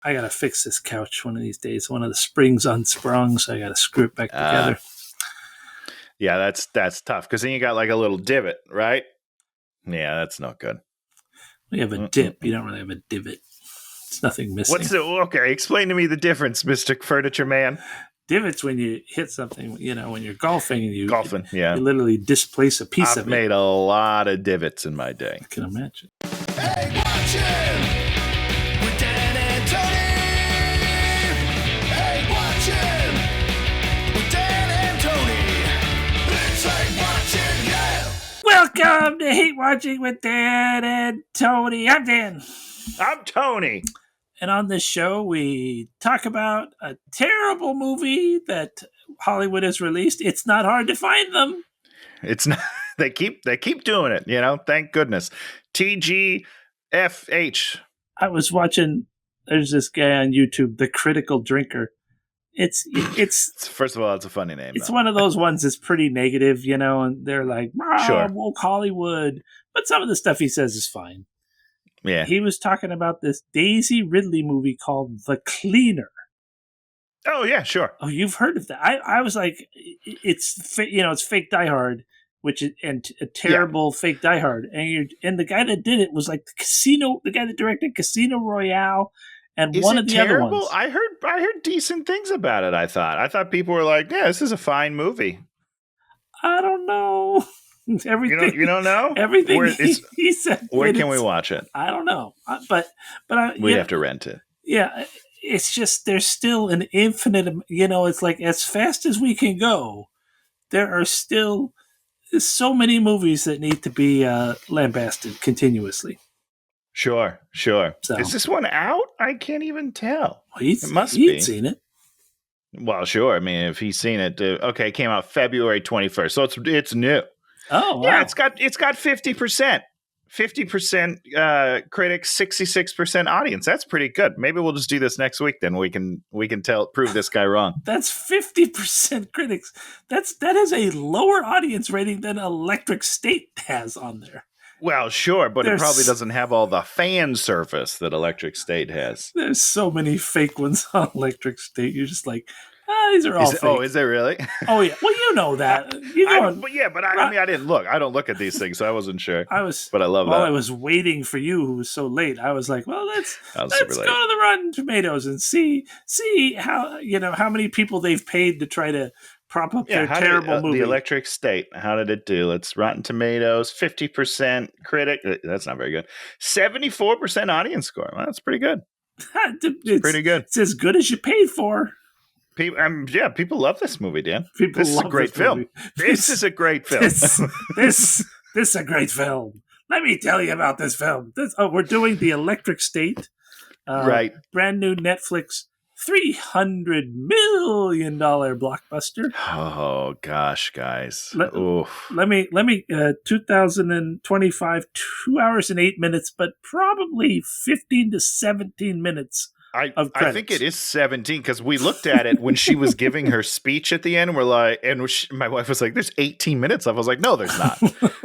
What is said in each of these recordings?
I got to fix this couch one of these days. One of the springs unsprung, so I got to screw it back together. Yeah, that's tough because then you got like a little divot, right? Yeah, that's not good. We have a dip. You don't really have a divot. It's nothing missing. Okay, explain to me the difference, Mr. Furniture Man. Divots when you hit something, when you're golfing and you literally displace a piece of it. I've made a lot of divots in my day. I can imagine. Hey, watching with Dan and Tony. Hey, watching with Dan and Tony. It's Hey Watching, yeah. Welcome to Hate Watching with Dan and Tony. I'm Dan. I'm Tony. And on this show, we talk about a terrible movie that Hollywood has released. It's not hard to find them. It's not. They keep doing it. Thank goodness. TGFH. I was watching. There's this guy on YouTube, The Critical Drinker. It's First of all, it's a funny name. It's one of those ones that's pretty negative, and they're like, sure, woke Hollywood. But some of the stuff he says is fine. Yeah. He was talking about this Daisy Ridley movie called The Cleaner. Oh, yeah, sure. Oh, you've heard of that. I was like, it's fake Die Hard, and a terrible fake Die Hard. And the guy that did it was like the guy that directed Casino Royale and one of the other ones. I heard decent things about it, I thought people were like, yeah, this is a fine movie. I don't know. Everything you don't know everything he said. Where can we watch it? I don't know, but we have to rent it. Yeah, it's just there's still an infinite. It's like as fast as we can go. There are still so many movies that need to be lambasted continuously. Sure. So, is this one out? I can't even tell. Well, it must be. He'd seen it. Well, sure. I mean, if he's seen it, okay, it came out February 21st, so it's new. Oh, wow. Yeah, it's got 50%. 50% critics, 66% audience. That's pretty good. Maybe we'll just do this next week. Then we can prove this guy wrong. That's 50% critics. That has a lower audience rating than Electric State has on there. Well, sure, but it probably doesn't have all the fan service that Electric State has. There's so many fake ones on Electric State. You're just like, these are all fake. Oh, is there really? Oh, yeah. Well, you know that. I didn't look. I don't look at these things, so I wasn't sure. But I love that. While I was waiting for you, who was so late, I was like, well, let's go to the Rotten Tomatoes and see how many people they've paid to try to prop up their terrible movie. The Electric State. How did it do? Let's Rotten Tomatoes, 50% critic. That's not very good. 74% audience score. Well, that's pretty good. It's pretty good. It's as good as you paid for. People love this movie, Dan. This is a great film. This is a great film. This is a great film. Let me tell you about this film. We're doing The Electric State. Right. Brand new Netflix $300 million blockbuster. Oh gosh, guys. Let me 2025, 2 hours and 8 minutes, but probably 15 to 17 minutes. I think it is 17 because we looked at it when she was giving her speech at the end. We're like, my wife was like, "There's 18 minutes left." I was like, "No, there's not.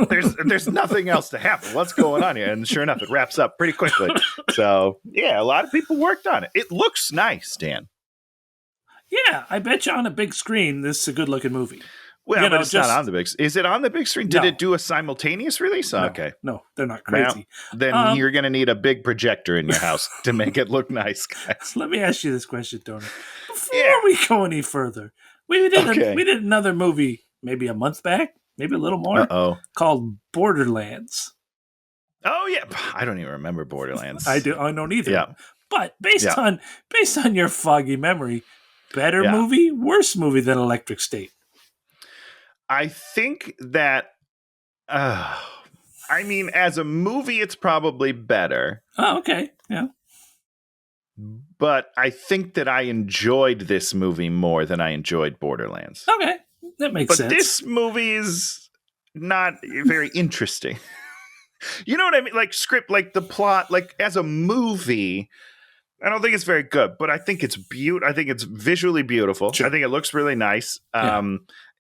There's nothing else to happen. What's going on here?" And sure enough, it wraps up pretty quickly. So yeah, a lot of people worked on it. It looks nice, Dan. Yeah, I bet you on a big screen, this is a good looking movie. Well, but it's not on the big screen. Is it on the big screen? Did it do a simultaneous release? No, okay. No, they're not crazy. Well, then you're going to need a big projector in your house to make it look nice, guys. Let me ask you this question, Tony. Before we go any further, we did another movie maybe a month back, maybe a little more, called Borderlands. Oh, yeah. I don't even remember Borderlands. I don't either. Yeah. But based on your foggy memory, better movie, worse movie than Electric State? I think that, as a movie, it's probably better. Oh, okay. Yeah. But I think that I enjoyed this movie more than I enjoyed Borderlands. Okay. That makes sense. But this movie is not very interesting. You know what I mean? Like the plot, like as a movie, I don't think it's very good, but I think it's I think it's visually beautiful. Sure. I think it looks really nice.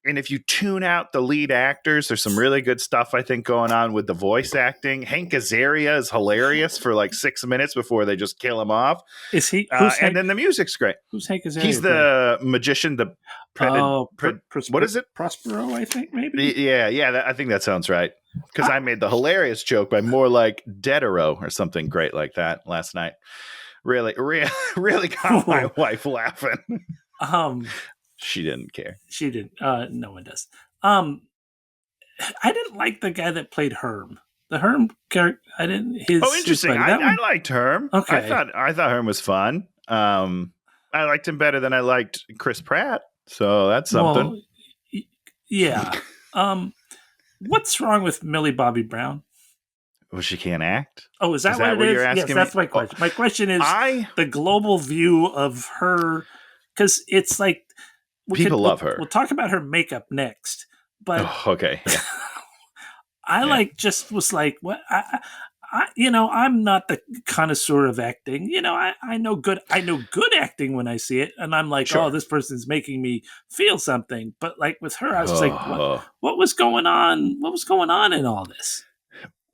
And if you tune out the lead actors, there's some really good stuff, I think, going on with the voice acting. Hank Azaria is hilarious for like 6 minutes before they just kill him off. Is he? And then the music's great. Who's Hank Azaria? He's the magician, what is it? Prospero, I think, maybe? Yeah, I think that sounds right. Because I made the hilarious joke by more like Dedero or something great like that last night. Really got my wife laughing. She didn't care. She didn't. No one does. I didn't like the guy that played Herm. The Herm character. I didn't. Interesting. I liked Herm. Okay. I thought Herm was fun. I liked him better than I liked Chris Pratt. So that's something. Well, yeah. What's wrong with Millie Bobby Brown? Well, she can't act. Oh, is that what you're asking? Yes, that's my question. My question is the global view of her, because it's like people love her. We'll talk about her makeup next, but okay. Yeah. I was like, what? I'm not the connoisseur of acting. I know good acting when I see it, and I'm like, sure. Oh, this person's making me feel something. But like with her, I was like, what was going on? What was going on in all this?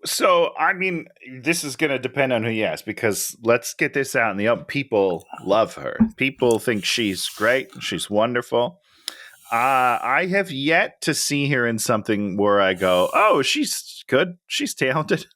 So, I mean, this is going to depend on who you ask, because let's get this out in the open. People love her. People think she's great. She's wonderful. I have yet to see her in something where I go, oh, she's good. She's talented.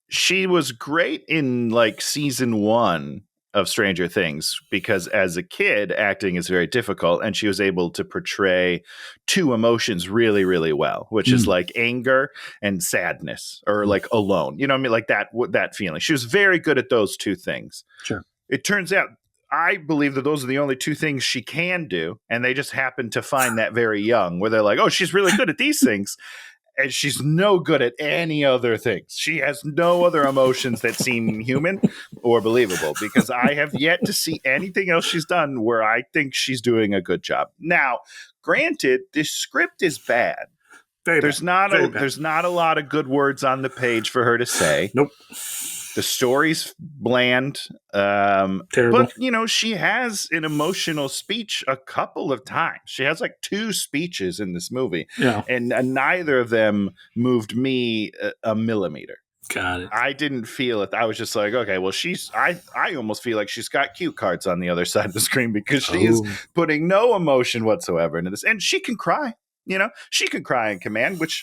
She was great in like season 1 of Stranger Things, because as a kid, acting is very difficult, and she was able to portray 2 emotions really, really well, which is like anger and sadness, or like alone. You know what I mean? Like that feeling. She was very good at those 2 things. Sure. It turns out, I believe that those are the only 2 things she can do, and they just happen to find that very young, where they're like, oh, she's really good at these things. And she's no good at any other things. She has no other emotions that seem human or believable, because I have yet to see anything else she's done where I think she's doing a good job. Now, granted, this script is bad. There's not a lot of good words on the page for her to say. Nope. The story's bland. Terrible. But, she has an emotional speech a couple of times. She has like 2 speeches in this movie. Yeah. And neither of them moved me a millimeter. Got it. I didn't feel it. I was just like, okay, well, I almost feel like she's got cue cards on the other side of the screen, because she is putting no emotion whatsoever into this. And she can cry. She can cry in command, which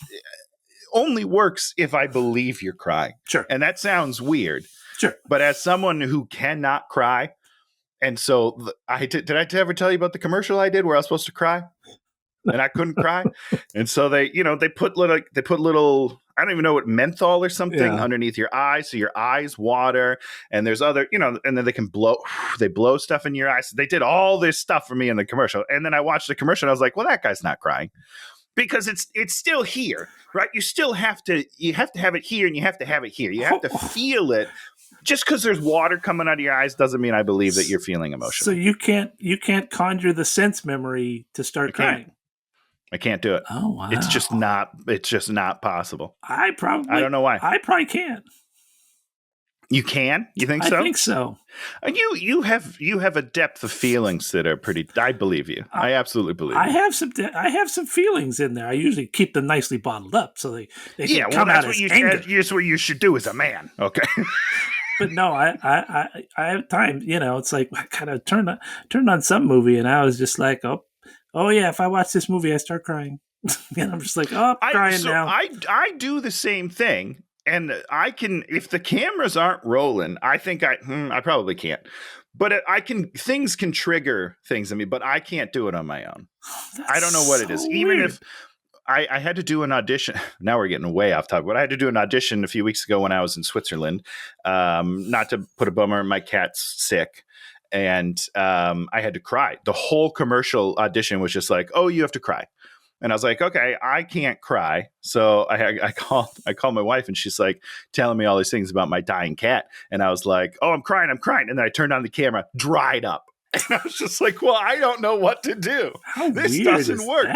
only works if I believe you're crying. Sure. And that sounds weird. Sure. But as someone who cannot cry, and so did I ever tell you about the commercial I did where I was supposed to cry and I couldn't cry? And so they put little, I don't even know what, menthol or something underneath your eyes, so your eyes water, and there's other, and then they blow stuff in your eyes. They did all this stuff for me in the commercial. And then I watched the commercial and I was like, well, that guy's not crying. Because it's still here, right? You still have to have it here, and you have to have it here. You have to feel it. Just because there's water coming out of your eyes doesn't mean I believe that you're feeling emotional. So you can't conjure the sense memory to start crying. I can't do it. Oh wow! It's just not possible. I don't know why. I probably can't. You can? You think so? I think so. You have a depth of feelings that are pretty. I believe you. I absolutely believe. I have some feelings in there. I usually keep them nicely bottled up so they can come out as anger. That's what you should do as a man. Okay. But no, I have time. It's like I kind of turned on some movie, and I was just like, oh yeah, if I watch this movie, I start crying, and I'm just like, I'm crying now. I do the same thing. And I can, if the cameras aren't rolling, I think I probably can't. But things can trigger things in me, but I can't do it on my own. I don't know what it is. Even if I had to do an audition. Now we're getting way off topic, but I had to do an audition a few weeks ago when I was in Switzerland. Not to put a bummer, my cat's sick. And I had to cry. The whole commercial audition was just like, oh, you have to cry. And I was like, okay, I can't cry. So I called my wife, and she's like telling me all these things about my dying cat. And I was like, oh, I'm crying. And then I turned on the camera, dried up. And I was just like, well, I don't know what to do. This doesn't work.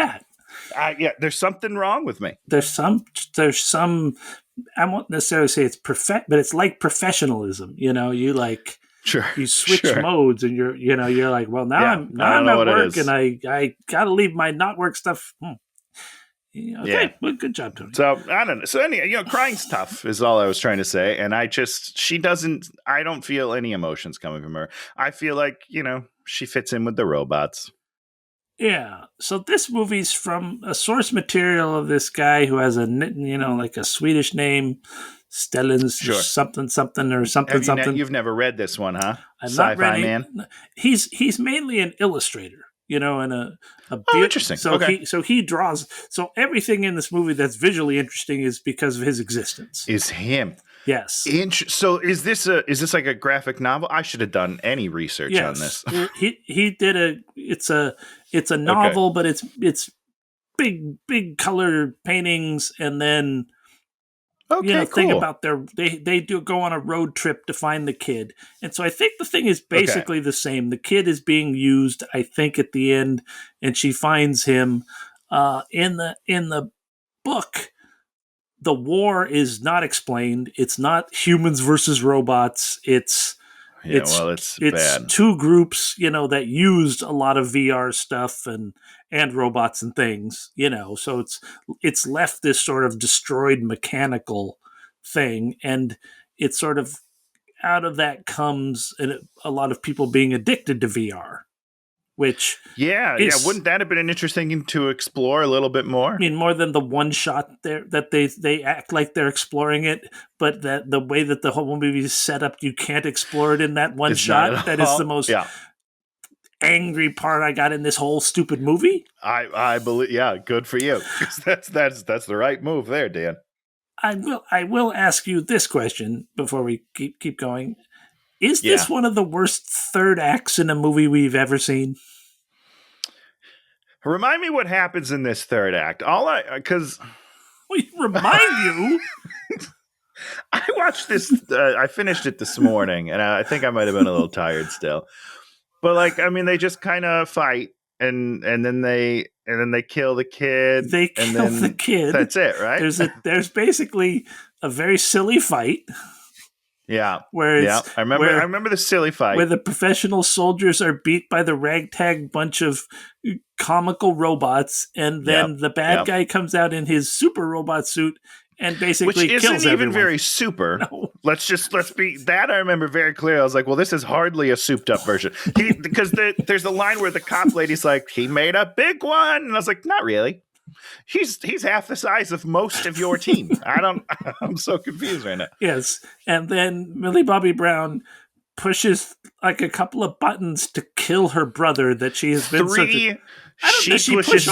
Yeah, there's something wrong with me. There's some, I won't necessarily say it's but it's like professionalism. You like, Sure. you switch sure. modes, and you're like, well, now Yeah, I'm I don't know at what it work, is. and I got to leave my not work stuff. Yeah, okay, Yeah. well, good job, Tony. So I don't know. So crying's tough is all I was trying to say. And I don't feel any emotions coming from her. I feel like, she fits in with the robots. Yeah. So this movie's from a source material of this guy who has like a Swedish name, Stellan Sure. something or something something. You've never read this one, huh? I'm Sci-fi not ready. Man. He's mainly an illustrator, and a interesting. So Okay. he draws. So everything in this movie that's visually interesting is because of his existence. Is him. Yes. So is this like a graphic novel? I should have done any research on this. He did it's a novel, but it's big color paintings, and then cool. think about they do go on a road trip to find the kid. And so I think the thing is basically the same. The kid is being used, I think, at the end, and she finds him in the book. The war is not explained. It's not humans versus robots. It's bad. Two groups, that used a lot of VR stuff and robots and things, so it's left this sort of destroyed mechanical thing, and it's sort of out of that comes a lot of people being addicted to VR, which wouldn't that have been an interesting thing to explore a little bit more? I mean, more than the one shot there that they act like they're exploring it, but that the way that the whole movie is set up, you can't explore it in that one shot. That is the most angry part I got in this whole stupid movie. I believe, good for you. that's the right move there, Dan. I will ask you this question before we keep going. Is this one of the worst third acts in a movie we've ever seen? Remind me what happens in this third act. Remind you? I watched this. I finished it this morning, and I think I might have been a little tired still. But they just kind of fight, and then they kill the kid. They kill the kid. That's it, right? There's basically a very silly fight. Yeah. I remember the silly fight where the professional soldiers are beat by the ragtag bunch of comical robots, and then the bad guy comes out in his super robot suit and basically kills everyone. Which isn't even very super. No. Let's be that. I remember very clearly. I was like, well, this is hardly a souped up version. Because there's a line where the cop lady's like, he made a big one, and I was like, not really. He's half the size of most of your team. I'm so confused right now. Yes. And then Millie Bobby Brown pushes like a couple of buttons to kill her brother that she has been Does she push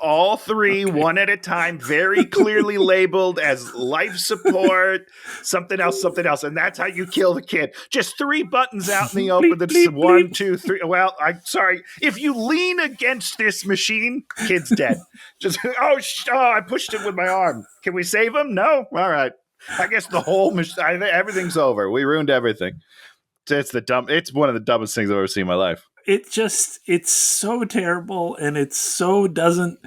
all three one at a time, very clearly labeled as life support, something else, and that's how you kill the kid. Just 3 buttons out in the open. That's 1, 2, 3. Well, I'm sorry. If you lean against this machine, kid's dead. Just I pushed it with my arm. Can we save him? No. All right. I guess the whole machine. Everything's over. We ruined everything. It's one of the dumbest things I've ever seen in my life. It's so terrible, and it so doesn't,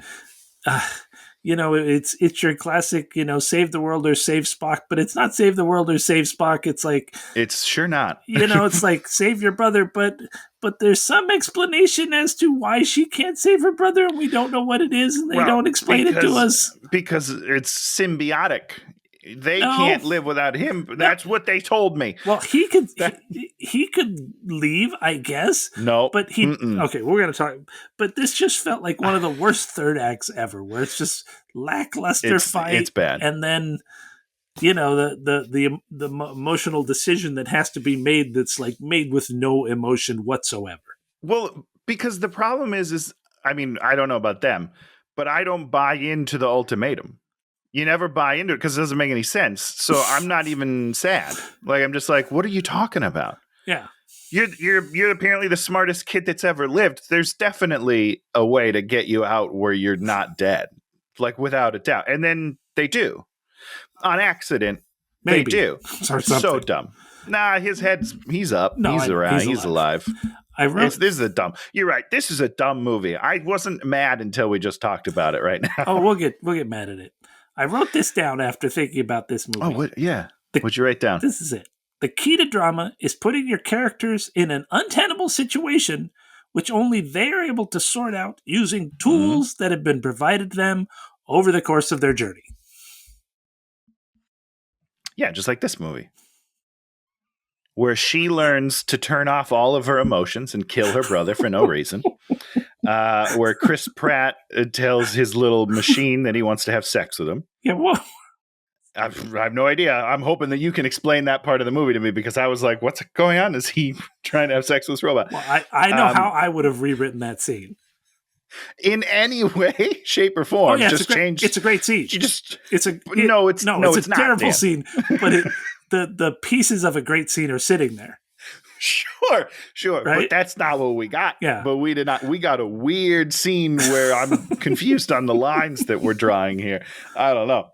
it's your classic, save the world or save Spock, but it's not save the world or save Spock. It's like, it's sure not, it's like save your brother, but there's some explanation as to why she can't save her brother, and we don't know what it is, and they don't explain it to us. Because it's symbiotic. They can't live without him. That's what they told me. Well, he could leave, I guess. No, but okay, we're gonna talk. But this just felt like one of the worst third acts ever, where it's just lackluster fight. It's bad, and then the emotional decision that has to be made that's like made with no emotion whatsoever. Well, because the problem is I don't know about them, but I don't buy into the ultimatum. You never buy into it because it doesn't make any sense. So I'm not even sad. Like, I'm just like, what are you talking about? Yeah. You're apparently the smartest kid that's ever lived. There's definitely a way to get you out where you're not dead. Like, without a doubt. And then they do. On accident, Maybe. They do. So dumb. Nah, he's up. No, he's around. He's alive. This is a dumb. You're right. This is a dumb movie. I wasn't mad until we just talked about it right now. Oh, we'll get mad at it. I wrote this down after thinking about this movie. Oh, yeah. What'd you write down? This is it. The key to drama is putting your characters in an untenable situation which only they are able to sort out using tools that have been provided to them over the course of their journey. Yeah, just like this movie, where she learns to turn off all of her emotions and kill her brother for no reason. Where Chris Pratt tells his little machine that he wants to have sex with him. Yeah, well, I have no idea. I'm hoping that you can explain that part of the movie to me, because I was like, what's going on? Is he trying to have sex with this robot? well I know how I would have rewritten that scene. In any way, shape, or form. Just change. It's a great scene. It's a terrible not, scene, but the pieces of a great scene are sitting there. Sure. Right? But that's not what we got. Yeah. But we did not. We got a weird scene where I'm confused on the lines that we're drawing here. I don't know.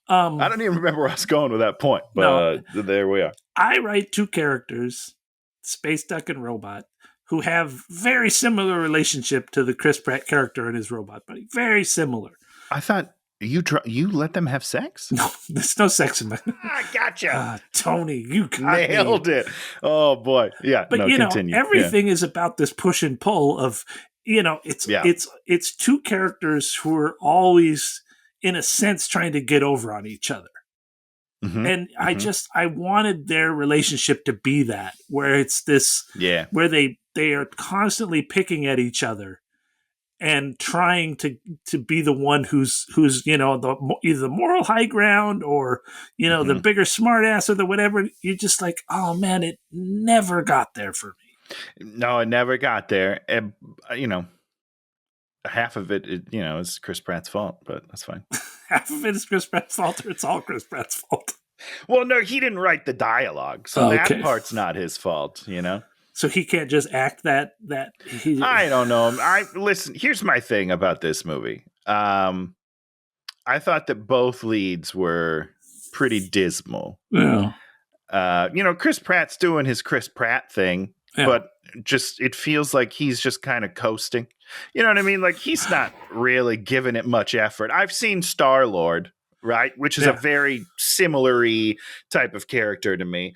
I don't even remember where I was going with that point, but there we are. I write two characters, Space Duck and Robot, who have very similar relationship to the Chris Pratt character and his robot buddy. Very similar. I thought you let them have sex? No, there's no sex in that. I gotcha. Tony, you nailed it. Oh boy. Yeah. But continue. Everything is about this push and pull of, it's two characters who are always, in a sense, trying to get over on each other. Mm-hmm. And I wanted their relationship to be that, where it's this, where they are constantly picking at each other and trying to be the one who's either the moral high ground or the bigger smart ass or the whatever. You're just like, oh man, it never got there for me. No, it never got there. And, half of it is Chris Pratt's fault, but that's fine. Half of it is Chris Pratt's fault, or it's all Chris Pratt's fault. Well, no, he didn't write the dialogue, so that part's not his fault, So he can't just act that I don't know. Listen, here's my thing about this movie. I thought that both leads were pretty dismal. Yeah. Chris Pratt's doing his Chris Pratt thing, but just it feels like he's just kind of coasting. You know what I mean? Like, he's not really giving it much effort. I've seen Star-Lord, right? Which is a very similar-y type of character to me.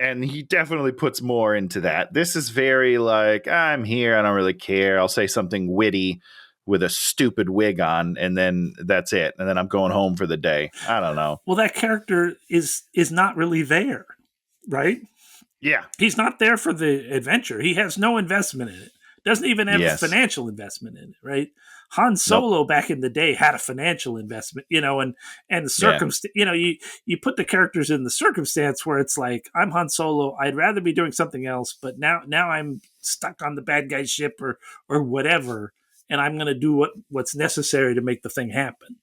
And he definitely puts more into that. This is very like, I'm here, I don't really care. I'll say something witty with a stupid wig on, and then that's it. And then I'm going home for the day. I don't know. Well, that character is not really there, right? Yeah. He's not there for the adventure. He has no investment in it. Doesn't even have a financial investment in it, right? Han Solo back in the day had a financial investment, and the circumstance, you put the characters in the circumstance where it's like, I'm Han Solo, I'd rather be doing something else, but now I'm stuck on the bad guy's ship or whatever, and I'm going to do what's necessary to make the thing happen.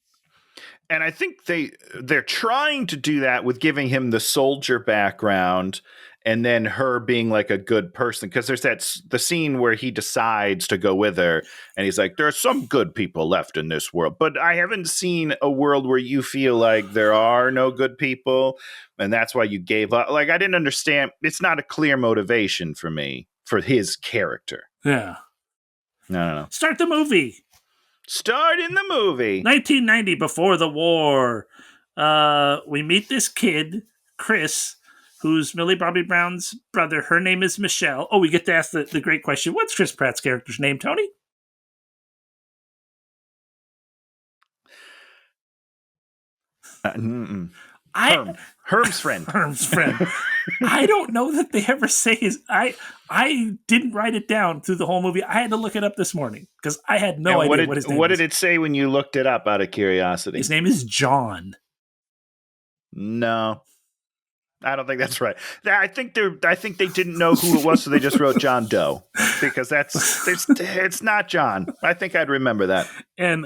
And I think they're trying to do that with giving him the soldier background and then her being like a good person, because there's the scene where he decides to go with her and he's like, there are some good people left in this world, but I haven't seen a world where you feel like there are no good people and that's why you gave up. Like, I didn't understand. It's not a clear motivation for me for his character. Yeah. No. Start the movie. Start in the movie. 1990, before the war. We meet this kid, Chris, who's Millie Bobby Brown's brother. Her name is Michelle. Oh, we get to ask the great question. What's Chris Pratt's character's name, Tony? Herm's friend. Herm's friend. I don't know that they ever say his. I didn't write it down through the whole movie. I had to look it up this morning because I had no idea what his name was. What did it say when you looked it up out of curiosity? His name is John. No. I don't think that's right. I think they didn't know who it was, so they just wrote John Doe, because it's not John. I think I'd remember that. And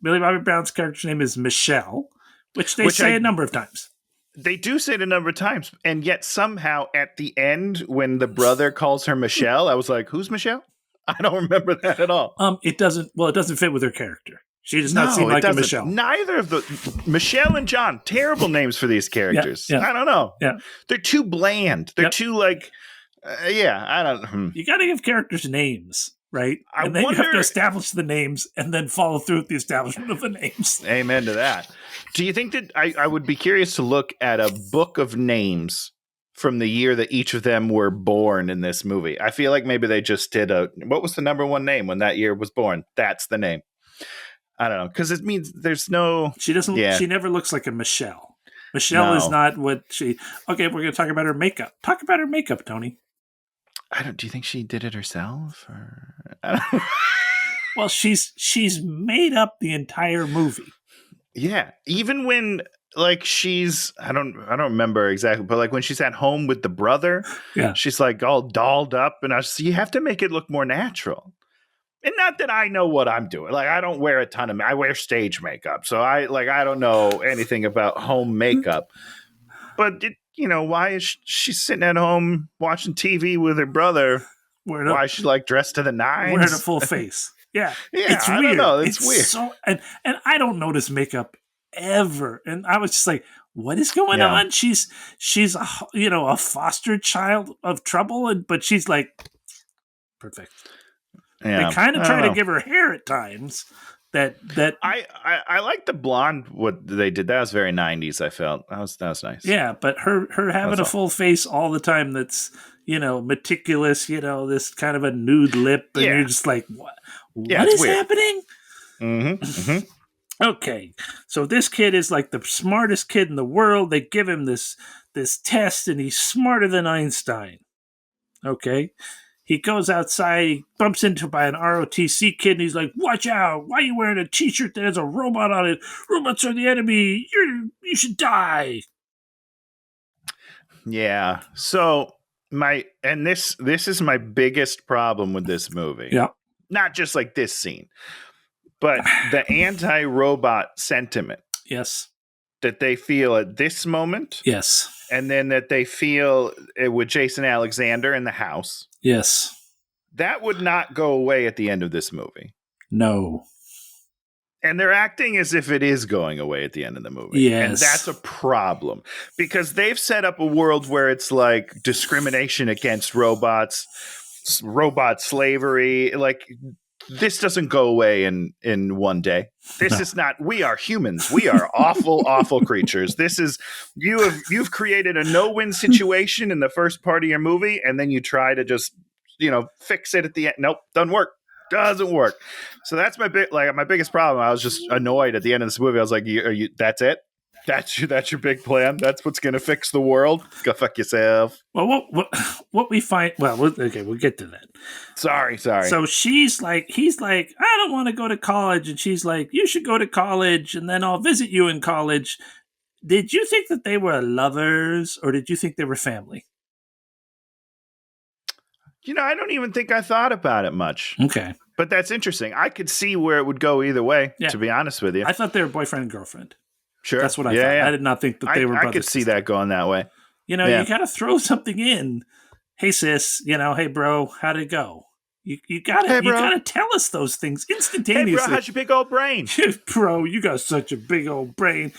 Millie Bobby Brown's character's name is Michelle, which they say a number of times. They do say it a number of times, and yet somehow at the end, when the brother calls her Michelle, I was like, "Who's Michelle?" I don't remember that at all. It doesn't fit with her character. She does not seem like a Michelle. Neither of the Michelle and John, terrible names for these characters. Yeah. I don't know. Yeah. They're too bland. They're too like, I don't. You got to give characters names, right? And then you have to establish the names and then follow through with the establishment of the names. Amen to that. Do you think that I would be curious to look at a book of names from the year that each of them were born in this movie. I feel like maybe they just did what was the number one name when that year was born? That's the name. I don't know, because it means there's no. She doesn't. Yeah. She never looks like a Michelle. Michelle is not what she. Okay, we're going to talk about her makeup. Talk about her makeup, Tony. Do you think she did it herself, or? I don't know. Well, she's made up the entire movie. Yeah, even when she's I don't remember exactly, but like when she's at home with the brother, she's like all dolled up, and you have to make it look more natural. And not that I know what I'm doing. Like, I don't wear a ton of I wear stage makeup. So I don't know anything about home makeup. But why is she sitting at home watching TV with her brother? Why is she dressed to the nines? Wearing a full face. Yeah. Yeah, it's weird. I don't know. It's weird. So, and I don't notice makeup ever. And I was just like, what is going on? She's a foster child of trouble, but she's like perfect. Yeah. They kind of try to give her hair at times. That I like the blonde. What they did, that was very 90s. I felt that was nice. Yeah, but her having a full face all the time. That's meticulous. This kind of a nude lip, and you're just like, what is weird. Happening? Mm-hmm. Mm-hmm. Okay, so this kid is like the smartest kid in the world. They give him this test, and he's smarter than Einstein. Okay. He goes outside, he bumps into by an ROTC kid, and he's like, watch out, why are you wearing a t-shirt that has a robot on it? Robots are the enemy, you should die. Yeah, so this is my biggest problem with this movie. Yeah. Not just like this scene, but the anti-robot sentiment. Yes. That they feel at this moment. Yes. And then that they feel with Jason Alexander in the house. Yes. That would not go away at the end of this movie. No. And they're acting as if it is going away at the end of the movie. Yes. And that's a problem. Because they've set up a world where it's like discrimination against robots, robot slavery. Like, this doesn't go away in one day. This is not. We are humans. We are awful, awful creatures. This is you've created a no-win situation in the first part of your movie, and then you try to just fix it at the end. Nope, doesn't work. So that's my biggest problem. I was just annoyed at the end of this movie. I was like, that's it. That's your big plan. That's what's going to fix the world. Go fuck yourself. Well, what we find. Well, okay, we'll get to that. Sorry. So he's like, I don't want to go to college, and she's like, you should go to college, and then I'll visit you in college. Did you think that they were lovers, or did you think they were family? I don't even think I thought about it much. Okay, but that's interesting. I could see where it would go either way. Yeah. To be honest with you, I thought they were boyfriend and girlfriend. Sure. That's what I thought. Yeah. I did not think that they were brothers. I could see that going that way. You got to throw something in. Hey, sis, hey, bro, how'd it go? You got to tell us those things instantaneously. Hey, bro, how's your big old brain? Bro, you got such a big old brain.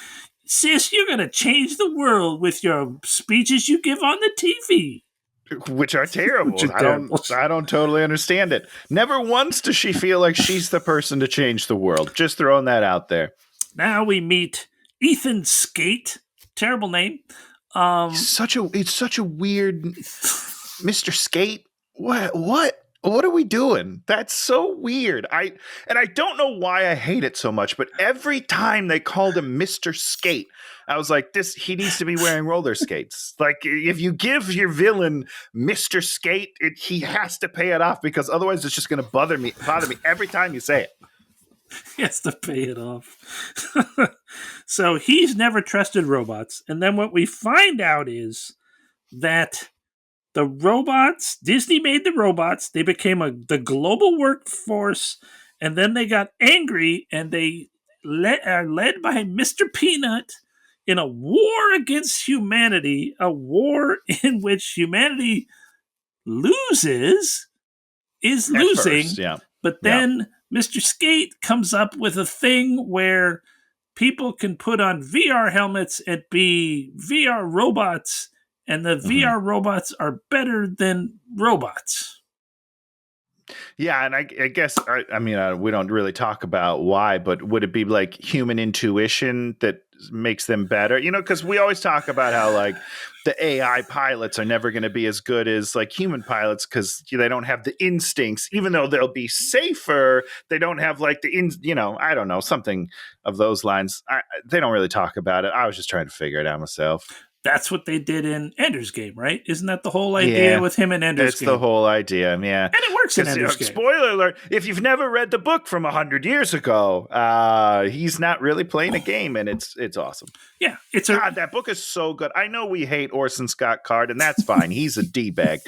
Sis, you're going to change the world with your speeches you give on the TV. Which are terrible. I don't totally understand it. Never once does she feel like she's the person to change the world. Just throwing that out there. Now we meet Ethan Skate, terrible name. It's such a weird Mr. Skate. What are we doing? That's so weird. I don't know why I hate it so much, but every time they called him Mr. Skate, I was like, he needs to be wearing roller skates. Like, if you give your villain Mr. Skate, he has to pay it off, because otherwise it's just going to bother me every time you say it. He has to pay it off. So he's never trusted robots. And then what we find out is that the robots, Disney made the robots, they became the global workforce, and then they got angry, and they are led by Mr. Peanut in a war against humanity, a war in which humanity is losing. First, yeah. But then Mr. Skate comes up with a thing where people can put on VR helmets and be VR robots, and the VR robots are better than robots. Yeah, and I guess, we don't really talk about why, but would it be like human intuition that makes them better. Because we always talk about how like the AI pilots are never going to be as good as like human pilots because they don't have the instincts, even though they'll be safer. They don't have like I don't know, something of those lines. They don't really talk about it. I was just trying to figure it out myself. That's what they did in Ender's Game, right? Isn't that the whole idea with him in Ender's Game? It's the whole idea, yeah. And it works in Ender's Game. Spoiler alert, if you've never read the book from 100 years ago, he's not really playing a game, and it's awesome. Yeah. God, that book is so good. I know we hate Orson Scott Card, and that's fine. He's a D-bag.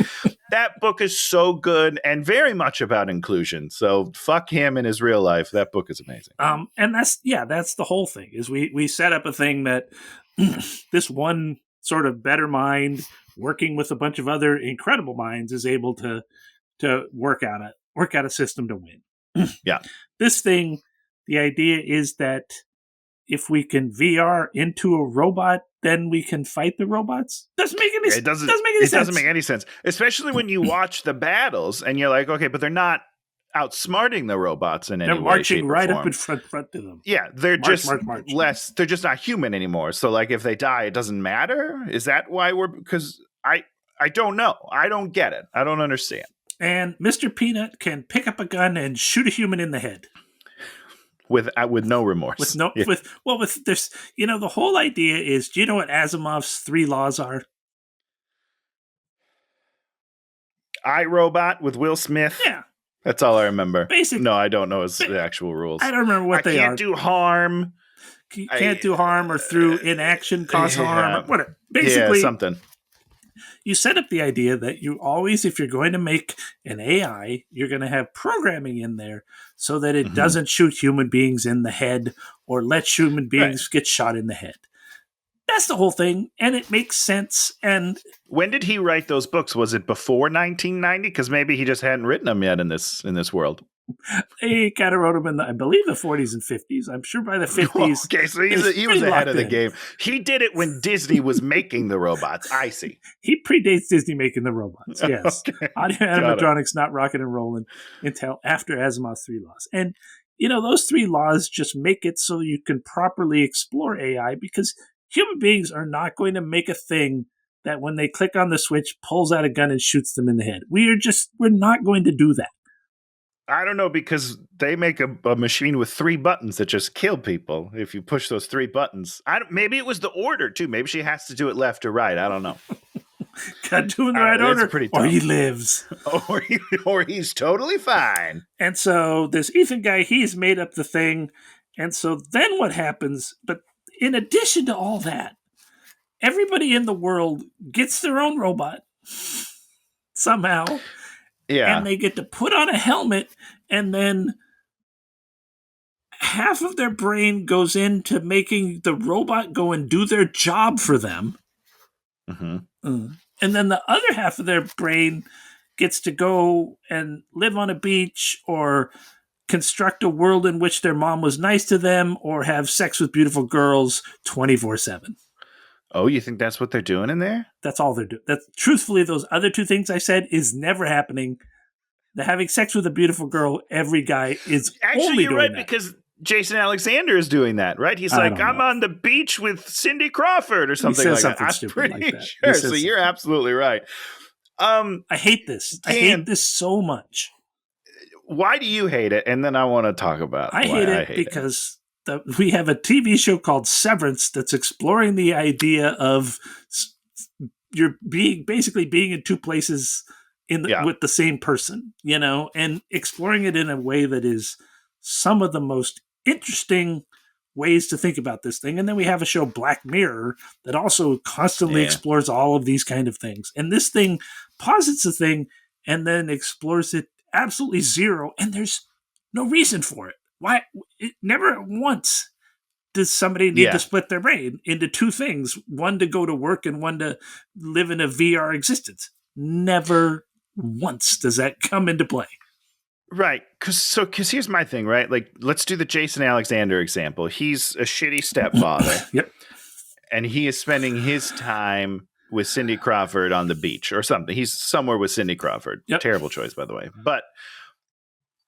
That book is so good and very much about inclusion. So fuck him in his real life. That book is amazing. And that's the whole thing, is we set up a thing that this one sort of better mind working with a bunch of other incredible minds is able to work out a system to win. Yeah. This thing, the idea is that if we can VR into a robot, then we can fight the robots. Doesn't make any sense. It doesn't make any sense, especially when you watch the battles and you're like, okay, but they're not outsmarting the robots in any way. They're marching right form. Up in front to them. Yeah, they're march. less. They're just not human anymore. So, like, if they die, it doesn't matter. Is that why because I don't know. I don't get it. I don't understand. And Mr. Peanut can pick up a gun and shoot a human in the head with no remorse. With this, the whole idea is. Do you know what Asimov's 3 laws are? iRobot with Will Smith. Yeah. That's all I remember. Basically, no, I don't know the actual rules. I don't remember what they are. I can't do harm. You can't do harm, or through inaction cause harm, or whatever. Basically, something. You set up the idea that you always, if you're going to make an AI, you're going to have programming in there so that it doesn't shoot human beings in the head or let human beings get shot in the head. That's the whole thing, and it makes sense. And when did he write those books? Was it before 1990? Because maybe he just hadn't written them yet in this world. He kind of wrote them in, I believe, the 40s and 50s. I'm sure by the 50s. Okay, so he was ahead of the game. He did it when Disney was making the robots. I see. He predates Disney making the robots, yes. Okay. Audio animatronics not rocking and rolling until after Asimov's 3 laws. And, those 3 laws just make it so you can properly explore AI, because human beings are not going to make a thing that when they click on the switch, pulls out a gun and shoots them in the head. We're not going to do that. I don't know, because they make a machine with 3 buttons that just kill people if you push those 3 buttons. Maybe it was the order, too. Maybe she has to do it left or right. I don't know. Got to do it in the right order, or he lives. Or he's totally fine. And so this Ethan guy, he's made up the thing. And so then what happens? But in addition to all that, everybody in the world gets their own robot somehow. Yeah. And they get to put on a helmet, and then half of their brain goes into making the robot go and do their job for them. Mm-hmm. And then the other half of their brain gets to go and live on a beach or construct a world in which their mom was nice to them or have sex with beautiful girls 24/7. Oh, you think that's what they're doing in there? That's all they're doing. Truthfully, those other 2 things I said is never happening. The having sex with a beautiful girl, every guy is actually only you're doing right that. Because Jason Alexander is doing that, right? He's like, I'm on the beach with Cindy Crawford or something like that. I'm pretty sure. So you're absolutely right. I hate this. I hate this so much. Why do you hate it? And then I want to talk about I hate it because we have a TV show called Severance that's exploring the idea of you're basically being in 2 places with the same person, and exploring it in a way that is some of the most interesting ways to think about this thing. And then we have a show, Black Mirror, that also constantly explores all of these kind of things. And this thing posits a thing and then explores it absolutely zero, and there's no reason for it. Why? It never once does somebody need to split their brain into 2 things, one to go to work and one to live in a VR existence. Never once does that come into play. Right. Because here's my thing, right? Like, let's do the Jason Alexander example. He's a shitty stepfather. Yep. And he is spending his time with Cindy Crawford on the beach or something. He's somewhere with Cindy Crawford. Yep. Terrible choice, by the way. But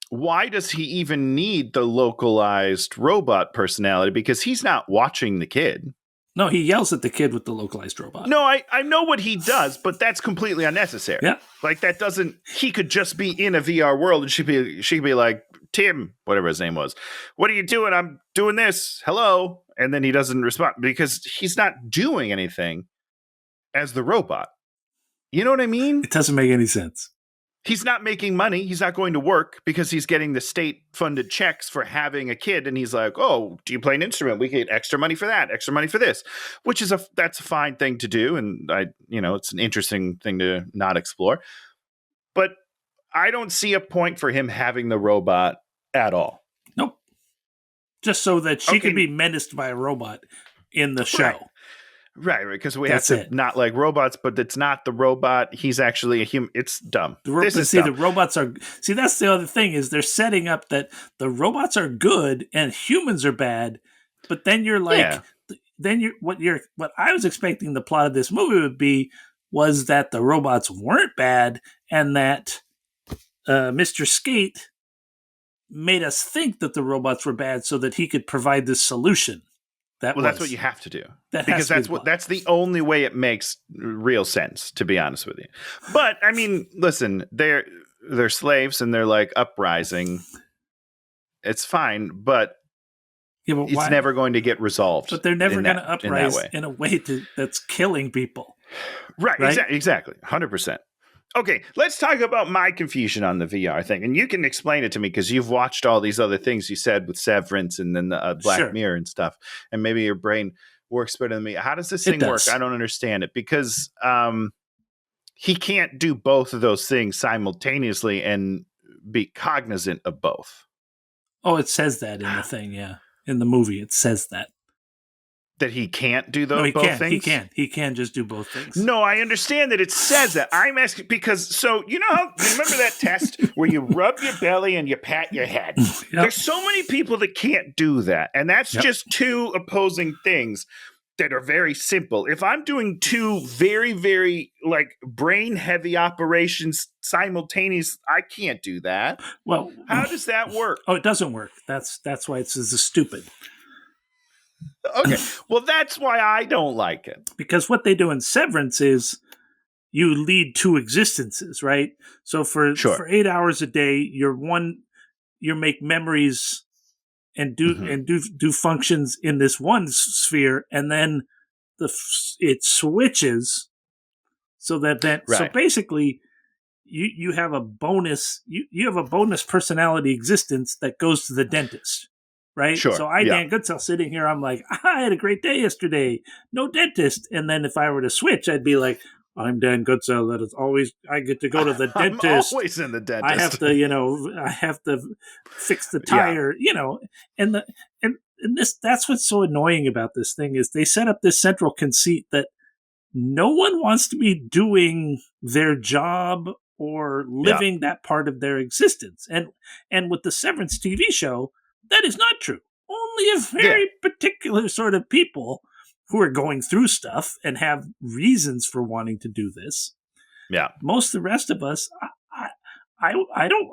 why does he even need the localized robot personality? Because he's not watching the kid. No, he yells at the kid with the localized robot. No, I know what he does, but that's completely unnecessary. Yeah. Like that doesn't. He could just be in a VR world, and she'd be like, Tim, whatever his name was. What are you doing? I'm doing this. Hello, and then he doesn't respond because he's not doing anything as the robot. You know what I mean? It doesn't make any sense. He's not making money. He's not going to work because he's getting the state-funded checks for having a kid. And he's like, oh, do you play an instrument? We get extra money for that, extra money for this, which is that's a fine thing to do. And it's an interesting thing to not explore. But I don't see a point for him having the robot at all. Nope. Just so that she can be menaced by a robot in the show. Right, because we have to not like robots, but it's not the robot. He's actually a human. It's dumb. The robots are... See, that's the other thing, is they're setting up that the robots are good and humans are bad, but then you're like... Yeah. What I was expecting the plot of this movie would be was that the robots weren't bad and that Mr. Skate made us think that the robots were bad so that he could provide this solution. That's what you have to do, because that's the only way it makes real sense, to be honest with you. But I mean, listen, they're slaves and they're like uprising. It's fine, but it's never going to get resolved. But they're never going to uprise in a way that's killing people. Right? Exactly. 100%. Okay, let's talk about my confusion on the VR thing. And you can explain it to me because you've watched all these other things you said with Severance and then the Black Mirror and stuff. And maybe your brain works better than me. How does this thing work? I don't understand it because he can't do both of those things simultaneously and be cognizant of both. Oh, it says that in the thing, yeah. In the movie, it says that. That he can't do both things? He can just do both things. No, I understand that it says that. I'm asking because, so, you remember that test where you rub your belly and you pat your head? Yep. There's so many people that can't do that. And that's just two opposing things that are very simple. If I'm doing two very, very, like, brain-heavy operations simultaneous, I can't do that. Well, how does that work? Oh, it doesn't work. That's why it's stupid. Okay, well, that's why I don't like it. Because what they do in Severance is you lead two existences, right? So for 8 hours a day, you make memories and do functions in this one sphere, and then it switches so that so basically you have a bonus you have a bonus personality existence that goes to the dentist. Right? Sure. So Dan Goodsell sitting here, I'm like, I had a great day yesterday. No dentist. And then if I were to switch, I'd be like, I'm Dan Goodsell. That is always, I get to go to the dentist. I'm always in the dentist. I have to fix the tire, and that's what's so annoying about this thing is they set up this central conceit that no one wants to be doing their job or living that part of their existence. And with the Severance TV show, that is not true. Only a very particular sort of people who are going through stuff and have reasons for wanting to do this. Yeah. Most of the rest of us, I don't.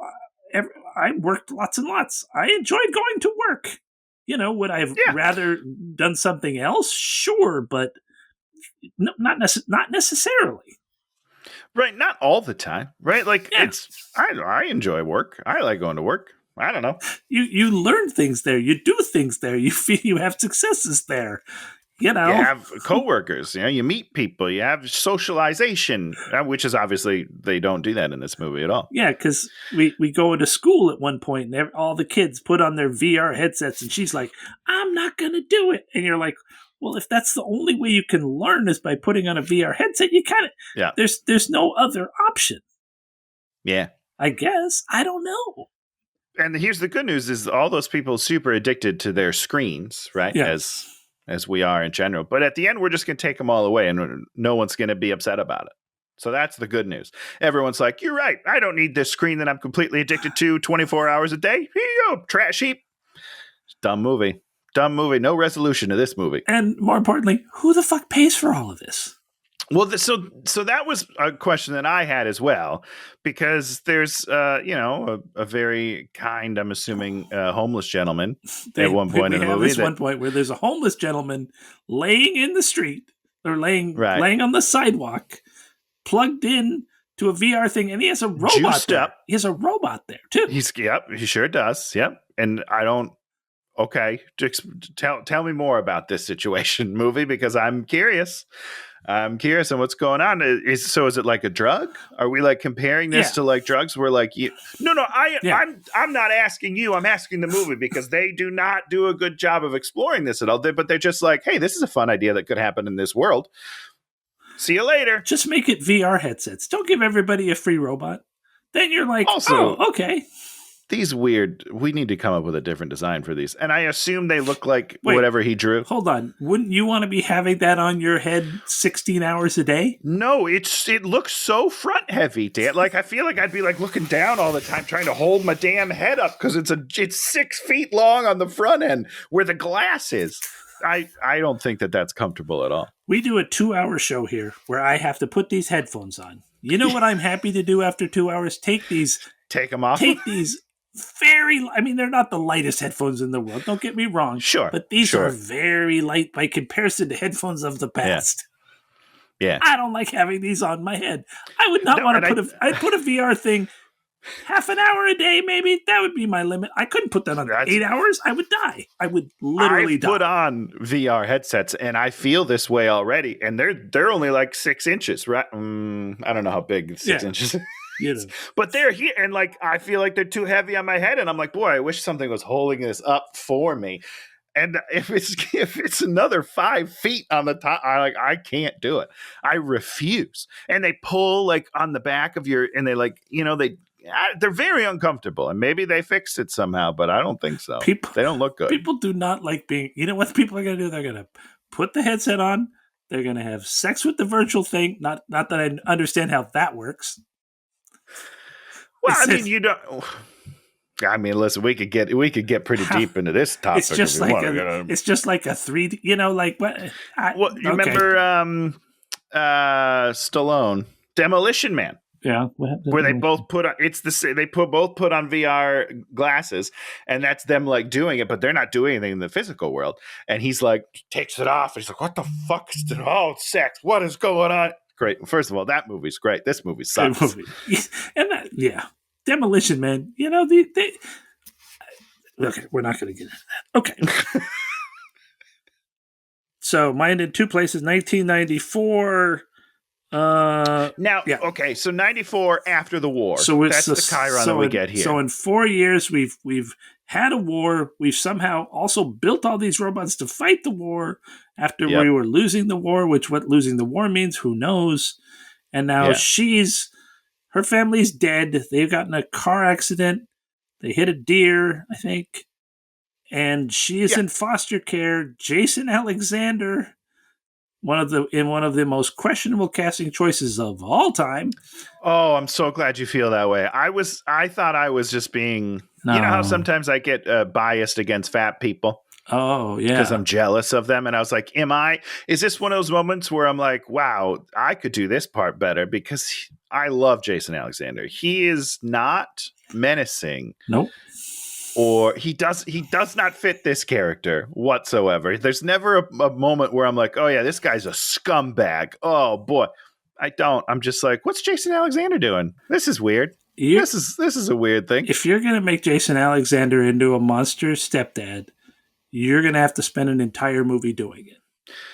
I worked lots and lots. I enjoyed going to work. Would I have rather done something else? Sure, but not necessarily. Right, not all the time. Right, like I enjoy work. I like going to work. I don't know. You learn things there. You do things there. You feel you have successes there. You have coworkers. You meet people. You have socialization, which is obviously they don't do that in this movie at all. Yeah, because we go into school at one point and all the kids put on their VR headsets, and she's like, "I'm not gonna do it," and you're like, "Well, if that's the only way you can learn is by putting on a VR headset, you kind of there's no other option." Yeah, I guess I don't know. And here's the good news is all those people super addicted to their screens, right? Yeah. As we are in general. But at the end, we're just going to take them all away and no one's going to be upset about it. So that's the good news. Everyone's like, you're right. I don't need this screen that I'm completely addicted to 24 hours a day. Here you go, trash heap. Dumb movie. No resolution to this movie. And more importantly, who the fuck pays for all of this? Well, so that was a question that I had as well, because there's a very kind, I'm assuming, homeless gentleman at one point we in the have movie. this one point where there's a homeless gentleman laying in the street or laying Right. on the sidewalk, plugged in to a VR thing, and he has a robot Juiced there. up. He has a robot there too. He sure does. Yep. And I don't. Okay, tell me more about this situation, movie, because I'm curious. I'm curious on what's going on. Is it like a drug? Are we like comparing this to like drugs? We're like, I'm not asking you. I'm asking the movie, because they do not do a good job of exploring this at all. But they're just like, hey, this is a fun idea that could happen in this world. See you later. Just make it VR headsets. Don't give everybody a free robot. Then you're like, also, oh, okay. These we need to come up with a different design for these. And I assume they look like whatever he drew. Hold on. Wouldn't you want to be having that on your head 16 hours a day? No, it looks so front heavy, Dan. Like, I feel like I'd be like looking down all the time trying to hold my damn head up, because it's 6 feet long on the front end where the glass is. I don't think that's comfortable at all. We do a 2-hour show here where I have to put these headphones on. You know what I'm happy to do after 2 hours? Take them off. Take these they're not the lightest headphones in the world. Don't get me wrong. Sure. But these are very light by comparison to headphones of the past. Yeah. I don't like having these on my head. I would not want to I'd put a VR thing half an hour a day, maybe. That would be my limit. I couldn't put that on 8 hours. I would die. I would literally die. I put on VR headsets, and I feel this way already. And they're only like 6 inches, right? I don't know how big 6 inches. But they're here, and like I feel like they're too heavy on my head, and I'm like, boy, I wish something was holding this up for me. And if it's another 5 feet on the top, I can't do it. I refuse. And they pull like on the back of your, and they like, they're very uncomfortable. And maybe they fixed it somehow, but I don't think so. They don't look good. People do not like being. You know what people are going to do? They're going to put the headset on. They're going to have sex with the virtual thing. Not that I understand how that works. Well, you don't. I mean, listen, we could get pretty deep into this topic. It's just like a 3D. Like what? You remember Stallone, Demolition Man? Yeah, where they both put on. Both put on VR glasses, and that's them like doing it, but they're not doing anything in the physical world. And he's like takes it off. He's like, "What the fuck is this? Oh, sex! What is going on?" Great. First of all, that movie's great. This movie sucks. And Demolition Man. Okay, we're not going to get into that. Okay. So mine in 2 places, 1994. Okay, so 94 after the war. So that's the Chiron that we get here. So in 4 years, we've had a war. We've somehow also built all these robots to fight the war after we were losing the war, which what losing the war means, who knows? And now her family's dead. They've gotten a car accident. They hit a deer, I think. And she is in foster care. Jason Alexander, one of the most questionable casting choices of all time. Oh, I'm so glad you feel that way. I thought I was just being. No. You know how sometimes I get biased against fat people. Oh, yeah. Because I'm jealous of them. And I was like, is this one of those moments where I'm like, wow, I could do this part better? Because I love Jason Alexander. He is not menacing. Nope. Or he does not fit this character whatsoever. There's never a moment where I'm like, oh yeah, this guy's a scumbag. Oh boy. I don't. I'm just like, what's Jason Alexander doing? This is weird. This is a weird thing. If you're going to make Jason Alexander into a monster stepdad, you're going to have to spend an entire movie doing it.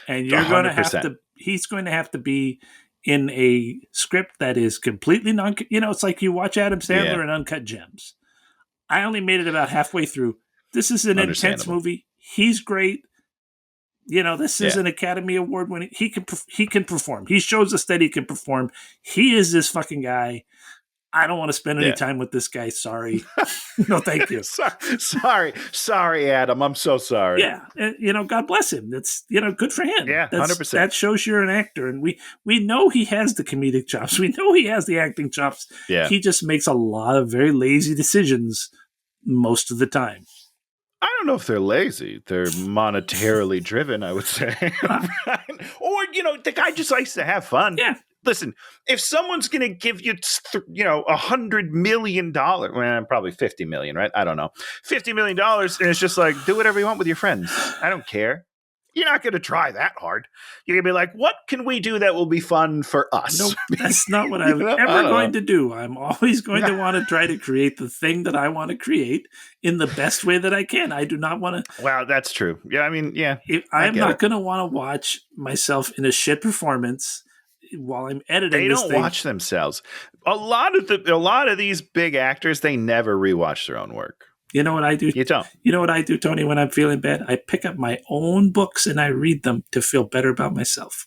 And you're 100%. Going to have to, he's going to have to be in a script that is completely it's like you watch Adam Sandler and Uncut Gems. I only made it about halfway through. This is an intense movie. He's great. This is an Academy Award winning. He can perform. He shows us that he can perform. He is this fucking guy. I don't want to spend any time with this guy. Sorry. No, thank you. Sorry, Adam. I'm so sorry. Yeah. God bless him. That's, good for him. Yeah, 100%. That shows you're an actor. And we know he has the comedic chops. We know he has the acting chops. Yeah. He just makes a lot of very lazy decisions most of the time. I don't know if they're lazy. They're monetarily driven, I would say. Or the guy just likes to have fun. Yeah. Listen, if someone's going to give you, $100 million, well, probably 50 million, right? I don't know. $50 million. And it's just like, do whatever you want with your friends. I don't care. You're not going to try that hard. You're going to be like, what can we do that will be fun for us? Nope, that's not what I'm ever going to do. I'm always going to want to try to create the thing that I want to create in the best way that I can. I do not want to. Well, that's true. Yeah, I mean, yeah. I'm not going to want to watch myself in a shit performance while I'm editing. They don't watch themselves. A lot of these big actors, they never rewatch their own work. You know what I do? You don't. You know what I do, Tony, when I'm feeling bad? I pick up my own books and I read them to feel better about myself.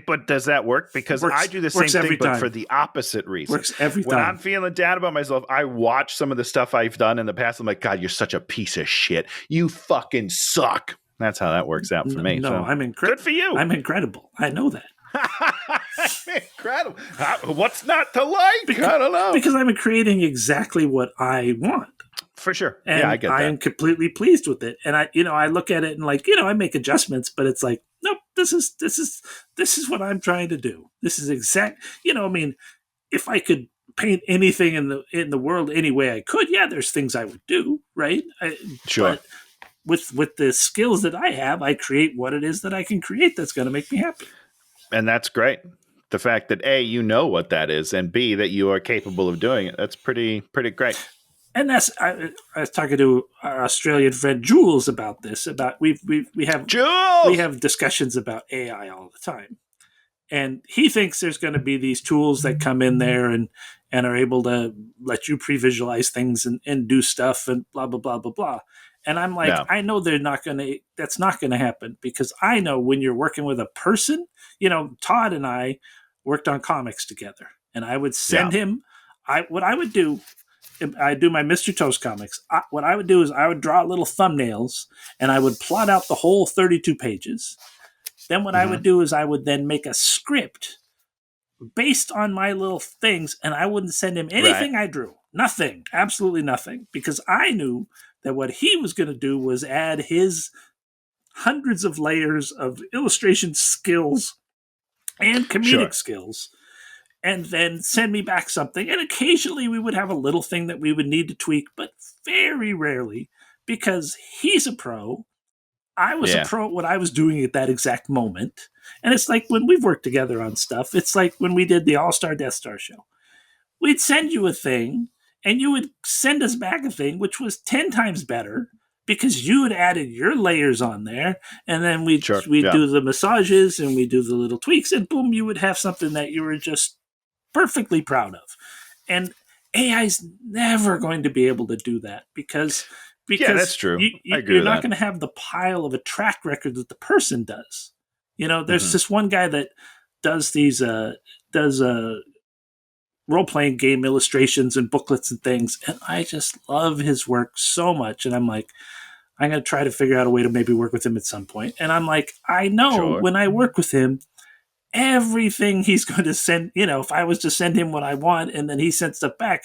But does that work? Because I do the same thing, but for the opposite reason. Works every time. When I'm feeling down about myself, I watch some of the stuff I've done in the past. I'm like, God, you're such a piece of shit. You fucking suck. That's how that works out for me. No, so. I'm incredible. Good for you. I'm incredible. I know that. Incredible. What's not to like? I don't know. Because I'm creating exactly what I want. For sure. And yeah, I get that. I am completely pleased with it. And I look at it and I make adjustments, but it's like, nope, this is what I'm trying to do. This is if I could paint anything in the world any way I could, yeah, there's things I would do, right? Sure. But with the skills that I have, I create what it is that I can create that's going to make me happy. And that's great. The fact that A, you know what that is, and B, that you are capable of doing it. That's pretty great. And I was talking to our Australian friend Jules about this. We have discussions about AI all the time, and he thinks there's going to be these tools that come in there and are able to let you pre-visualize things and do stuff and blah blah blah blah blah. And I'm like, I know that's not going to happen, because I know when you're working with a person, Todd and I worked on comics together, and I would send him. What I would do. I do my Mr. Toast comics. What I would do is I would draw little thumbnails and I would plot out the whole 32 pages. Then what I would do is I would then make a script based on my little things, and I wouldn't send him anything I drew. Nothing. Absolutely nothing. Because I knew that what he was going to do was add his hundreds of layers of illustration skills and comedic skills, and then send me back something. And occasionally we would have a little thing that we would need to tweak, but very rarely, because he's a pro. I was a pro at what I was doing at that exact moment. And it's like when we've worked together on stuff, it's like when we did the All-Star Death Star show. We'd send you a thing, and you would send us back a thing, which was 10 times better, because you had added your layers on there, and then we'd do the massages, and we'd do the little tweaks, and boom, you would have something that you were just perfectly proud of. And AI's never going to be able to do that because that's true. I agree you're not going to have the pile of a track record that the person does. There's this one guy that does these role-playing game illustrations and booklets and things, and I just love his work so much. And I'm like, I'm going to try to figure out a way to maybe work with him at some point. And I'm like, I know when I work with him, everything he's going to send, if I was to send him what I want and then he sent stuff back,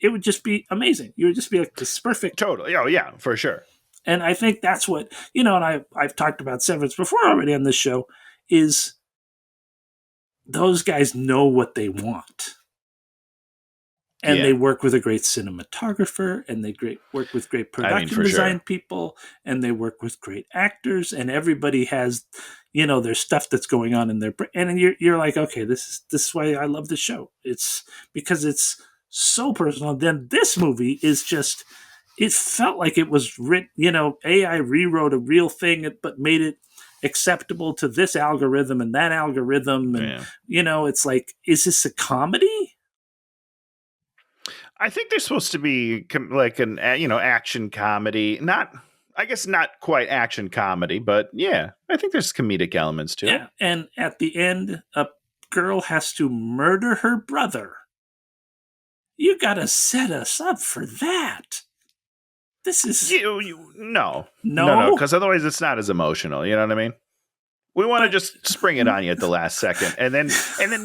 it would just be amazing. You would just be like, this is perfect. Totally. Oh, yeah, for sure. And I think that's what, and I've talked about Severance before already on this show, is those guys know what they want. And they work with a great cinematographer, and they work with great production design people, and they work with great actors, and everybody has, their stuff that's going on in their brain. And you're like, okay, this is why I love the show. It's because it's so personal. Then this movie is just, it felt like it was written, AI rewrote a real thing, but made it acceptable to this algorithm and that algorithm. And, it's like, is this a comedy? I think they're supposed to be like an, action comedy. I guess not quite action comedy, but yeah, I think there's comedic elements to it. Yeah, and at the end, a girl has to murder her brother. You got to set us up for that. This is no, because otherwise it's not as emotional. You know what I mean? We want to just spring it on you at the last second, and then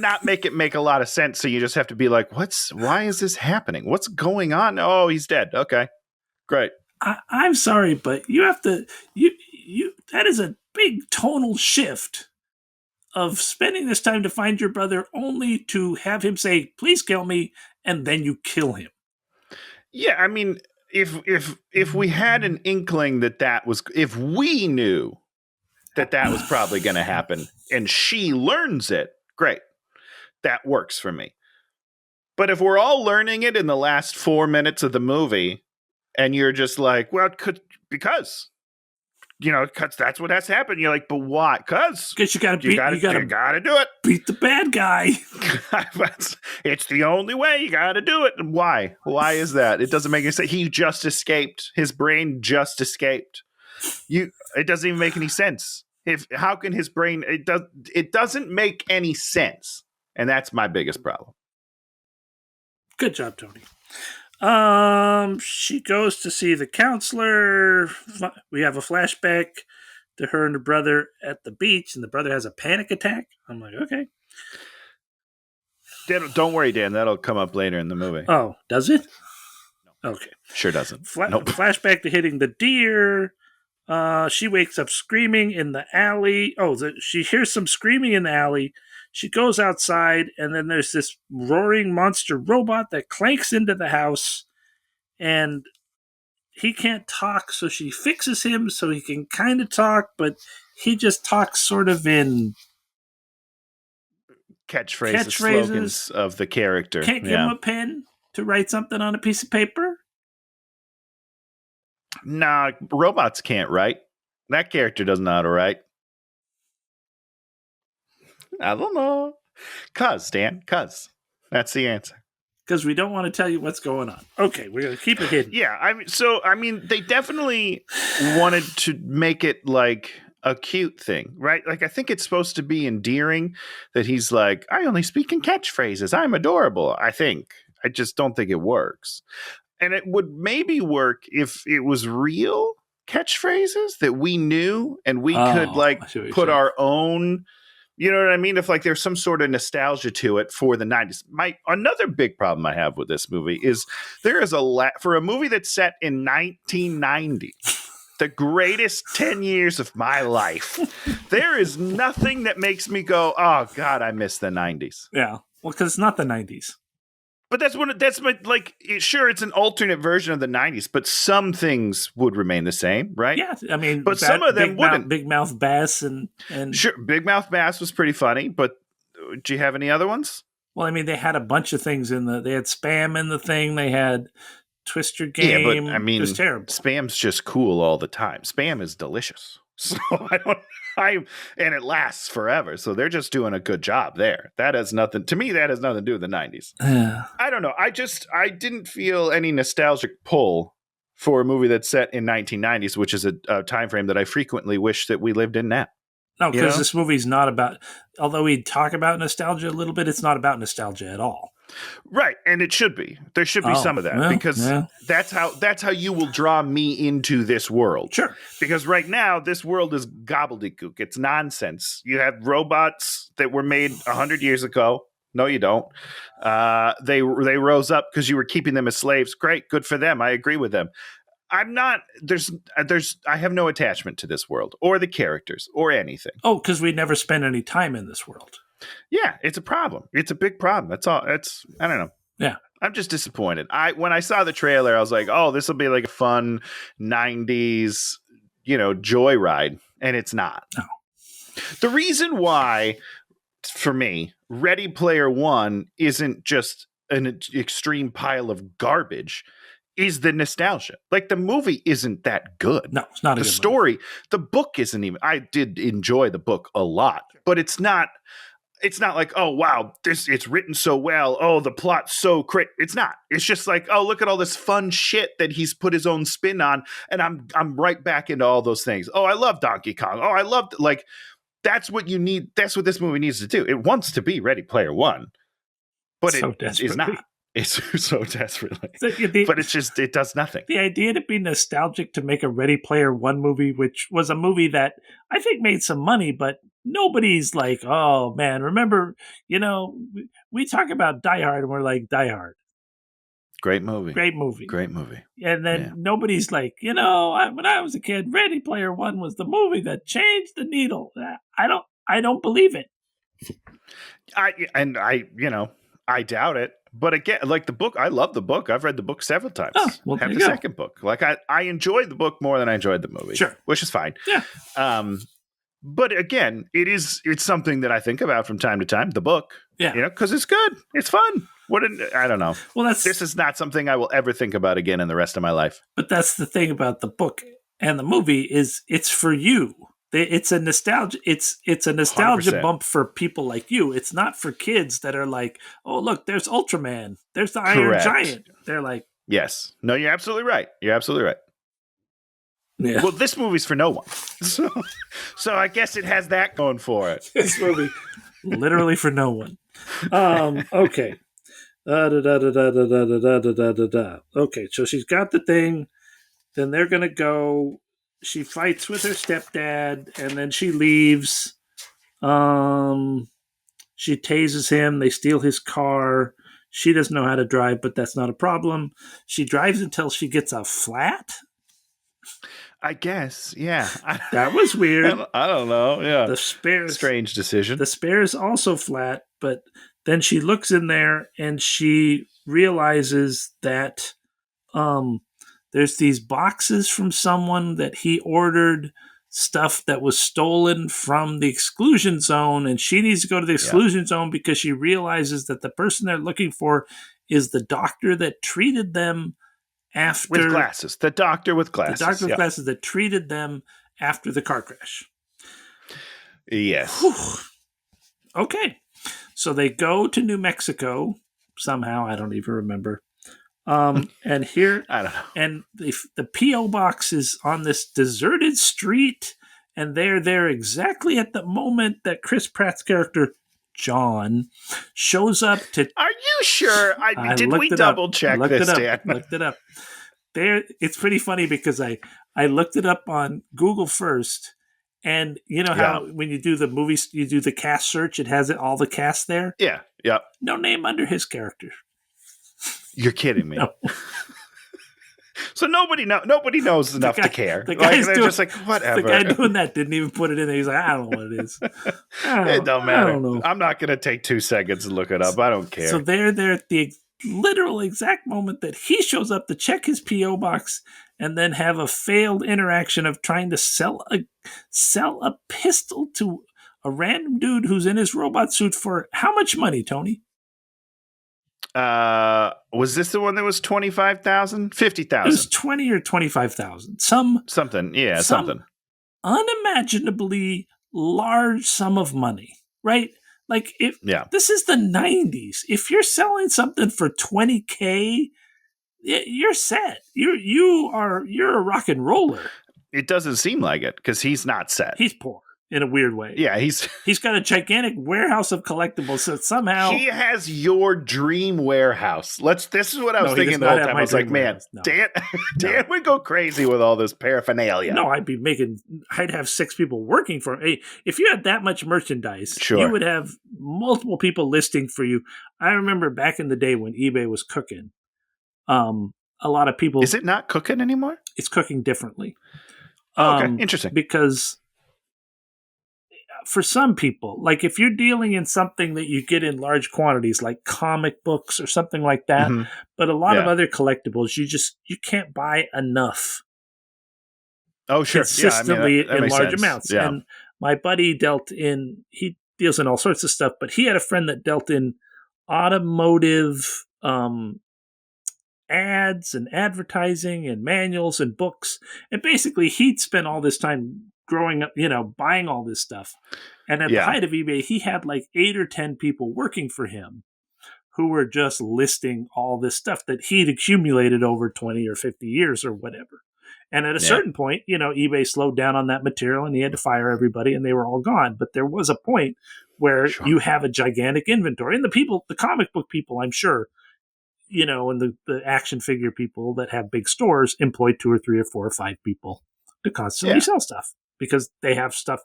not make it make a lot of sense. So you just have to be like, why is this happening? What's going on? Oh, he's dead. Okay, great. I'm sorry, but you have to, that is a big tonal shift of spending this time to find your brother only to have him say, please kill me, and then you kill him. Yeah, I mean, if we had an inkling that was, if we knew that was probably going to happen, and she learns it, great, that works for me. But if we're all learning it in the last 4 minutes of the movie, and you're just like, well, because that's what has happened. You're like, but why? Because you gotta do it. Beat the bad guy. It's the only way. You gotta do it. And why? Why is that? It doesn't make any sense. He just escaped. His brain just escaped. It doesn't even make any sense. How can his brain? It doesn't make any sense, and that's my biggest problem. Good job, Tony. She goes to see the counselor. We have a flashback to her and her brother at the beach, and the brother has a panic attack. I'm like, okay. Don't worry, Dan. That'll come up later in the movie. Oh, does it? No. Okay. Sure doesn't. Nope. Flashback to hitting the deer. She wakes up screaming in the alley. She hears some screaming in the alley. She goes outside, and then there's this roaring monster robot that clanks into the house, and he can't talk, so she fixes him so he can kind of talk, but he just talks sort of in catchphrases, slogans of the character. Can't give him a pen to write something on a piece of paper? Nah, robots can't write. That character doesn't know how to write. I don't know. Dan. That's the answer. Because we don't want to tell you what's going on. Okay, we're going to keep it hidden. Yeah, I mean, they definitely wanted to make it like a cute thing, right? Like, I think it's supposed to be endearing that he's like, I only speak in catchphrases. I'm adorable, I think. I just don't think it works. And it would maybe work if it was real catchphrases that we knew and we could like put our own, you know what I mean? If like there's some sort of nostalgia to it for the 90s. Another big problem I have with this movie is there is for a movie that's set in 1990, the greatest 10 years of my life, there is nothing that makes me go, oh God, I miss the 90s. Yeah. Well, because it's not the 90s. But sure, it's an alternate version of the 90s, but some things would remain the same, right? Yeah, I mean, but some of them wouldn't. Big Mouth Bass and sure, Big Mouth Bass was pretty funny, but do you have any other ones? Well, I mean, they had a bunch of things they had Spam in the thing, they had Twister Game. Yeah, but I mean, it was terrible. Spam's just cool all the time. Spam is delicious. So and it lasts forever. So they're just doing a good job there. That has nothing to do with the 90s. I don't know. I didn't feel any nostalgic pull for a movie that's set in 1990s, which is a time frame that I frequently wish that we lived in now. No, because this movie's not about, although we talk about nostalgia a little bit, it's not about nostalgia at all. Right, and it should be. There should be some of that because that's how you will draw me into this world. Sure. Because right now this world is gobbledygook. It's nonsense. You have robots that were made 100 years ago. No, you don't. They rose up because you were keeping them as slaves. Great, good for them. I agree with them. I'm not. I have no attachment to this world or the characters or anything. Oh, because we never spend any time in this world. Yeah, it's a problem. It's a big problem. That's all. I don't know. Yeah. I'm just disappointed. When I saw the trailer, I was like, oh, this will be like a fun 90s, joyride. And it's not. No. The reason why, for me, Ready Player One isn't just an extreme pile of garbage is the nostalgia. Like, the movie isn't that good. No, it's not a good story. movie. The book isn't even. I did enjoy the book a lot, but it's not like, oh, wow, it's written so well. Oh, the plot's so great. It's not. It's just like, oh, look at all this fun shit that he's put his own spin on. And I'm right back into all those things. Oh, I love Donkey Kong. Oh, I loved, like, that's what you need. That's what this movie needs to do. It wants to be Ready Player One, but it is not. It's so desperately. But it's just, it does nothing. The idea to be nostalgic to make a Ready Player One movie, which was a movie that I think made some money, but nobody's like, oh man, remember, we talk about Die Hard and we're like, Die Hard. Great movie. And then nobody's like, when I was a kid, Ready Player One was the movie that changed the needle. I don't believe it. I doubt it. But again, like the book, I love the book. I've read the book several times. Oh, well, there have you the go. second book. Like I enjoyed the book more than I enjoyed the movie. Sure. Which is fine. Yeah. But again, it's something that I think about from time to time. The book, Yeah. because it's good, it's fun. I don't know. Well, This is not something I will ever think about again in the rest of my life. But that's the thing about the book and the movie is it's for you. It's a nostalgia. It's a nostalgia 100%. bump for people like you. It's not for kids that are like, oh look, there's Ultraman, there's the Iron Correct. Giant. They're like, yes, no, you're absolutely right. yeah. Well, this movie's for no one, so I guess it has that going for it. This movie, literally for no one. Okay. Okay, so she's got the thing. Then they're gonna go. She fights with her stepdad, and then she leaves. She tases him. They steal his car. She doesn't know how to drive, but that's not a problem. She drives until she gets a flat. I guess, yeah. That was weird. I don't know. Yeah, The spare, strange decision. The spare is also flat, but then she looks in there and she realizes that there's these boxes from someone that he ordered stuff that was stolen from the exclusion zone, and she needs to go to the exclusion zone because she realizes that the person they're looking for is the doctor that treated them after with glasses. The doctor with glasses. The doctor with glasses that treated them after the car crash. Yes. Whew. Okay. So they go to New Mexico somehow. I don't even remember. And here, I don't know. And the P.O. box is on this deserted street, and they're there exactly at the moment that Chris Pratt's character, John, shows up to. Are you sure? Did we double check this, Dan? Looked it up. It's pretty funny because I looked it up on Google first, and you know how when you do the movies, you do the cast search, it has all the cast there. Yeah. Yep. No name under his character. You're kidding me. No. So nobody knows enough to care. The guy's they're just like, whatever. The guy doing that didn't even put it in there. He's like, I don't know what it is. It don't matter. I don't know. I'm not going to take 2 seconds and look it up. I don't care. So they're there at the literal exact moment that he shows up to check his P.O. box and then have a failed interaction of trying to sell a pistol to a random dude who's in his robot suit for how much money, Tony? Was this the one that was 25,000? 50,000? It was 20 or 25,000. Something. Yeah, something. Unimaginably large sum of money, right? Like this is the 90s. If you're selling something for $20K, you're set. You're a rock and roller. It doesn't seem like it because he's not set. He's poor. In a weird way. Yeah, he's got a gigantic warehouse of collectibles, so somehow he has your dream warehouse. This is what I was thinking the whole time. I was like, man, Dan would go crazy with all this paraphernalia. No, I'd have 6 people working for him. Hey, if you had that much merchandise, sure, you would have multiple people listing for you. I remember back in the day when eBay was cooking. A lot of people. Is it not cooking anymore? It's cooking differently. Okay, interesting. Because for some people, like if you're dealing in something that you get in large quantities, like comic books or something like that, but a lot of other collectibles, you can't buy enough. Oh, sure. Consistently that in large sense. amounts. Yeah. And my buddy he deals in all sorts of stuff, but he had a friend that dealt in automotive ads and advertising and manuals and books. And basically he'd spent all this time growing up, buying all this stuff. And at the height of eBay, he had like 8 or 10 people working for him who were just listing all this stuff that he'd accumulated over 20 or 50 years or whatever. And at a certain point, eBay slowed down on that material and he had to fire everybody and they were all gone. But there was a point where you have a gigantic inventory. And the comic book people, I'm sure, and the action figure people that have big stores employ 2 or 3 or 4 or 5 people to constantly sell stuff. Because they have stuff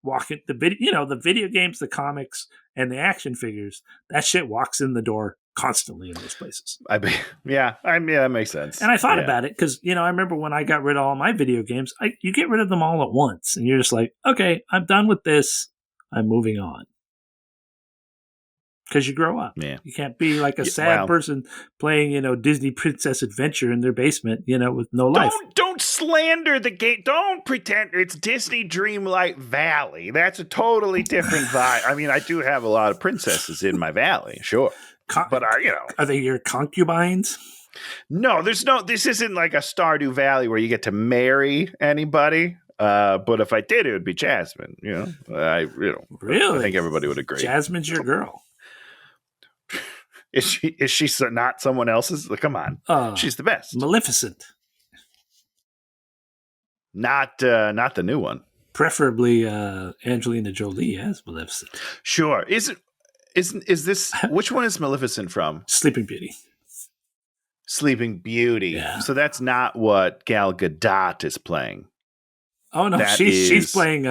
walking the video games, the comics, and the action figures. That shit walks in the door constantly in those places. That makes sense. And I thought about it because I remember when I got rid of all my video games, you get rid of them all at once, and you're just like, okay, I'm done with this. I'm moving on. because you grow up. Yeah. You can't be like a Yeah, sad well- person playing, Disney Princess Adventure in their basement, with no life. Don't slander the game. Don't pretend it's Disney Dreamlight Valley. That's a totally different vibe. I mean, I do have a lot of princesses in my valley, sure. But Are they your concubines? no, this isn't like a Stardew Valley where you get to marry anybody. But if I did, it would be Jasmine. I Really? think everybody would agree. Jasmine's your girl. Is she not someone else's? Come on, she's the best. Maleficent. Not the new one. Preferably Angelina Jolie as Maleficent. Sure. Is this which one is Maleficent from? Sleeping Beauty. Sleeping Beauty. Yeah. So that's not what Gal Gadot is playing. Oh no, That she's playing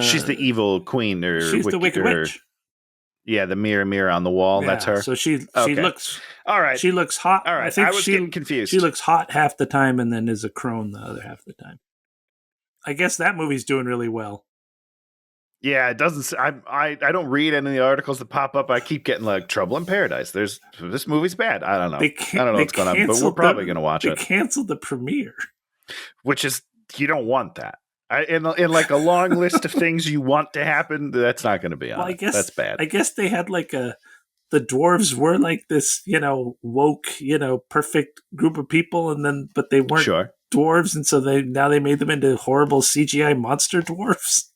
she's the evil queen, or she's the Wicked Witch. Yeah, the mirror on the wall. Yeah, That's her. So she Okay. looks All right. she looks hot. All right. I think I was getting confused. She looks hot half the time and then is a crone the other half of the time. I guess that movie's doing really well. Yeah, it doesn't. I don't read any of the articles that pop up. I keep getting like Trouble in Paradise. This movie's bad. I don't know. I don't know what's going on, but we're probably going to watch They it. canceled the premiere. Which is, you don't want that. In like a long list of things you want to happen, that's not going to be on. Well, I guess that's bad. I guess they had like the dwarves were like this, woke, perfect group of people, but they weren't Sure. dwarves, and so they made them into horrible CGI monster dwarves.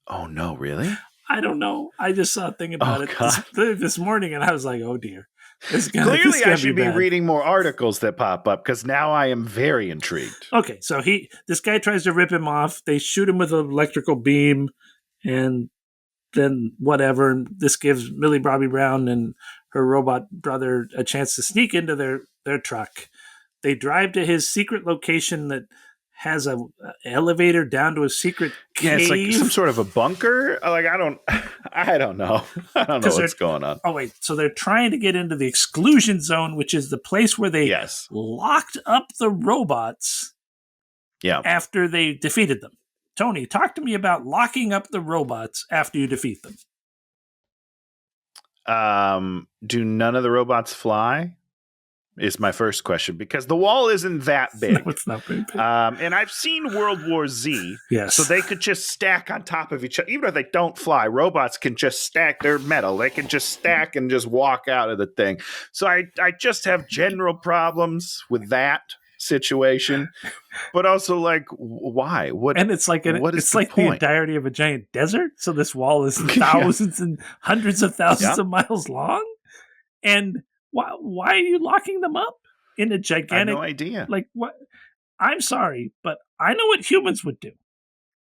Oh no, really? I don't know. I just saw a thing about it God. this morning, and I was like, "Oh dear." Clearly, I should be reading more articles that pop up because now I am very intrigued. Okay, so this guy tries to rip him off. They shoot him with an electrical beam, and then whatever. And this gives Millie Bobby Brown and her robot brother a chance to sneak into their truck. They drive to his secret location that has a elevator down to a secret cave. Yeah, it's like some sort of a bunker. Like I don't know. I don't know what's going on. Oh wait, so they're trying to get into the exclusion zone, which is the place where they locked up the robots. Yeah. After they defeated them. Tony, talk to me about locking up the robots after you defeat them. Do none of the robots fly? Is my first question, because the wall isn't that big. No, it's not very big. And I've seen World War Z. Yes. So they could just stack on top of each other. Even if they don't fly, robots can just stack their metal. They can just stack and just walk out of the thing. So I just have general problems with that situation. But also, like, why? What? And it's like the the point? entirety of a giant desert. So this wall is thousands and hundreds of thousands of miles long. And why are you locking them up in a gigantic? I have no idea. Like what? I'm sorry, but I know what humans would do.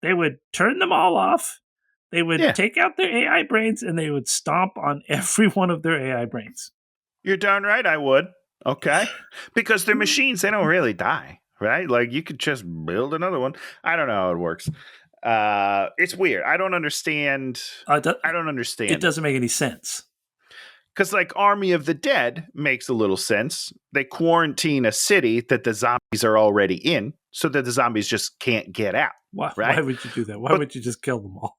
They would turn them all off. They would take out their AI brains and they would stomp on every one of their AI brains. You're darn right I would. Okay. Because they're machines. They don't really die, right? Like you could just build another one. I don't know how it works. It's weird. I don't understand. I don't understand. It doesn't make any sense. Because like Army of the Dead makes a little sense. They quarantine a city that the zombies are already in so that the zombies just can't get out. Why would you do that? Why would you just kill them all?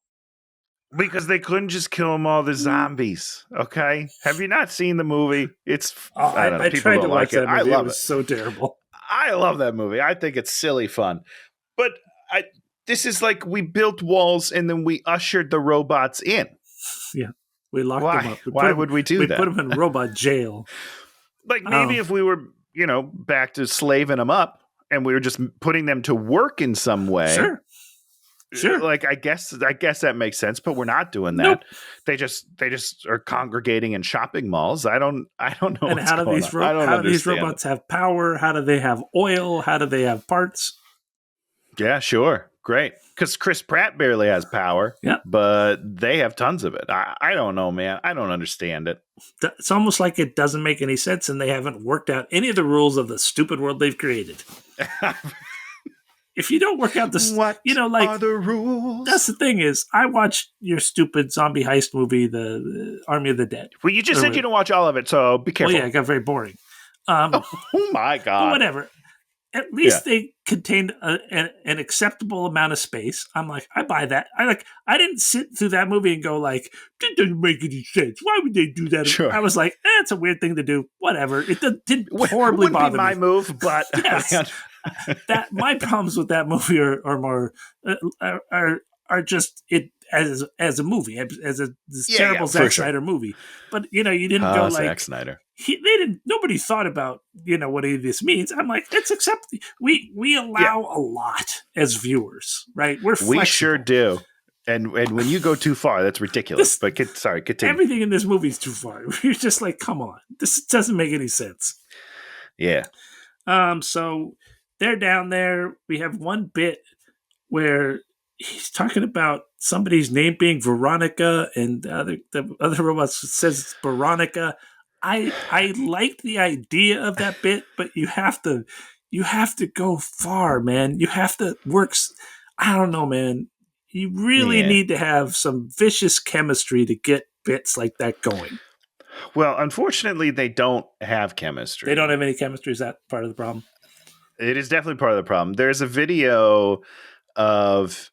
Because they couldn't just kill them all, the zombies. Okay. Have you not seen the movie? It's I don't know. I People tried don't to watch like that movie. I love it was so terrible. I love that movie. I think it's silly fun. But this is like we built walls and then we ushered the robots in. Yeah. We locked them up. Why would we do that? We put them in robot jail. Like maybe if we were, back to slaving them up and we were just putting them to work in some way. Sure. Like I guess that makes sense, but we're not doing that. Nope. They just are congregating in shopping malls. I don't know. And how do these robots have power? How do they have oil? How do they have parts? Yeah, sure. Great. Because Chris Pratt barely has power, but they have tons of it. I don't know, man. I don't understand it. It's almost like it doesn't make any sense and they haven't worked out any of the rules of the stupid world they've created. If you don't work out what are the rules? That's the thing is, I watched your stupid zombie heist movie, the Army of the Dead. Well, you just said you don't watch all of it, so be careful. Well, yeah, it got very boring. Oh my God. Whatever. At least they contained an acceptable amount of space. I'm like, I buy that. I didn't sit through that movie and go like, it doesn't make any sense. Why would they do that? Sure. I was like, it's a weird thing to do. Whatever. It didn't horribly Wouldn't bother be my me. move, but Yes. That my problems with that movie are more are just it as a movie, as a terrible Zack Snyder movie. But you didn't go like Zack Snyder. Nobody thought about what any of this means. I'm like, it's accepted. We allow a lot as viewers, right? We sure do. And when you go too far, that's ridiculous. But continue. Everything in this movie is too far. You're just like, come on, this doesn't make any sense. Yeah. So they're down there. We have one bit where he's talking about somebody's name being Veronica, and the other robot says it's Veronica. I like the idea of that bit, but you have to go far, man. You have to work. I don't know, man. You really need to have some vicious chemistry to get bits like that going. Well, unfortunately, they don't have chemistry. They don't have any chemistry. Is that part of the problem? It is definitely part of the problem. There's a video of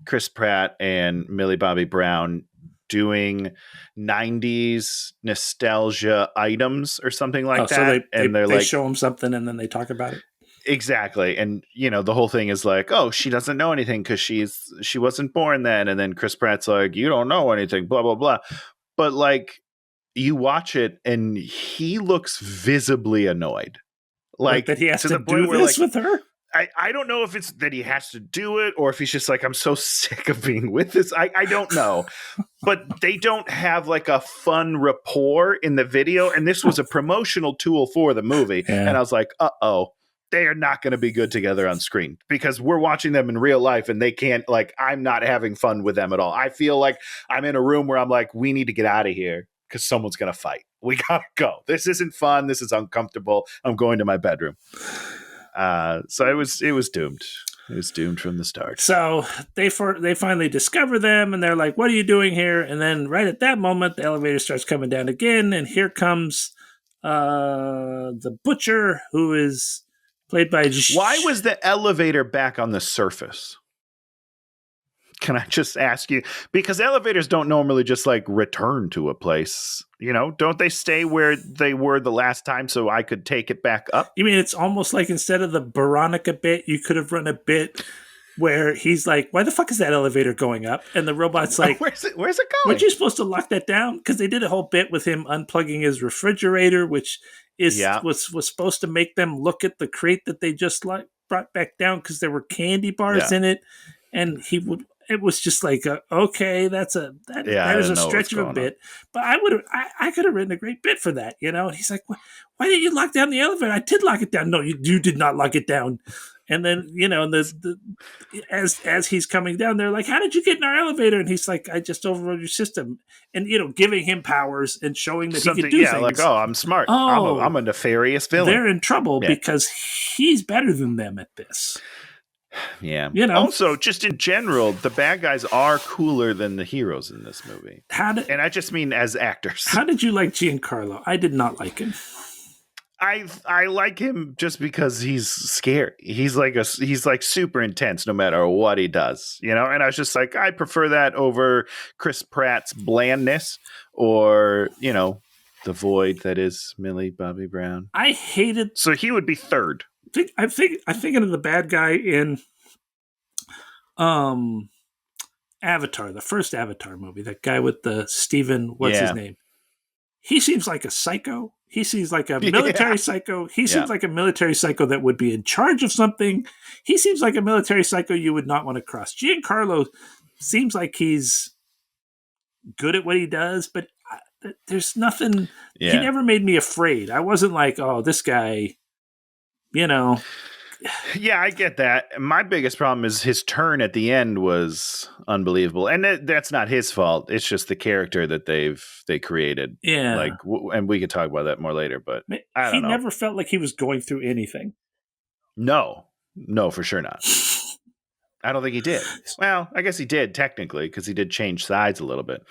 Chris Pratt and Millie Bobby Brown doing 90s nostalgia items or something like that. So they like, show them something and then they talk about it. Exactly. And the whole thing is like, oh, she doesn't know anything because she wasn't born then. And then Chris Pratt's like, you don't know anything, blah, blah, blah. But like, you watch it and he looks visibly annoyed. Like that he has to do this with her? I don't know if it's that he has to do it or if he's just like, I'm so sick of being with this. I don't know. But they don't have like a fun rapport in the video. And this was a promotional tool for the movie. Yeah. And I was like, uh-oh, they are not going to be good together on screen because we're watching them in real life and they can't, like, I'm not having fun with them at all. I feel like I'm in a room where I'm like, we need to get out of here because someone's going to fight. We got to go. This isn't fun. This is uncomfortable. I'm going to my bedroom. So it was doomed. It was doomed from the start. So they finally discover them, and they're like, "What are you doing here?" And then right at that moment, the elevator starts coming down again, and here comes the butcher, who is played by. Why was the elevator back on the surface? Can I just ask you? Because elevators don't normally just like return to a place. Don't they stay where they were the last time so I could take it back up? You mean it's almost like instead of the Veronica bit, you could have run a bit where he's like, why the fuck is that elevator going up? And the robot's like, where's it going? Weren't you supposed to lock that down? Because they did a whole bit with him unplugging his refrigerator, which was supposed to make them look at the crate that they just brought back down because there were candy bars in it. And it was just like, okay, that is a stretch of a bit. But I could have written a great bit for that, And he's like, why didn't you lock down the elevator? I did lock it down. No, you did not lock it down. And then, as he's coming down, they're like, how did you get in our elevator? And he's like, I just overrode your system. And, giving him powers and showing that he can do things. Like, oh, I'm smart. I'm a nefarious villain. They're in trouble because he's better than them at this. Yeah. Also, just in general, the bad guys are cooler than the heroes in this movie. And I just mean as actors. How did you like Giancarlo? I did not like him. I like him just because he's scary. He's like super intense no matter what he does, And I was just like, I prefer that over Chris Pratt's blandness or, the void that is Millie Bobby Brown. I hated. So he would be third. I'm thinking of the bad guy in Avatar, the first Avatar movie. That guy with the Steven, what's his name? He seems like a psycho. He seems like a military psycho. He seems like a military psycho that would be in charge of something. He seems like a military psycho you would not want to cross. Giancarlo seems like he's good at what he does, but there's nothing. He never made me afraid. I wasn't like, oh, this guy. Yeah, I get that. My biggest problem is his turn at the end was unbelievable, and that's not his fault. It's just the character that they created. Yeah, and we could talk about that more later. But I don't know. He never felt like he was going through anything. No, for sure not. I don't think he did. Well, I guess he did technically because he did change sides a little bit.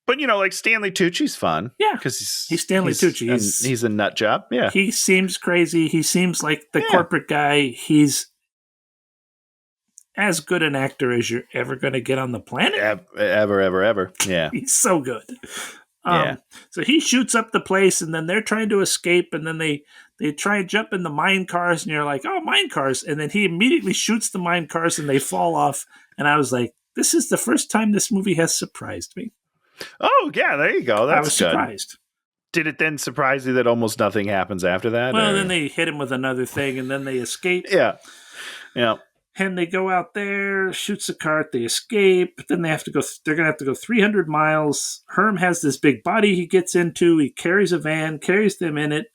But like Stanley Tucci's fun. Yeah, because he's Stanley Tucci. He's a nut job. Yeah, he seems crazy. He seems like the corporate guy. He's as good an actor as you're ever going to get on the planet. Ever. Yeah, he's so good. Yeah. So he shoots up the place, and then they're trying to escape, and then they try and jump in the mine cars, and you're like, oh, mine cars. And then he immediately shoots the mine cars, and they fall off. And I was like, this is the first time this movie has surprised me. Oh, yeah, there you go. That's I was good. surprised. Did it then surprise you that almost nothing happens after that? Well, then they hit him with another thing, and then they escape. Yeah. And they go out there, shoots the cart, they escape. But then they have to go. They're going to have to go 300 miles. Herm has this big body he gets into. He carries a van, carries them in it.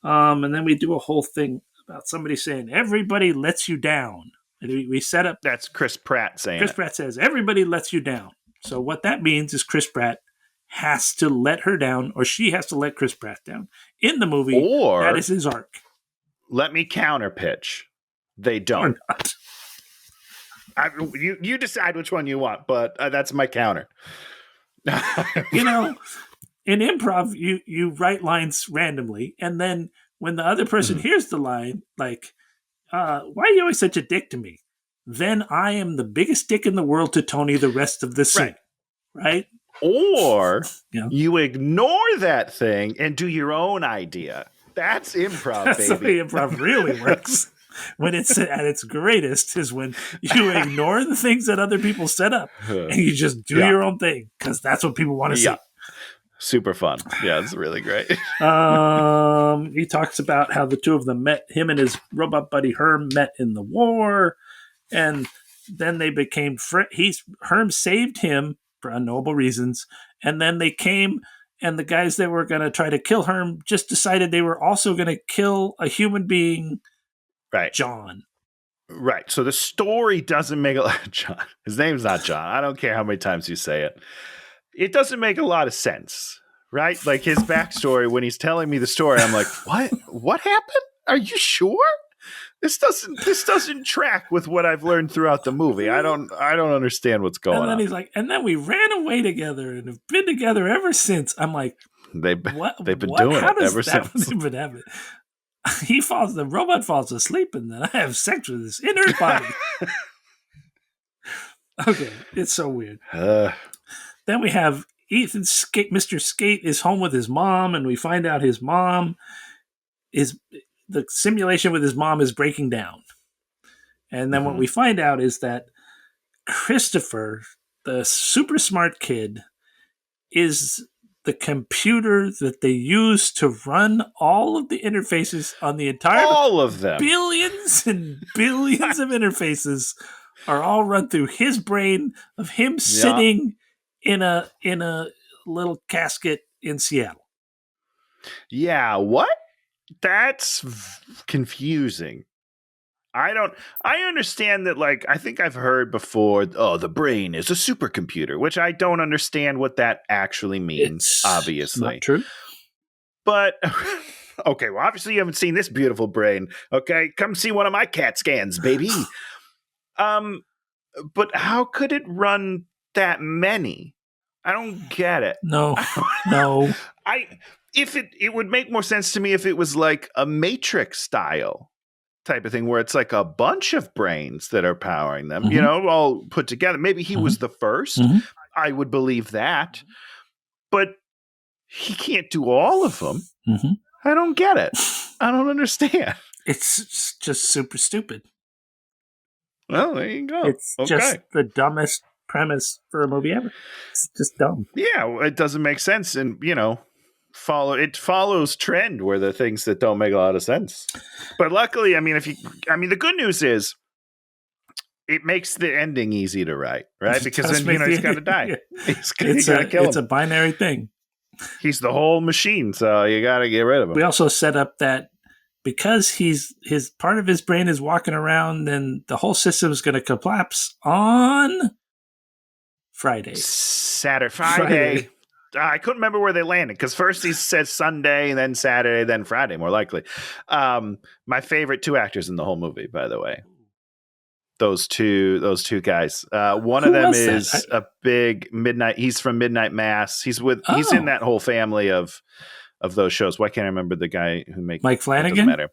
And then we do a whole thing about somebody saying, everybody lets you down. And we set up. That's Chris Pratt saying Chris Pratt says, everybody lets you down. So what that means is Chris Pratt has to let her down, or she has to let Chris Pratt down. In the movie, or, that is his arc. Let me counter pitch. They don't. You decide which one you want, but that's my counter. In improv, you write lines randomly, and then when the other person hears the line, like, why are you always such a dick to me? Then I am the biggest dick in the world to Tony the rest of the scene. Right? Or you ignore that thing and do your own idea. That's improv, That's baby. the way improv really works. When it's at its greatest is when you ignore the things that other people set up and you just do your own thing, because that's what people want to see. Super fun. Yeah, it's really great. He talks about how the two of them met. Him and his robot buddy Herm met in the war, and then they became friends. Herm saved him for unknowable reasons, and then they came, and the guys that were going to try to kill Herm just decided they were also going to kill a human being. Right. John. Right. So the story doesn't make a lot. John. His name's not John. I don't care how many times you say it. It doesn't make a lot of sense. Right? Like his backstory, when he's telling me the story, I'm like, what? What happened? Are you sure? This doesn't track with what I've learned throughout the movie. I don't understand what's going on. And then he's like, and then we ran away together and have been together ever since. I'm like, they've been doing it ever since. The robot falls asleep, and then I have sex with his inner body. Okay, it's so weird. Then we have Ethan Skate. Mr. Skate is home with his mom, and we find out his mom is the simulation with his mom is breaking down. And then what we find out is that Christopher, the super smart kid, is the computer that they use to run all of the interfaces on the entire... All of them. Billions and billions of interfaces are all run through his brain of him sitting in a little casket in Seattle. Yeah, what? That's confusing. I understand that, like, I think I've heard before, the brain is a supercomputer, which I don't understand what that actually means, obviously. Not true. But, okay, well, obviously you haven't seen this beautiful brain. Okay, come see one of my CAT scans, baby. But how could it run that many? I don't get it. No. It would make more sense to me if it was like a Matrix style type of thing, where it's like a bunch of brains that are powering them, all put together. Maybe he was the first. I would believe that. But he can't do all of them. I don't get it. I don't understand. It's just super stupid. Well, there you go. It's just the dumbest premise for a movie ever. It's just dumb. Yeah, it doesn't make sense. And, it follows trend where the things that don't make a lot of sense. But luckily, the good news is it makes the ending easy to write, right? Because then he's got to die. He's got to kill him. It's a binary thing. He's the whole machine, so you got to get rid of him. We also set up that because his part of his brain is walking around, then the whole system is going to collapse on Friday. Friday. I couldn't remember where they landed, because first he said Sunday, and then Saturday, then Friday, more likely. My favorite two actors in the whole movie, by the way. Those two guys. One Who of them was that? is a big Midnight. He's from Midnight Mass. He's in Oh. that whole family of those shows. Why can't I remember the guy who makes Mike It Flanagan? doesn't matter.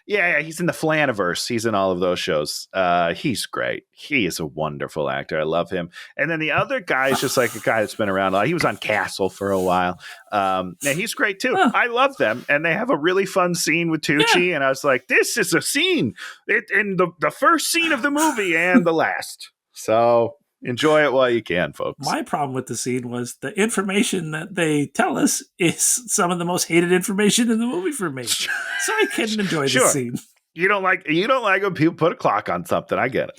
Yeah, he's in the Flaniverse. He's in all of those shows. He's great. He is a wonderful actor. I love him. And then the other guy is just like a guy that's been around a lot. He was on Castle for a while. And he's great too. Huh. I love them. And they have a really fun scene with Tucci. And I was like, this is a scene in the first scene of the movie and the last. So enjoy it while you can, folks. My problem with the scene was the information that they tell us is some of the most hated information in the movie for me. So I couldn't enjoy the scene. You don't like when people put a clock on something. I get it.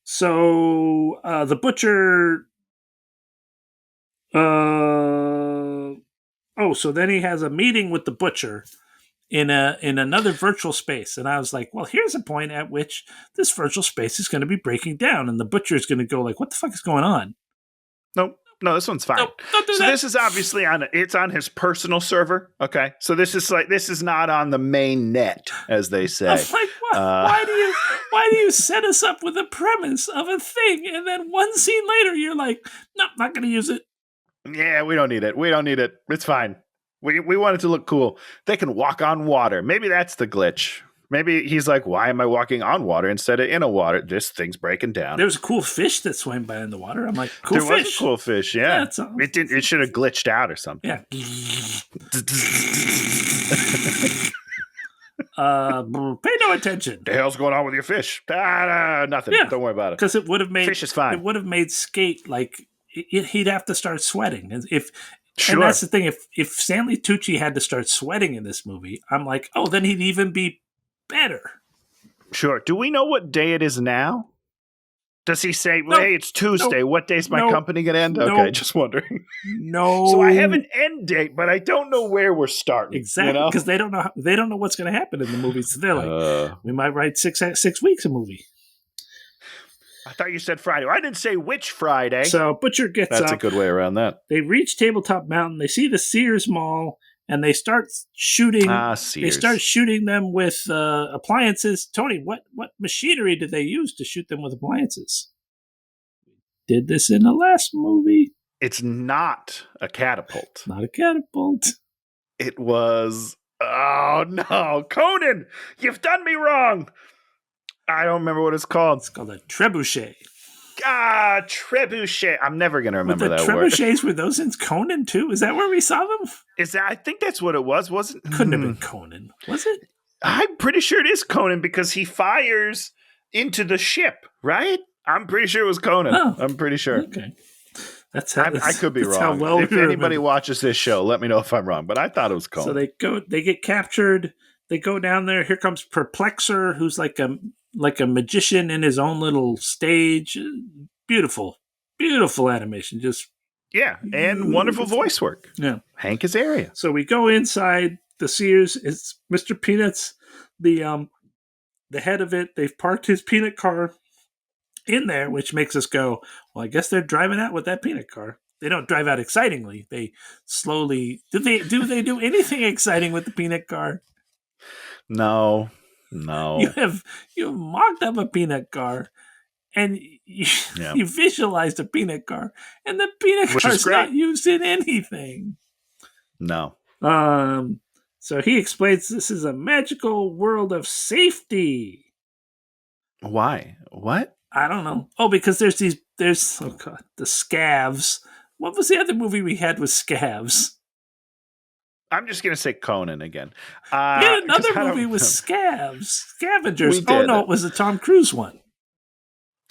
So the butcher. So then he has a meeting with the butcher in another virtual space, and I was like, well, here's a point at which this virtual space is going to be breaking down, and the butcher is going to go like, what the fuck is going on? Nope. No, this one's fine. Nope, don't do so that. This is obviously it's on his personal server. Okay. So this is not on the main net, as they say. I'm like, what? Why do you set us up with a premise of a thing, and then one scene later you're like, nope, not going to use it. Yeah, we don't need it. It's fine. We want it to look cool. They can walk on water. Maybe that's the glitch. Maybe he's like, why am I walking on water instead of in a water? This thing's breaking down. There was a cool fish that swam by in the water. I'm like, cool fish. There was a cool fish, yeah. It should have glitched out or something. Yeah. Pay no attention. The hell's going on with your fish? Nothing. Yeah. Don't worry about it. Because it would have made fish is fine. It would have made Skate like he'd have to start sweating. And that's the thing. If Stanley Tucci had to start sweating in this movie, I'm like, oh, then he'd even be better. Sure. Do we know what day it is now? Does he say, hey, it's Tuesday. What day's my company going to end? Okay, just wondering. No. So I have an end date, but I don't know where we're starting. Exactly, because they don't know what's going to happen in the movie. So they're like, we might write 6 weeks a movie. I thought you said Friday. I didn't say which Friday. So Butcher gets up. That's a good way around that. They reach Tabletop Mountain. They see the Sears Mall, and they start shooting. Sears. They start shooting them with appliances. Tony, what machinery did they use to shoot them with appliances? Did this in the last movie? It's not a catapult. Not a catapult. It was. Oh no, Conan! You've done me wrong. I don't remember what it's called. It's called a trebuchet. Trebuchet. I'm never going to remember that word. Trebuchets were those in Conan too? Is that where we saw them? I think that's what it was, wasn't it? Couldn't have been Conan, was it? I'm pretty sure it is Conan because he fires into the ship, right? I'm pretty sure it was Conan. Oh, I'm pretty sure. Okay. I could be wrong. If anybody watches this show, let me know if I'm wrong, but I thought it was Conan. So they get captured. They go down there. Here comes Perplexer, who's like a magician in his own little stage. Beautiful animation. Just and wonderful voice work. Yeah, Hank Azaria. So we go inside the Sears. It's Mr. Peanuts, the head of it. They've parked his peanut car in there, which makes us go, well, I guess they're driving out with that peanut car. They don't drive out excitingly. They slowly do they do anything exciting with the peanut car? No. You have mocked up a peanut car, and you visualized a peanut car, and the peanut car is not used in anything. No. So he explains this is a magical world of safety. Why? What? I don't know. Oh, because there's the scavs. What was the other movie we had with scavs? I'm just going to say Conan again. We had another movie with scavs. Scavengers. Oh, no, it was a Tom Cruise one.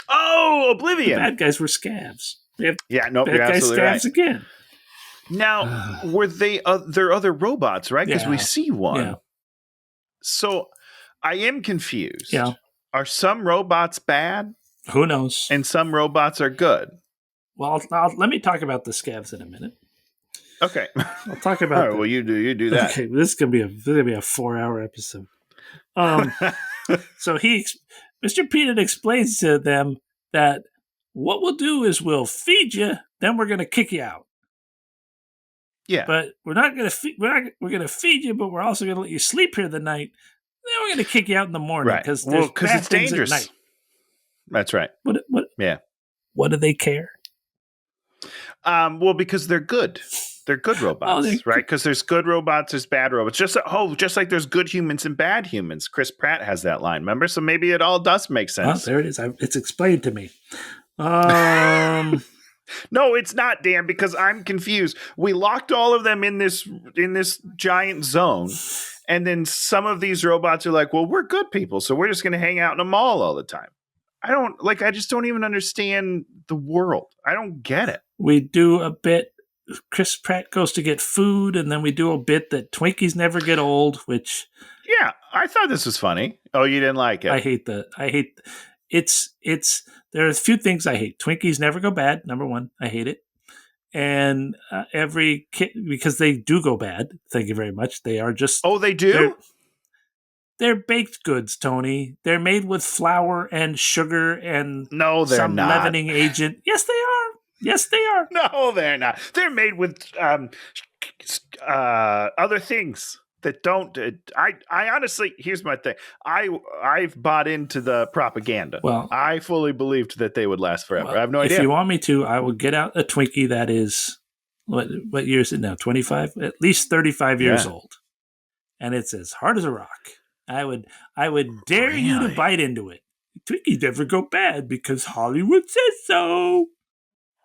Oh, Oblivion. The bad guys were scavs. You're bad guys scavs right. again. Now, were they they're other robots, right? Because we see one. Yeah. So I am confused. Yeah. Are some robots bad? Who knows? And some robots are good. Well, let me talk about the scavs in a minute. Okay. I'll talk about. All right, well, you do that. Okay, this is gonna be a 4-hour episode. So Mr. Peanut explains to them that what we'll do is we'll feed you, then we're gonna kick you out. Yeah, but we're not gonna feed you, but we're also gonna let you sleep here the night. Then we're going to kick you out in the morning Right. because Well, there's because bad it's things dangerous. at night. That's right. Yeah. What do they care? Well, because they're good. They're good robots, right? Because there's good robots, there's bad robots. Just like there's good humans and bad humans. Chris Pratt has that line, remember? So maybe it all does make sense. There it is. It's explained to me. No, it's not, Dan, because I'm confused. We locked all of them in this giant zone, and then some of these robots are like, well, we're good people, so we're just going to hang out in a mall all the time. I just don't even understand the world. I don't get it. We do a bit. Chris Pratt goes to get food, and then we do a bit that Twinkies never get old, which... Yeah, I thought this was funny. Oh, you didn't like it? I hate it's there are a few things I hate. Twinkies never go bad, number one. I hate it. And because they do go bad. Thank you very much. They are just... Oh, they do? They're baked goods, Tony. They're made with flour and sugar and some leavening agent. Yes, they are. Yes, they are. No, they're not. They're made with other things that don't. I honestly, here's my thing. I've bought into the propaganda. Well, I fully believed that they would last forever. I have no idea. If you want me to, I will get out a Twinkie that is what year is it now? 25, at least 35 years old, and it's as hard as a rock. I would dare you to bite into it. Twinkies never go bad because Hollywood says so.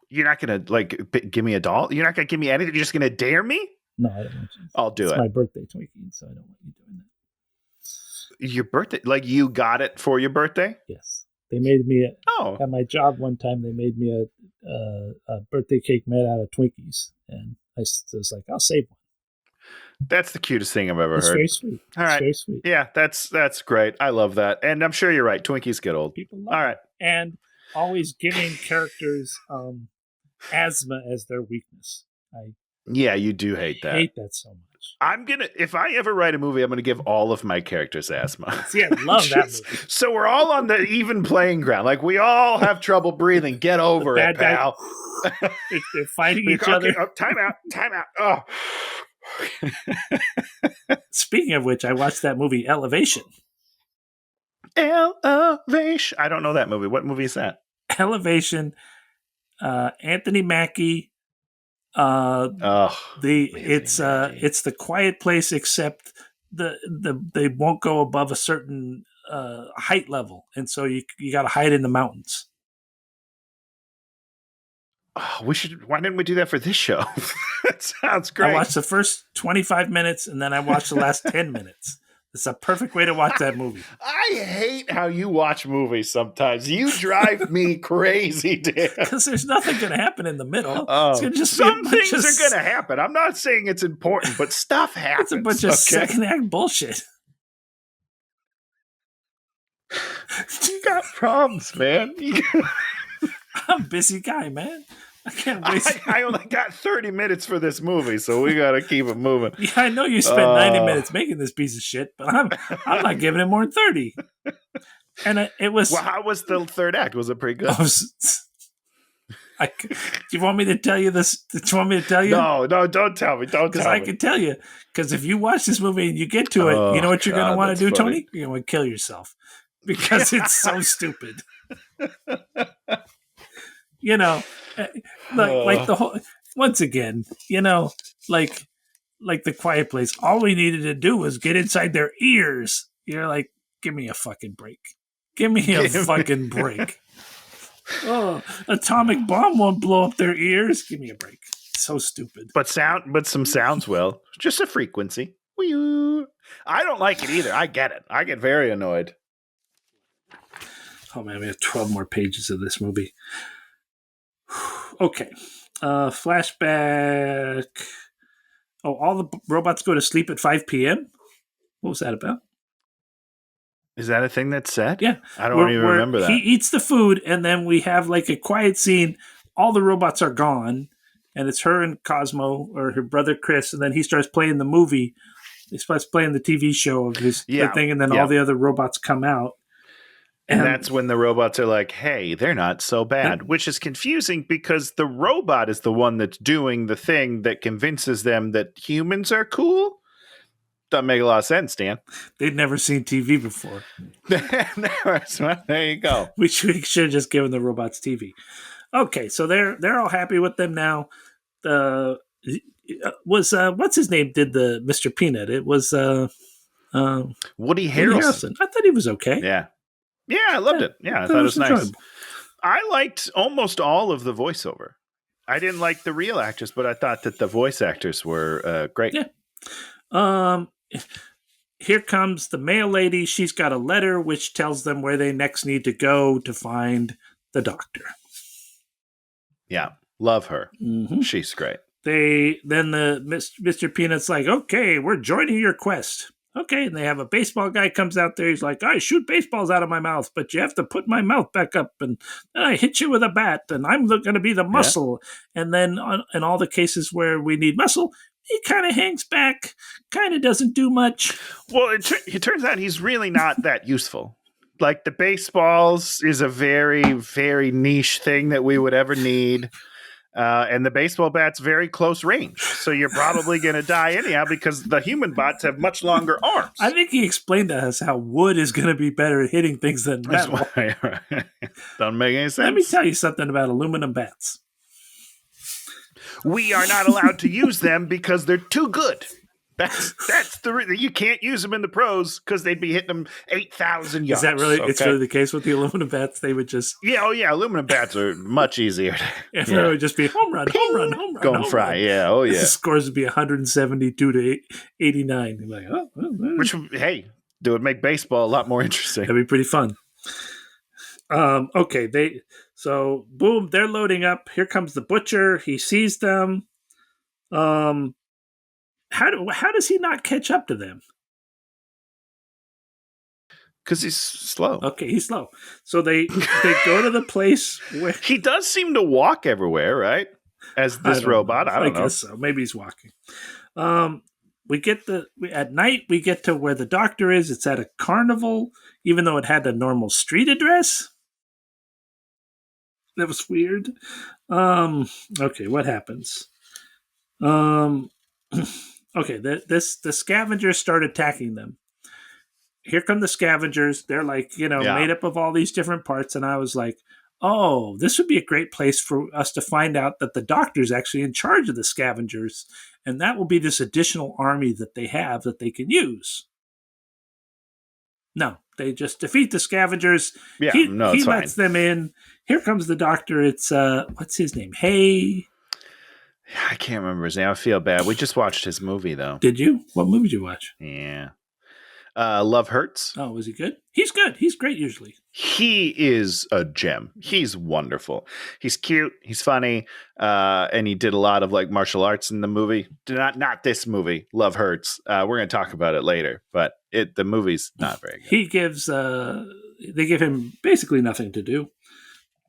You're not gonna give me a doll. You're not gonna give me anything. You're just gonna dare me. No, I don't want you. I'll do it. It's my birthday Twinkie, so I don't want you doing that. Your birthday? Like you got it for your birthday? Yes, they made me at my job one time. They made me a birthday cake made out of Twinkies, and I was like, I'll save one. That's the cutest thing I've ever heard. Very sweet. All right. Very sweet. Yeah, that's great. I love that. And I'm sure you're right. Twinkies get old. People love All right. It. And always giving characters asthma as their weakness. Yeah, you do hate that. I hate that so much. If I ever write a movie, I'm gonna give all of my characters asthma. See, I love that movie. So we're all on the even playing ground. Like we all have trouble breathing. Get over it, pal. They're fighting each other. Oh, time out. Oh. Speaking of which, I watched that movie Elevation. Elevation. I don't know that movie. What movie is that? Elevation. Anthony Mackie. It's the Quiet Place, except they won't go above a certain height level, and so you got to hide in the mountains. Oh, why didn't we do that for this show? That sounds great. I watched the first 25 minutes and then I watched the last 10 minutes. It's a perfect way to watch that movie. I hate how you watch movies sometimes. You drive me crazy, Dan. Because there's nothing going to happen in the middle. Some things are going to happen. I'm not saying it's important, but stuff happens. It's a bunch of second act bullshit. You got problems, man. I'm a busy guy, man. I can't wait. I only got 30 minutes for this movie, so we got to keep it moving. Yeah, I know you spent 90 minutes making this piece of shit, but I'm not giving it more than 30. And it was... Well, how was the third act? Was it pretty good? Do you want me to tell you this? Do you want me to tell you? No, don't tell me. Don't tell me. Because I can tell you. Because if you watch this movie and you get to it, you know what you're going to want to do, funny. Tony? You're going to kill yourself. Because it's so stupid. You know, like the whole, once again, you know, like the Quiet Place, all we needed to do was get inside their ears. You're like, give me a fucking break. Give me a fucking break. Oh, atomic bomb won't blow up their ears. Give me a break. So stupid. But some sounds will. Just a frequency. I don't like it either. I get it. I get very annoyed. Oh man, we have 12 more pages of this movie. Okay. Flashback. Oh, all the robots go to sleep at 5 p.m.? What was that about? Is that a thing that's said? Yeah. I don't even remember that. He eats the food, and then we have like a quiet scene. All the robots are gone, and it's her and Cosmo, or her brother Chris, and then he starts playing the movie. He starts playing the TV show of his thing, and then all the other robots come out. And that's when the robots are like, hey, they're not so bad, which is confusing because the robot is the one that's doing the thing that convinces them that humans are cool. Doesn't make a lot of sense, Dan. They'd never seen TV before. There you go. We should have just given the robots TV. Okay, so they're all happy with them now. Was what's his name did the Mr. Peanut? It was Woody Harrelson. I thought he was okay. Yeah, I loved it. Yeah, I thought it was nice. enjoyable. I liked almost all of the voiceover. I didn't like the real actors, but I thought that the voice actors were great. Yeah. Here comes the mail lady. She's got a letter which tells them where they next need to go to find the doctor. Yeah, love her. Mm-hmm. She's great. Mr. Peanut's like, okay, we're joining your quest. Okay, and they have a baseball guy comes out there. He's like, I shoot baseballs out of my mouth, but you have to put my mouth back up, and then I hit you with a bat, and I'm going to be the muscle. Yeah. And then in all the cases where we need muscle, he kind of hangs back, kind of doesn't do much. Well, it turns out he's really not that useful. Like the baseballs is a very, very niche thing that we would ever need. And the baseball bat's very close range. So you're probably going to die anyhow because the human bots have much longer arms. I think he explained to us how wood is going to be better at hitting things than metal. Doesn't make any sense. Let me tell you something about aluminum bats. We are not allowed to use them because they're too good. That's the reason. You can't use them in the pros because they'd be hitting them 8,000 yards. Is that really? Okay? It's really the case with the aluminum bats. They would just aluminum bats are much easier. It would just be home run, going fry. Yeah, The scores would be 172 to 89. You're like, which it would make baseball a lot more interesting. That'd be pretty fun. Okay, boom, they're loading up. Here comes the butcher. He sees them. How does he not catch up to them? Because he's slow. Okay, he's slow. So they go to the place where he does seem to walk everywhere, right? As this robot, I don't know. Guess so. Maybe he's walking. At night we get to where the doctor is. It's at a carnival, even though it had a normal street address. That was weird. Okay, what happens? Okay, the scavengers start attacking them. Here come the scavengers. They're like, made up of all these different parts. And I was like, oh, this would be a great place for us to find out that the doctor's actually in charge of the scavengers. And that will be this additional army that they have that they can use. No, they just defeat the scavengers. Yeah, he it's lets them in. Here comes the doctor. It's, what's his name? Hey. I can't remember his name. I feel bad. We just watched his movie, though. Did you? What movie did you watch? Yeah. Love Hurts. Oh, was he good? He's good. He's great usually. He is a gem. He's wonderful. He's cute. He's funny. And he did a lot of like martial arts in the movie. Not this movie, Love Hurts. We're going to talk about it later, but the movie's not very good. They give him basically nothing to do.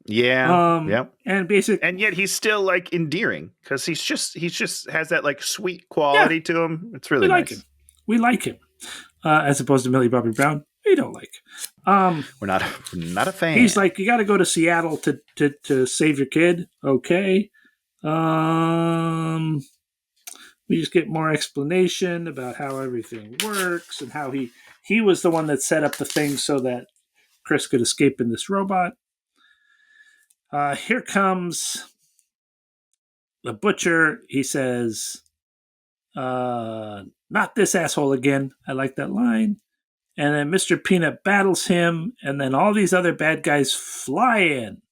Yeah. And yet he's still like endearing because he's just has that like sweet quality to him. It's really nice. We like him. As opposed to Millie Bobby Brown, we don't like. We're not a fan. He's like, you got to go to Seattle to save your kid. Okay. We just get more explanation about how everything works and how he was the one that set up the thing so that Chris could escape in this robot. Here comes the butcher. He says, not this asshole again. I like that line. And then Mr. Peanut battles him, and then all these other bad guys fly in.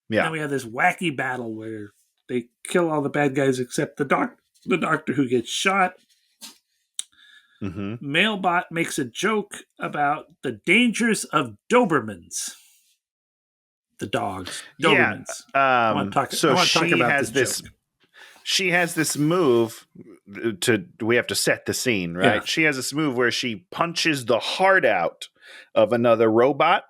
Yeah. And then we have this wacky battle where they kill all the bad guys except the doctor who gets shot. Mm-hmm. Mailbot makes a joke about the dangers of Dobermans. The dogs. Dobermans. Yeah. I want to talk about this joke. She has this move we have to set the scene, right? Yeah. She has this move where she punches the heart out of another robot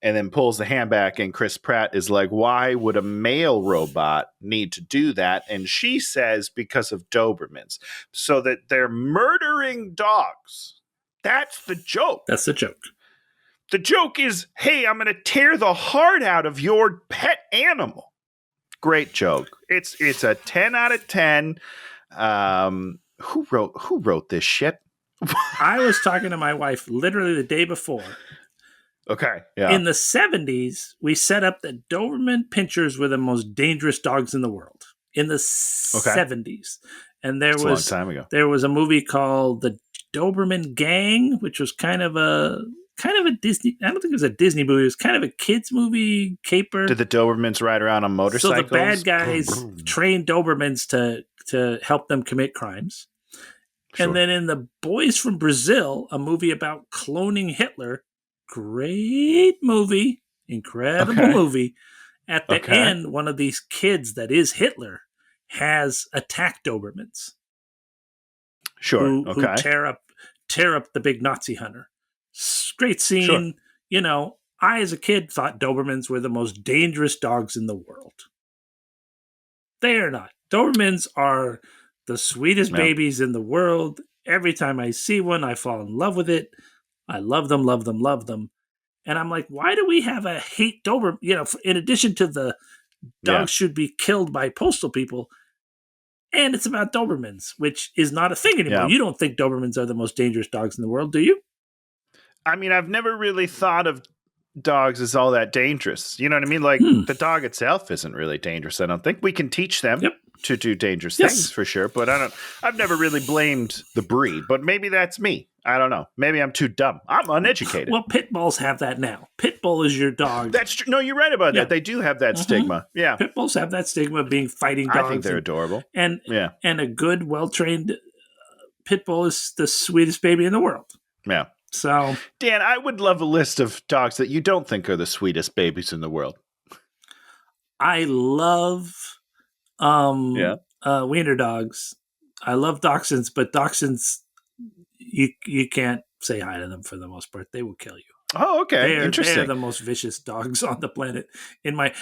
and then pulls the hand back. And Chris Pratt is like, why would a male robot need to do that? And she says, because of Dobermans. So that they're murdering dogs. That's the joke. That's the joke. The joke is, hey, I'm going to tear the heart out of your pet animal. Great joke. It's a 10 out of 10. Who wrote this shit? I was talking to my wife literally the day before. Okay, yeah. In the 70s, we set up that Doberman Pinschers were the most dangerous dogs in the world. In the 70s. And It's a long time ago. There was a movie called The Doberman Gang, which was kind of a Disney. I don't think it was a Disney movie. It was kind of a kids movie, caper. Did the Dobermans ride around on motorcycles? So the bad guys trained Dobermans to help them commit crimes. Sure. And then in The Boys from Brazil, a movie about cloning Hitler, great movie, incredible movie. At the end, one of these kids that is Hitler has attacked Dobermans. Sure. Who tear up the big Nazi hunter. Great scene. Sure. You know, I as a kid thought Dobermans were the most dangerous dogs in the world. They are not. Dobermans are the sweetest babies in the world. Every time I see one, I fall in love with it. I love them, love them, love them. And I'm like, why do we have a hate Doberman? You know, in addition to the dogs should be killed by postal people, and it's about Dobermans, which is not a thing anymore. Yeah. You don't think Dobermans are the most dangerous dogs in the world, do you? I mean, I've never really thought of dogs as all that dangerous. You know what I mean? Like, the dog itself isn't really dangerous, I don't think. We can teach them to do dangerous things for sure, but I've never really blamed the breed, but maybe that's me. I don't know. Maybe I'm too dumb. I'm uneducated. Well, pit bulls have that now. Pit bull is your dog. That's true. No, you're right about that. They do have that stigma. Yeah. Pit bulls have that stigma of being fighting dogs. I think they're adorable. And a good, well-trained pit bull is the sweetest baby in the world. Yeah. So, Dan, I would love a list of dogs that you don't think are the sweetest babies in the world. I love wiener dogs. I love dachshunds, but dachshunds, you can't say hi to them for the most part. They will kill you. Oh, okay. Interesting. They're the most vicious dogs on the planet. But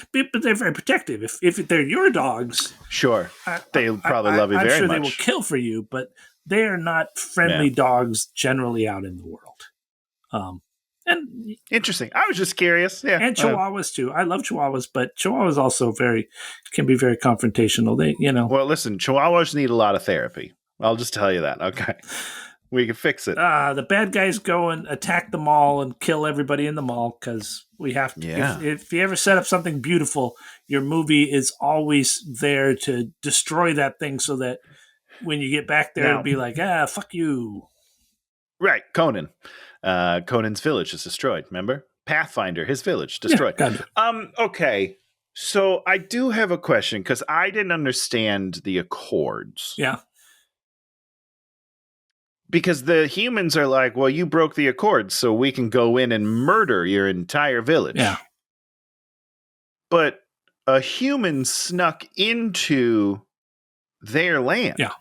they're very protective. If they're your dogs, sure, they'll probably love you very much. I'm sure they will kill for you, but they are not friendly dogs generally out in the world. And interesting. I was just curious. Yeah, and Chihuahuas too. I love Chihuahuas, but Chihuahuas also can be very confrontational. They, you know. Well, listen, Chihuahuas need a lot of therapy. I'll just tell you that. Okay. We can fix it. The bad guys go and attack the mall and kill everybody in the mall because we have to. Yeah. If you ever set up something beautiful, your movie is always there to destroy that thing so that when you get back there, it'll be like, fuck you. Right. Conan. Conan's village is destroyed. Remember? Pathfinder, his village destroyed. Okay. So I do have a question because I didn't understand the Accords. Yeah. Because the humans are like, well, you broke the Accords, so we can go in and murder your entire village. Yeah. But a human snuck into their land. Yeah.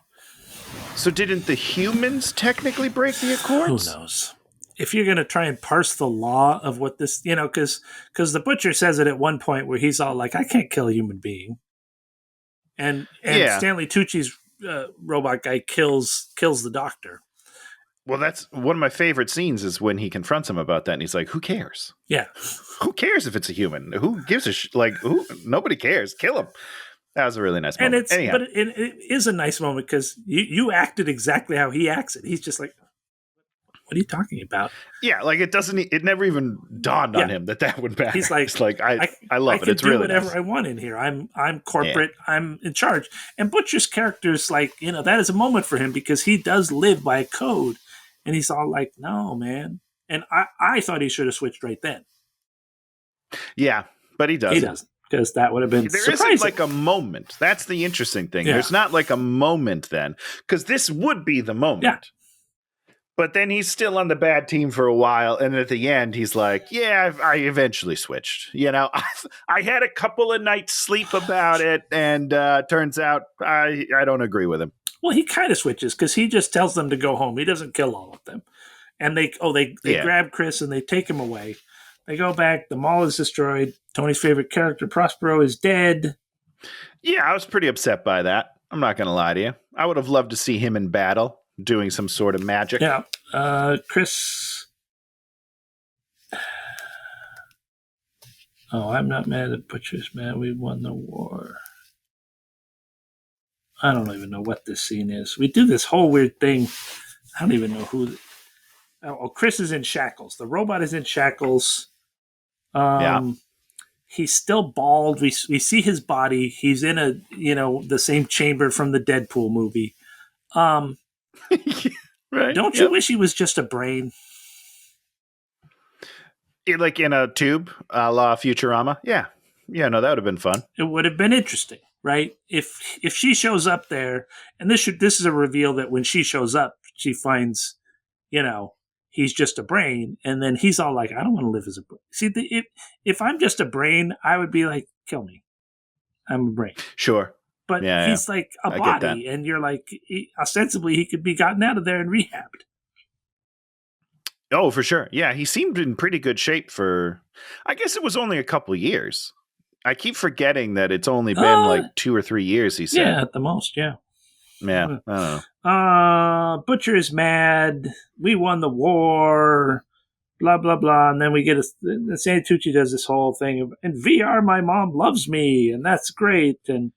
So didn't the humans technically break the Accords? Who knows? If you're going to try and parse the law of what this, you know, because the butcher says it at one point where he's all like, I can't kill a human being. And Stanley Tucci's robot guy kills the doctor. Well, that's one of my favorite scenes is when he confronts him about that, and he's like, "Who cares? Yeah, who cares if it's a human? Who gives a like? Who? Nobody cares. Kill him." That was a really nice moment. But it is a nice moment because you acted exactly how he acts it. He's just like, "What are you talking about?" Yeah, like it never even dawned on him that would matter. He's like, I love it. It's really whatever nice. I want in here. I'm corporate. Yeah. I'm in charge. And Butcher's character is like, you know, that is a moment for him because he does live by a code. And he's all like, no, man. And I thought he should have switched right then. Yeah, but he doesn't. He doesn't, because that would have been surprising. Isn't like a moment. That's the interesting thing. Yeah. There's not like a moment then, because this would be the moment. Yeah. But then he's still on the bad team for a while, and at the end, he's like, yeah, I eventually switched. You know, I had a couple of nights sleep about it, and turns out I don't agree with him. Well, he kind of switches because he just tells them to go home. He doesn't kill all of them. And they grab Chris and they take him away. They go back. The mall is destroyed. Tony's favorite character, Prospero, is dead. Yeah, I was pretty upset by that. I'm not going to lie to you. I would have loved to see him in battle doing some sort of magic. Yeah. Chris. Oh, I'm not mad at Butchers, man. We won the war. I don't even know what this scene is. We do this whole weird thing. I don't even know who. Oh, Chris is in shackles. The robot is in shackles. Yeah. He's still bald. We see his body. He's in the same chamber from the Deadpool movie. Right. Don't you wish he was just a brain? Like in a tube, a la Futurama? Yeah. Yeah, no, that would have been fun. It would have been interesting, right? If she shows up there, and this is a reveal that when she shows up, she finds, he's just a brain, and then he's all like, "I don't want to live as a brain." See, if I'm just a brain, I would be like, "Kill me, I'm a brain." Sure. But he's like a body, and you're like, ostensibly, he could be gotten out of there and rehabbed. Oh, for sure. Yeah, he seemed in pretty good shape for, I guess it was only a couple of years. I keep forgetting that it's only been like 2 or 3 years, he said. Yeah, at the most, yeah. Yeah, I don't know. Butcher is mad. We won the war. Blah, blah, blah. And then we get Stanley Tucci does this whole thing of, in VR, my mom loves me, and that's great. And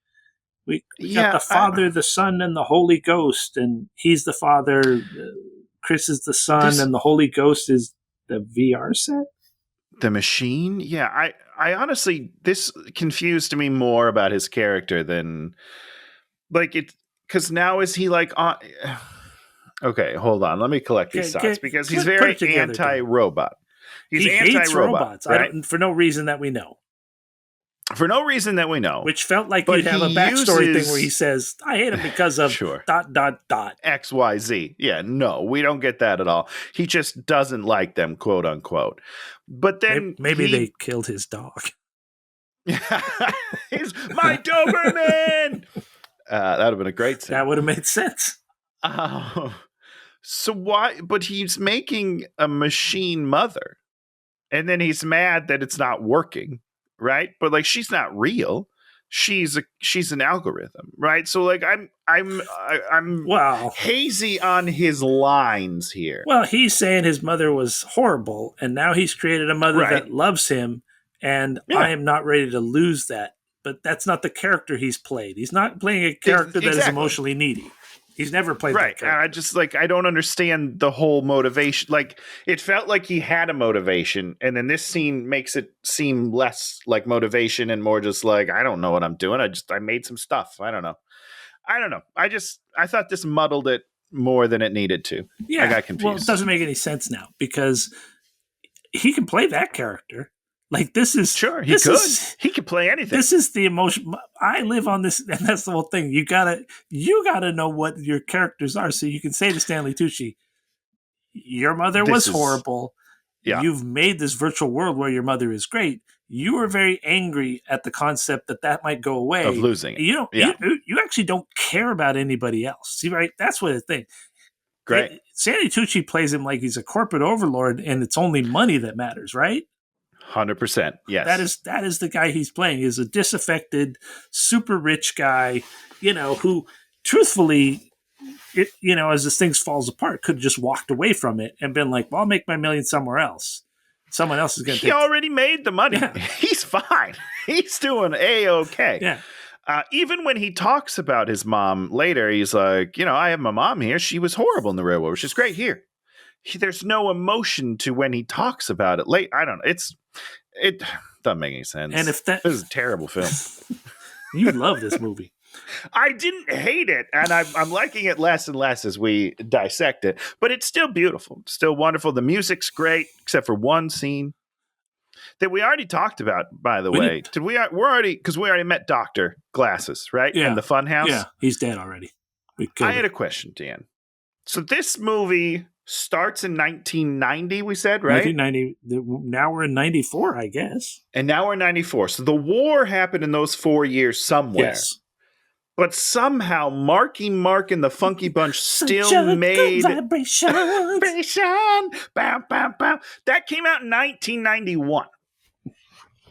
we got the Father, the Son, and the Holy Ghost, and he's the Father. Chris is the Son, and the Holy Ghost is the VR set. The machine? Yeah, I honestly, this confused me more about his character than like it, because now is he like on? Okay, hold on. Let me collect these thoughts because he's very anti-robot. He hates robots, right? For no reason that we know. For no reason that we know. Which felt like you'd have a backstory thing where he says, I hate him because of ... XYZ. Yeah, no, we don't get that at all. He just doesn't like them, quote unquote. But then maybe they killed his dog. He's my Doberman! That would have been a great scene. That would have made sense. So why? But he's making a machine mother. And then he's mad that it's not working. Right, but like she's not real. She's an algorithm, right? So like I'm hazy on his lines here. Well, he's saying his mother was horrible, and now he's created a mother that loves him, and I am not ready to lose that. But that's not the character he's played. He's not playing a character that is emotionally needy. He's never played that character. And I just I don't understand the whole motivation. Like it felt like he had a motivation, and then this scene makes it seem less like motivation and more just like, I don't know what I'm doing. I made some stuff. I don't know. I thought this muddled it more than it needed to. Yeah. I got confused. Well, it doesn't make any sense now because he can play that character. Like this is he could play anything. This is the emotion. I live on this, and that's the whole thing. You gotta know what your characters are, so you can say to Stanley Tucci, "Your mother was horrible. Yeah. You've made this virtual world where your mother is great. You were very angry at the concept that might go away of losing it. You actually don't care about anybody else. See, right? That's what the thing. Great. Stanley Tucci plays him like he's a corporate overlord, and it's only money that matters, right? 100%. Yes. That is the guy he's playing. He's a disaffected, super rich guy, who truthfully, as this thing falls apart, could have just walked away from it and been like, well, I'll make my million somewhere else. Someone else is going to He already made the money. Yeah. He's fine. He's doing A-okay. Yeah. Even when he talks about his mom later, he's like, I have my mom here. She was horrible in the real world. She's great here. There's no emotion to when he talks about it late. I don't know. It doesn't make any sense. And if this is a terrible film. You love this movie. I didn't hate it, and I'm liking it less and less as we dissect it. But it's still beautiful, still wonderful. The music's great, except for one scene that we already talked about. By the way, we already met Dr. Glasses, right? Yeah. In the Funhouse. Yeah, he's dead already. I had a question, Dan. So this movie starts in 1990, we said, right? 1990. Now we're in 94, I guess. And now we're in 94. So the war happened in those 4 years somewhere. Yes. But somehow Marky Mark and the Funky Bunch still made vibration. Bam, bam, bam. That came out in 1991.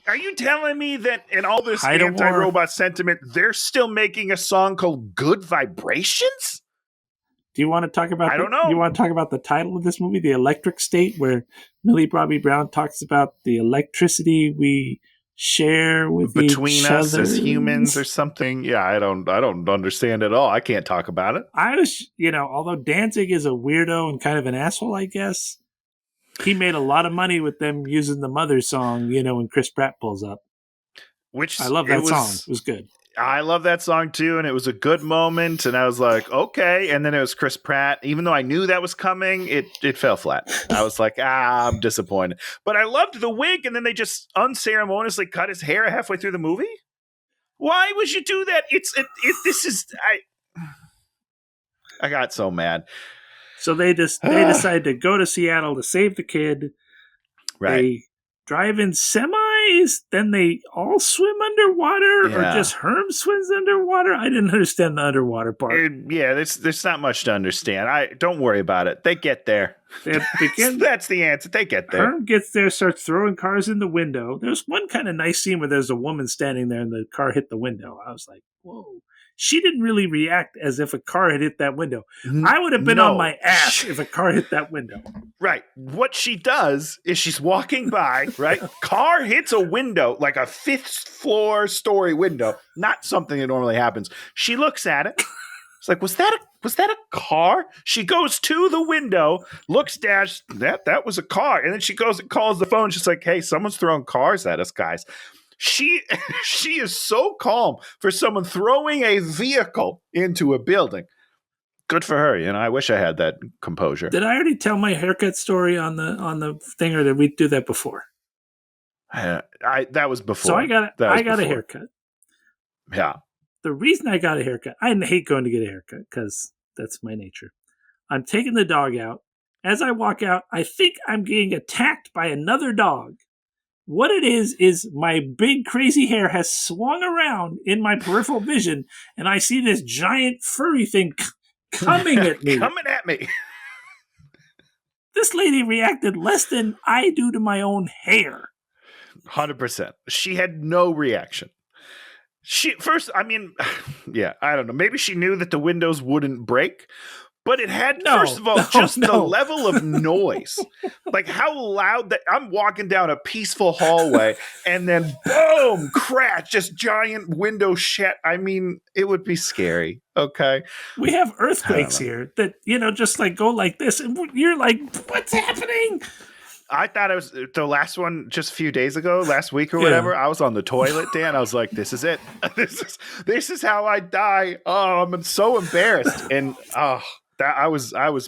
Are you telling me that in all this anti-robot sentiment, they're still making a song called Good Vibrations? Do you want to talk about? I don't know. You want to talk about the title of this movie, "The Electric State," where Millie Bobby Brown talks about the electricity we share with between each us other as humans or something. Yeah, I don't understand at all. I can't talk about it. I was, although Danzig is a weirdo and kind of an asshole, I guess, he made a lot of money with them using the Mother song, when Chris Pratt pulls up. Which I love that song. It was good. I love that song too, and it was a good moment, and I was like, okay. And then it was Chris Pratt. Even though I knew that was coming, it fell flat. I was like, I'm disappointed. But I loved the wig, and then they just unceremoniously cut his hair halfway through the movie. Why would you do that? I got so mad. So they decide to go to Seattle to save the kid. Right. They drive in semis, then they all swim underwater, or just Herm swims underwater. I didn't understand the underwater part. There's not much to understand. Don't worry about it. They get there. That's the answer. They get there. Herm gets there, starts throwing cars in the window. There's one kind of nice scene where there's a woman standing there and the car hit the window. I was like, whoa. She didn't really react as if a car had hit that window. I would have been on my ass if a car hit that window. Right. What she does is she's walking by, right? Car hits a window, like a fifth floor story window. Not something that normally happens. She looks at it. It's like, was that a car? She goes to the window, looks down. That was a car. And then she goes and calls the phone. She's like, hey, someone's throwing cars at us, guys. She is so calm for someone throwing a vehicle into a building. Good for her. I wish I had that composure. Did I already tell my haircut story on the thing, or did we do that before? That was before. So I got a haircut. Yeah. The reason I got a haircut, I hate going to get a haircut because that's my nature. I'm taking the dog out. As I walk out, I think I'm getting attacked by another dog. What it is my big crazy hair has swung around in my peripheral vision, and I see this giant furry thing coming at me. Coming at me. This lady reacted less than I do to my own hair. 100%. She had no reaction. I don't know. Maybe she knew that the windows wouldn't break. But it had, first of all, the level of noise. Like how loud that I'm walking down a peaceful hallway and then boom, crash, just giant window shut. I mean, it would be scary. Okay. We have earthquakes here that, just like go like this. And you're like, what's happening? I thought it was the last one just a few days ago, last week or whatever. I was on the toilet, Dan. I was like, this is it. This is how I die. Oh, I'm so embarrassed. And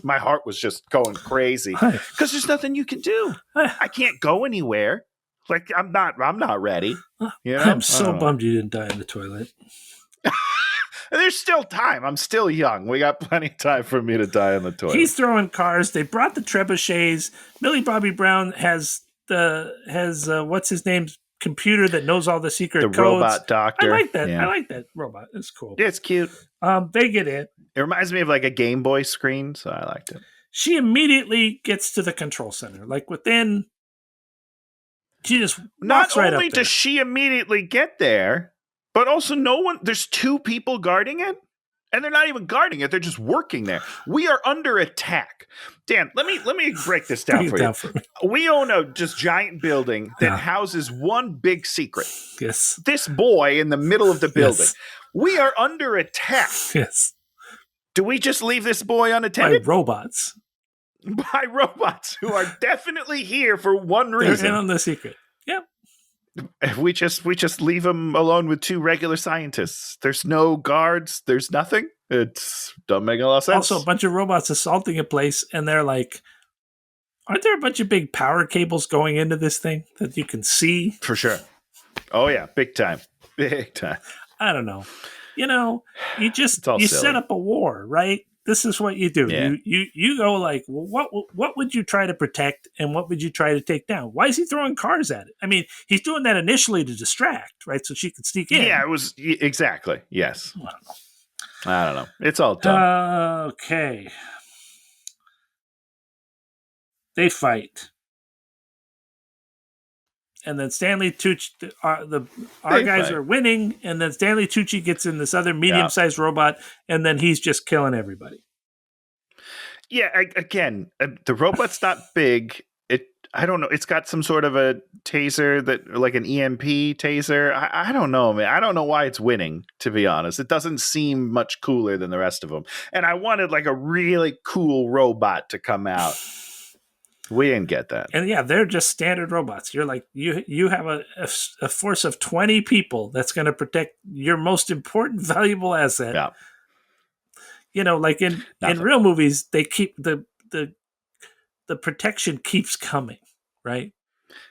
my heart was just going crazy because there's nothing you can do. I can't go anywhere. Like I'm not ready. I'm so bummed you didn't die in the toilet. There's still time. I'm still young. We got plenty of time for me to die in the toilet. He's throwing cars. They brought the trebuchets. Millie Bobby Brown has what's his name's computer that knows all the secret codes. Robot doctor. I like that. Yeah. I like that robot. It's cool. Yeah, it's cute. They get in. It reminds me of like a Game Boy screen, so I liked it. She immediately gets to the control center. Like within, she just not right only does she immediately get there, but also there's two people guarding it, and they're not even guarding it. They're just working there. We are under attack. Dan, let me break this down for you. We own a just giant building that houses one big secret. Yes. This boy in the middle of the building. Yes. We are under attack. Yes. Do we just leave this boy unattended? By robots. By robots who are definitely here for one reason. They're in on the secret. Yep. We just leave him alone with two regular scientists. There's no guards. There's nothing. It doesn't make a lot of sense. Also, a bunch of robots assaulting a place, and they're like, aren't there a bunch of big power cables going into this thing that you can see? For sure. Oh, yeah. Big time. Big time. I don't know. You silly. set up a war, right? This is what you do. Yeah. You go like, well, what would you try to protect and what would you try to take down? Why is he throwing cars at it? I mean, he's doing that initially to distract, right? So she could sneak in. Yeah, it was exactly. Yes. I don't know. It's all dumb. Okay. They fight. And then Stanley Tucci, our guys are winning, and then Stanley Tucci gets in this other medium-sized robot, and then he's just killing everybody. Yeah, again, the robot's not big. I don't know. It's got some sort of a taser that, like an EMP taser. I don't know, man. I don't know why it's winning, to be honest. It doesn't seem much cooler than the rest of them. And I wanted like a really cool robot to come out. We didn't get that. And yeah, they're just standard robots. You're like, you have a force of 20 people that's going to protect your most important, valuable asset. Yeah. You know, like in real movies, they keep the protection keeps coming, right?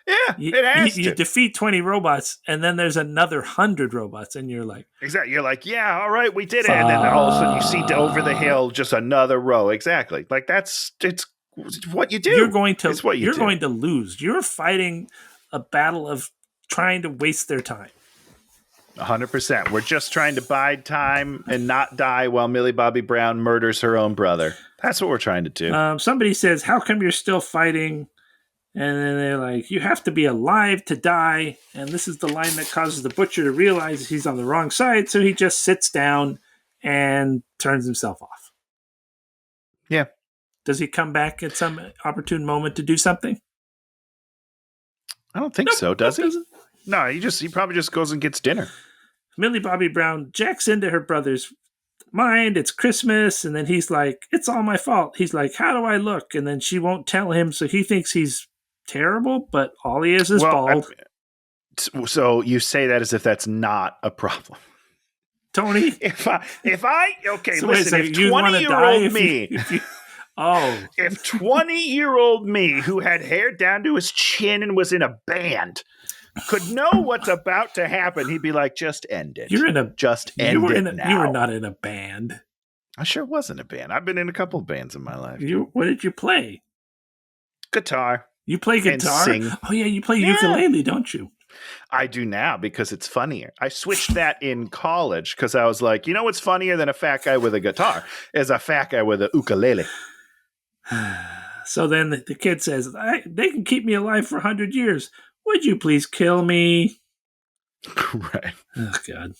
Yeah, it has you to. defeat 20 robots, and then there's another 100 robots, and you're like, exactly. You're like, yeah, all right, we did it. And then all of a sudden you see over the hill just another row. Exactly. Like it's what you do. You're going to lose. You're fighting a battle of trying to waste their time. 100%. We're just trying to bide time and not die while Millie Bobby Brown murders her own brother. That's what we're trying to do. Somebody says, how come you're still fighting? And then they're like, you have to be alive to die. And this is the line that causes the butcher to realize he's on the wrong side. So he just sits down and turns himself off. Yeah. Does he come back at some opportune moment to do something? I don't think so, does he? No, he probably just goes and gets dinner. Millie Bobby Brown jacks into her brother's mind. It's Christmas. And then he's like, it's all my fault. He's like, how do I look? And then she won't tell him. So he thinks he's terrible, but all he is bald. So you say that as if that's not a problem. Tony? If I okay, so listen, if 20-year-old me... If 20-year-old me, who had hair down to his chin and was in a band, could know what's about to happen, he'd be like, just end it. Just end it now. You were not in a band. I sure was in a band. I've been in a couple of bands in my life. What did you play? Guitar. You play guitar? And sing. Oh, yeah, you play ukulele, don't you? I do now because it's funnier. I switched that in college because I was like, you know what's funnier than a fat guy with a guitar? Is a fat guy with a ukulele. So then the kid says, they can keep me alive for 100 years. Would you please kill me? Right. Oh, God.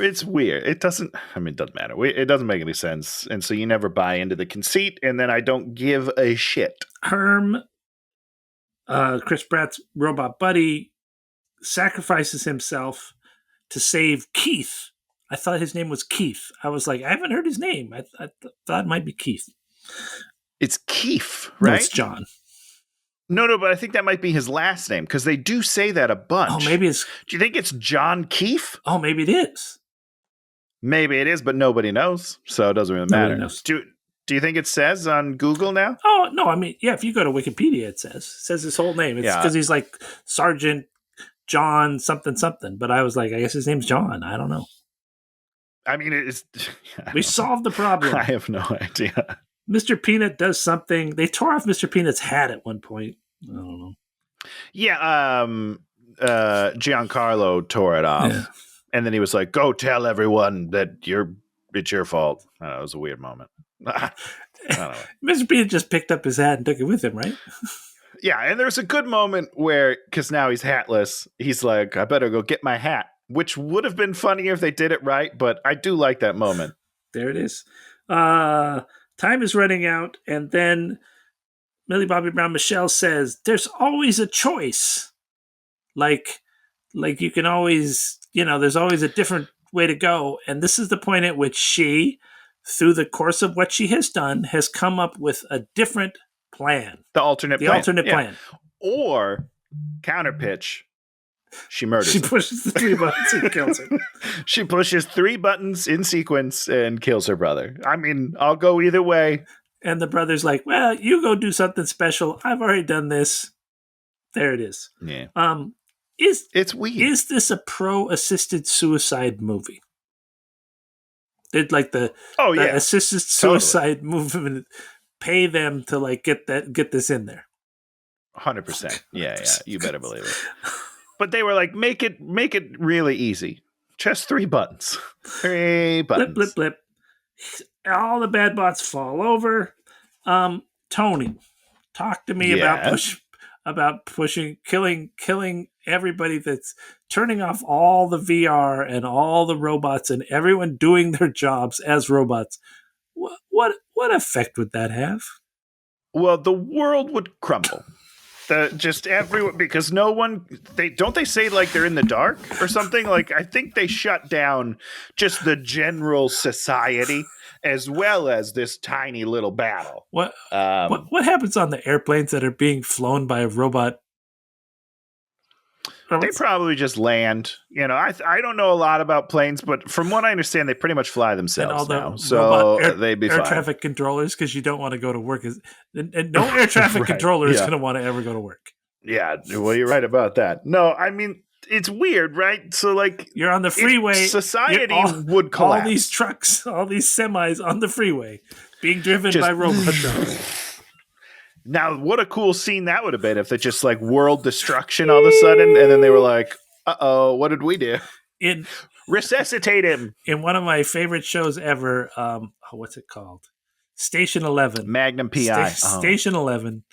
It's weird. It doesn't matter. It doesn't make any sense. And so you never buy into the conceit, and then I don't give a shit. Herm, Chris Pratt's robot buddy, sacrifices himself to save Keith. I thought his name was Keith. I was like, I haven't heard his name. I thought it might be Keith. It's Keith, right? No, it's John. No, but I think that might be his last name because they do say that a bunch. Oh, maybe it's... Do you think it's John Keith? Oh, maybe it is. Maybe it is, but nobody knows, so it doesn't really matter. Do you think it says on Google now? Oh, no, I mean, yeah, if you go to Wikipedia, it says his whole name. It's because he's like Sergeant John something. But I was like, I guess his name's John. I don't know. I mean, we solved the problem. I have no idea. Mr. Peanut does something. They tore off Mr. Peanut's hat at one point. I don't know. Yeah, Giancarlo tore it off. Yeah. And then he was like, go tell everyone that it's your fault. It was a weird moment. I don't know. Mr. Peanut just picked up his hat and took it with him, right? Yeah, and there's a good moment where, because now he's hatless, he's like, I better go get my hat, which would have been funnier if they did it right, but I do like that moment. There it is. Time is running out, and then Millie Bobby Brown Michelle says, there's always a choice. Like you can always, there's always a different way to go. And this is the point at which she, through the course of what she has done, has come up with a different plan. The alternate plan. Or counter pitch. She murders She pushes the 3 buttons and kills him. She pushes 3 buttons in sequence and kills her brother. I mean, I'll go either way. And the brother's like, well, you go do something special. I've already done this. There it is. Yeah. It's weird. Is this a pro-assisted suicide movie? Did the assisted suicide movement pay them to get this in there? 100%. Yeah. You better believe it. But they were like, make it really easy. Just 3 buttons. 3 buttons. Blip, blip, blip. All the bad bots fall over. Tony, talk to me about killing everybody that's turning off all the VR and all the robots and everyone doing their jobs as robots. What effect would that have? Well, the world would crumble. Just everyone, because no one, they say like they're in the dark or something. Like I think they shut down just the general society as well as this tiny little battle. What happens on the airplanes that are being flown by a robot? They probably just land. You know, I don't know a lot about planes, but from what I understand, they pretty much fly themselves and all the now. So they'd be air fine. traffic controllers, because you don't want to go to work. And no air traffic controller is going to want to ever go to work. Yeah, well, you're right about that. No, I mean, it's weird, right? So, like, you're on the freeway. Society would collapse. All these trucks, all these semis on the freeway being driven by robot trucks. Now, what a cool scene that would have been if it just like world destruction all of a sudden, and then they were like, "Uh-oh, what did we do?" Resuscitate him. In one of my favorite shows ever, what's it called? Station 11. Magnum PI. Station 11.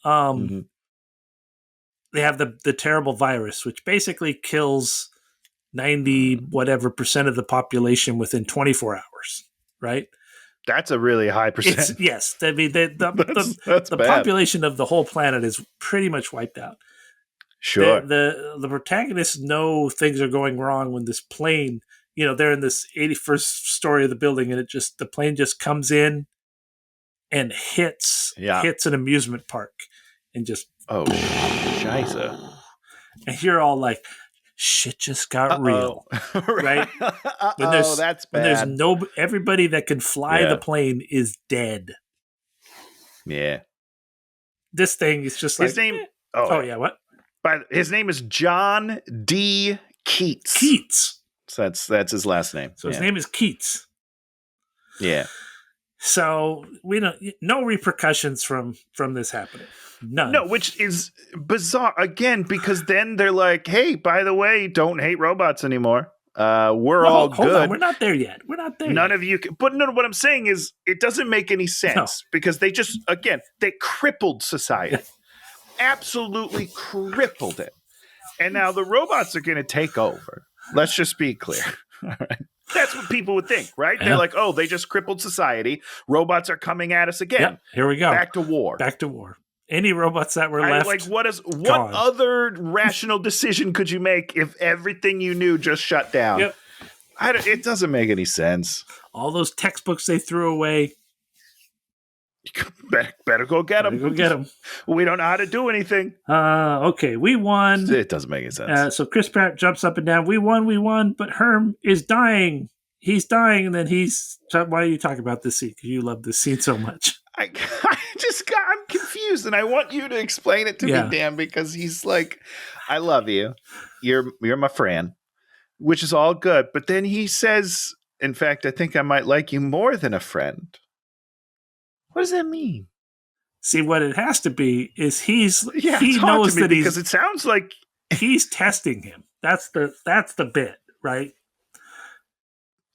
They have the terrible virus, which basically kills 90 whatever % of the population within 24 hours, right? That's a really high percent. Yes. I mean, the population of the whole planet is pretty much wiped out. Sure. The protagonists know things are going wrong when this plane, they're in this 81st story of the building, and the plane just comes in and hits an amusement park and just. Oh, scheisse. And you're all like, shit just got real, right? That's bad. When there's everybody that can fly the plane is dead. Yeah. This thing is just like his name. What? His name is John D. Keats. Keats. So that's his last name. So his name is Keats. Yeah. So we don't no repercussions from this happening. None. No, which is bizarre again, because then they're like, "Hey, by the way, don't hate robots anymore. All hold good. On. We're not there yet. None of you can." But no, what I'm saying is, it doesn't make any sense because they just they crippled society, absolutely crippled it, and now the robots are going to take over. Let's just be clear. All right. That's what people would think, right? Yeah. They're like, "Oh, they just crippled society. Robots are coming at us again. Yep, here we go. Back to war. Any robots that were left. Like, what other rational decision could you make if everything you knew just shut down? Yep. It doesn't make any sense. All those textbooks they threw away. Better go get them. We don't know how to do anything. Okay, we won. It doesn't make any sense. So Chris Pratt jumps up and down. We won, but Herm is dying. He's dying, and then why are you talking about this scene? Because you love this scene so much. I'm confused, and I want you to explain it to me, Dan, because he's like, "I love you. You're my friend," which is all good. But then he says, "In fact, I think I might like you more than a friend." What does that mean? See, what it has to be is he knows that because it sounds like he's testing him. That's the bit, right?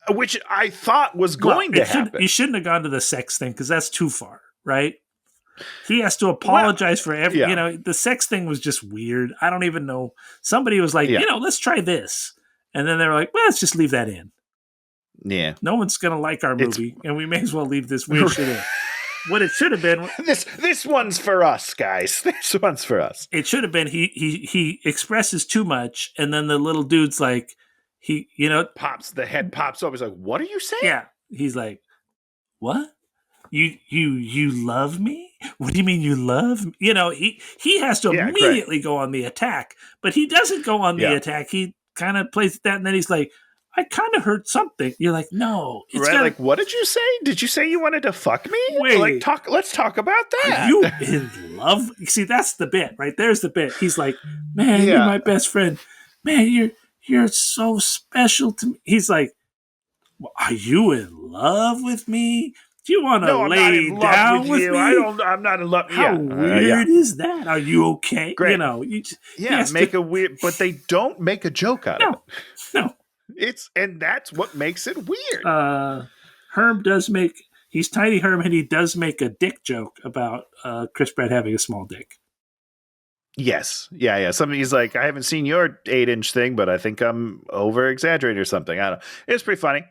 Which I thought was going to happen. You shouldn't have gone to the sex thing because that's too far, right? He has to apologize for every. The sex thing was just weird. I don't even know. Somebody was like, let's try this, and then they were like, well, let's just leave that in. Yeah, no one's gonna like our movie, and we may as well leave this weird shit in. What it should have been. This one's for us, guys. This one's for us. It should have been. He expresses too much, and then the little dude's like. The head pops up. He's like, "What are you saying?" Yeah. He's like, "What? You love me? What do you mean you love me?" He has to immediately go on the attack, but he doesn't go on the attack. He kind of plays that, and then he's like, "I kind of heard something." You're like, "No, it's right." Like, what did you say? Did you say you wanted to fuck me? Wait, let's talk about that. Are you in love? See, that's the bit, right? There's the bit. He's like, "Man, you're my best friend. Man, you're so special to me." He's like, well, "Are you in love with me? Do you want to lay down with me?" I'm not in love. How weird is that? Are you okay? Great. Make a weird, but they don't make a joke out of it. No. And that's what makes it weird. Herm he's Tiny Herm, and he does make a dick joke about Chris Pratt having a small dick. Yes. Yeah. Somebody's like, "I haven't seen your 8-inch thing, but I think I'm over exaggerating or something." I don't know. It's pretty funny,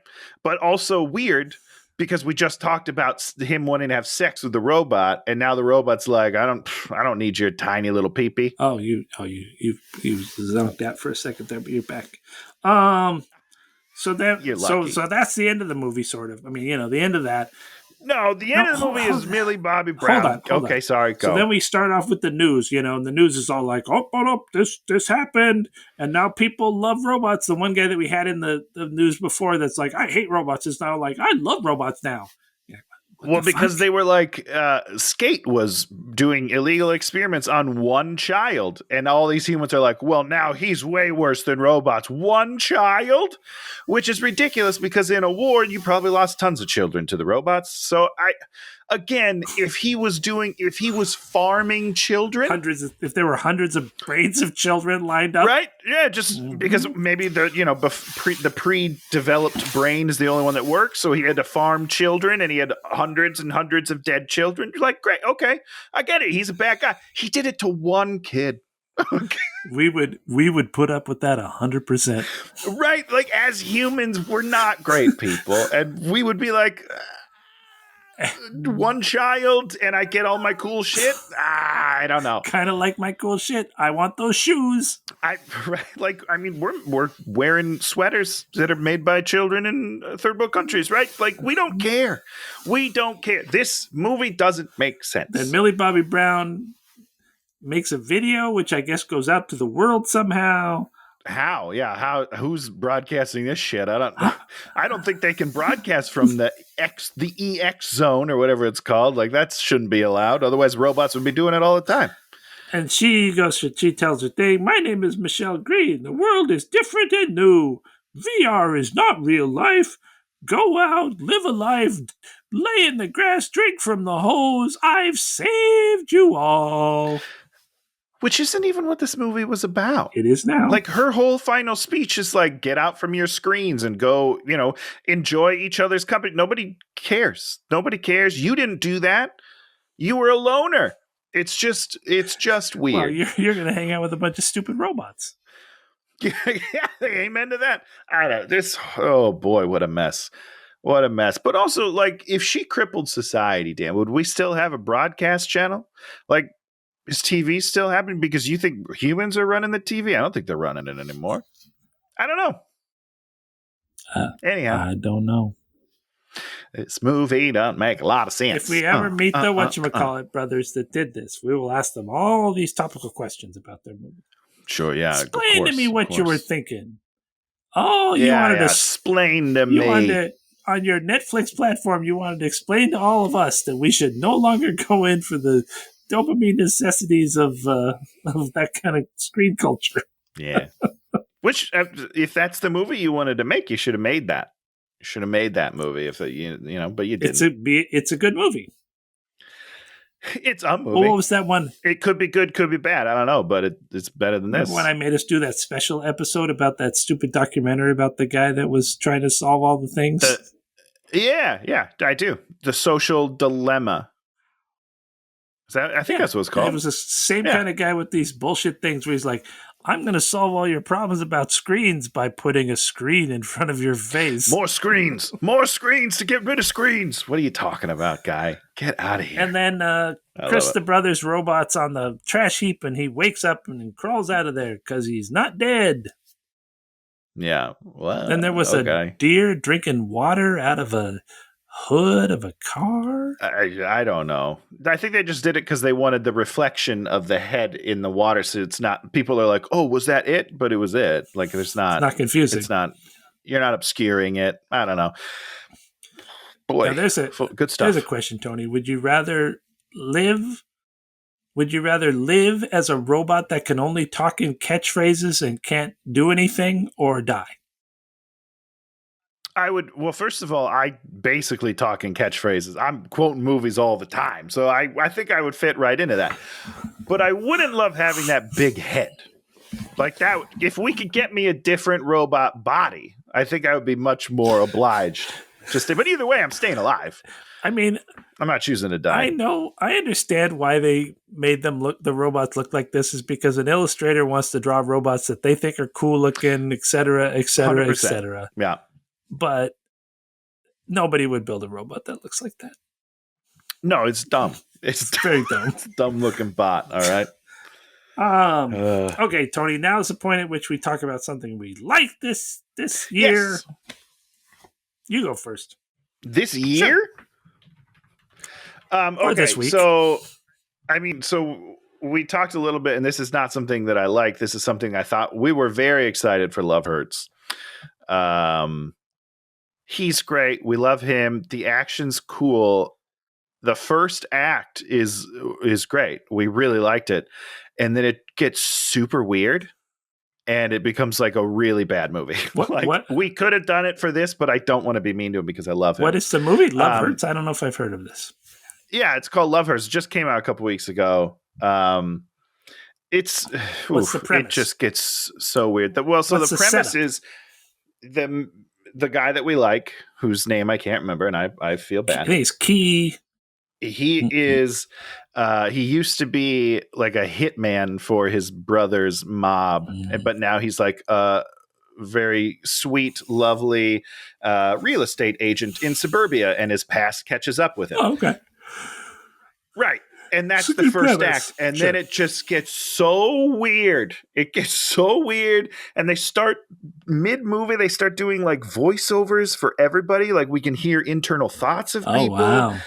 but also weird because we just talked about him wanting to have sex with the robot, and now the robot's like, I don't need your tiny little peepee. You zonked out for a second there, but you're back. So You're lucky. so that's the end of the movie, sort of. I mean, the end of that. No, the end of the movie is Millie Bobby Brown. Hold on. Sorry, go. So then we start off with the news, and the news is all like, this happened, and now people love robots. The one guy that we had in the news before that's like, I hate robots, is now like, I love robots now. Yeah. Well, because they were like, Skate was doing illegal experiments on one child, and all these humans are like, well, now he's way worse than robots. One child? Which is ridiculous, because in a war, you probably lost tons of children to the robots. So if he was farming children, if there were hundreds of brains of children lined up, right? Yeah, just because maybe the pre-developed brain is the only one that works, so he had to farm children, and he had hundreds and hundreds of dead children. You're like, great, okay, I get it. He's a bad guy. He did it to one kid. We would put up with that 100%. Right? Like, as humans, we're not great people, and we would be like, one child and I get all my cool shit. I don't know. Kind of like my cool shit. I want those shoes. We're wearing sweaters that are made by children in third world countries, right? Like, we don't care. We don't care. This movie doesn't make sense. Then Millie Bobby Brown makes a video, which I guess goes out to the world somehow. How? Yeah. Who's broadcasting this shit? I don't think they can broadcast from the EX zone or whatever it's called. Like, that shouldn't be allowed. Otherwise, robots would be doing it all the time. And she tells her thing. My name is Michelle Green. The world is different and new. VR is not real life. Go out, live a life, lay in the grass, drink from the hose. I've saved you all. Which isn't even what this movie was about. It is now. Like, her whole final speech is like, get out from your screens and go, enjoy each other's company. Nobody cares. Nobody cares. You didn't do that. You were a loner. It's just weird. Well, you're going to hang out with a bunch of stupid robots. Yeah, amen to that. I don't know. Oh boy, what a mess. What a mess. But also, like, if she crippled society, Dan, would we still have a broadcast channel? Like, is TV still happening? Because you think humans are running the TV? I don't think they're running it anymore. I don't know. Anyhow. I don't know. This movie doesn't make a lot of sense. If we ever meet the whatchamacallit brothers that did this, we will ask them all these topical questions about their movie. Sure, yeah. Explain to me what you were thinking. Oh, you wanted to explain to me. On your Netflix platform, you wanted to explain to all of us that we should no longer go in for the dopamine necessities of that kind of screen culture. Yeah. Which, if that's the movie you wanted to make, you should have made that. You should have made that movie, but you didn't. It's a good movie. It's a movie. Well, what was that one? It could be good, could be bad. I don't know, but it's better than this. Remember when I made us do that special episode about that stupid documentary about the guy that was trying to solve all the things? Yeah, I do. The Social Dilemma. I think that's what it's called. It was the same kind of guy with these bullshit things where he's like, I'm going to solve all your problems about screens by putting a screen in front of your face. More screens to get rid of screens. What are you talking about, guy? Get out of here. And then Chris the Brothers robot's on the trash heap and he wakes up and crawls out of there because he's not dead. Yeah. Well, then there was a deer drinking water out of a hood of a car. I don't know. I think they just did it because they wanted the reflection of the head in the water, so it's not. People are like, "Oh, was that it?" But it was it. Like, it's not confusing. It's not. You're not obscuring it. I don't know. Boy, now good stuff. There's a question, Tony. Would you rather live as a robot that can only talk in catchphrases and can't do anything, or die? I would. Well, first of all, I basically talk in catchphrases. I'm quoting movies all the time, so I think I would fit right into that. But I wouldn't love having that big head like that. If we could get me a different robot body, I think I would be much more obliged. But either way, I'm staying alive. I mean, I'm not choosing to die. I know. I understand why they made the robots look like this is because an illustrator wants to draw robots that they think are cool looking, et cetera, et cetera, et cetera. Yeah. But Nobody would build a robot that looks like that. No, it's dumb. It's Very dumb. It's a dumb looking bot. All right. Okay, Tony. Now is the point at which we talk about something we like this year. Yes. You go first. This year? Or Okay, this week. so we talked a little bit, and this is not something that I like. This is something I thought we were very excited for. Love Hurts. He's great. We love him. The action's cool. The first act is great. We really liked it, and then it gets super weird. And it becomes like a really bad movie. What? We could have done it for this, but I don't want to be mean to him because I love him. What is the movie? Love Hurts? I don't know if I've heard of this. Yeah, it's called Love Hurts. It just came out a couple weeks ago. What's the premise? It just gets so weird. The premise setup? is the guy that we like, whose name I can't remember, and I feel bad. He's Key. He is. He used to be like a hitman for his brother's mob, but now he's like a very sweet, lovely real estate agent in suburbia, and his past catches up with him. Oh, okay. Right. And that's It's a the good first premise. act. And Sure. then it just gets so weird. It gets so weird. And they start mid-movie, they start doing like voiceovers for everybody. Like we can hear internal thoughts of people. Wow.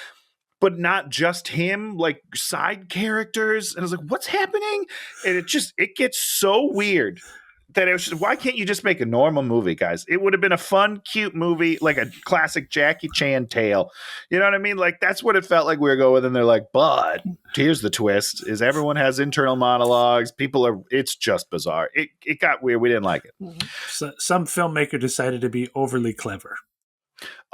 But not just him, like side characters. And I was like, what's happening? And it gets so weird that it was just, why can't you just make a normal movie, guys? It would have been a fun, cute movie, like a classic Jackie Chan tale. You know what I mean? Like that's what it felt like we were going with. And they're like, but here's the twist is everyone has internal monologues. It's just bizarre. It got weird. We didn't like it. So, some filmmaker decided to be overly clever.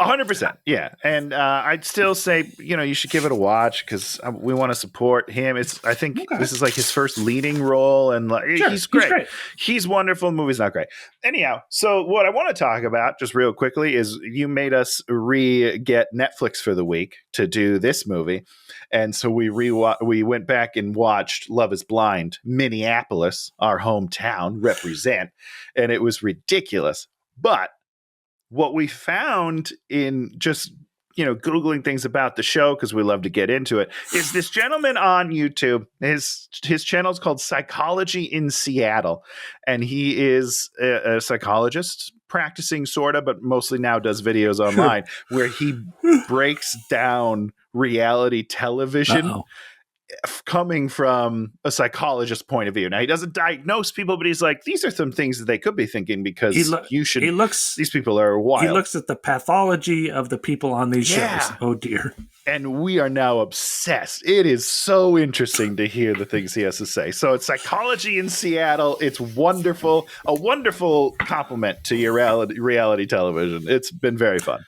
100%. Yeah. And I'd still say, you should give it a watch because we want to support him. I think this is like his first leading role. And Sure, he's great. He's wonderful. The movie's not great. Anyhow, so what I want to talk about just real quickly is you made us get Netflix for the week to do this movie. And so we went back and watched Love is Blind, Minneapolis, our hometown, represent. And it was ridiculous. But what we found in just, Googling things about the show, because we love to get into it, is this gentleman on YouTube. His channel is called Psychology in Seattle. And he is a psychologist, practicing sort of, but mostly now does videos online where he breaks down reality television. Coming from a psychologist's point of view. Now, he doesn't diagnose people, but he's like, these are some things that they could be thinking because these people are wild. He looks at the pathology of the people on these shows. Oh, dear. And we are now obsessed. It is so interesting to hear the things he has to say. So it's Psychology in Seattle. It's wonderful. A wonderful compliment to your reality television. It's been very fun.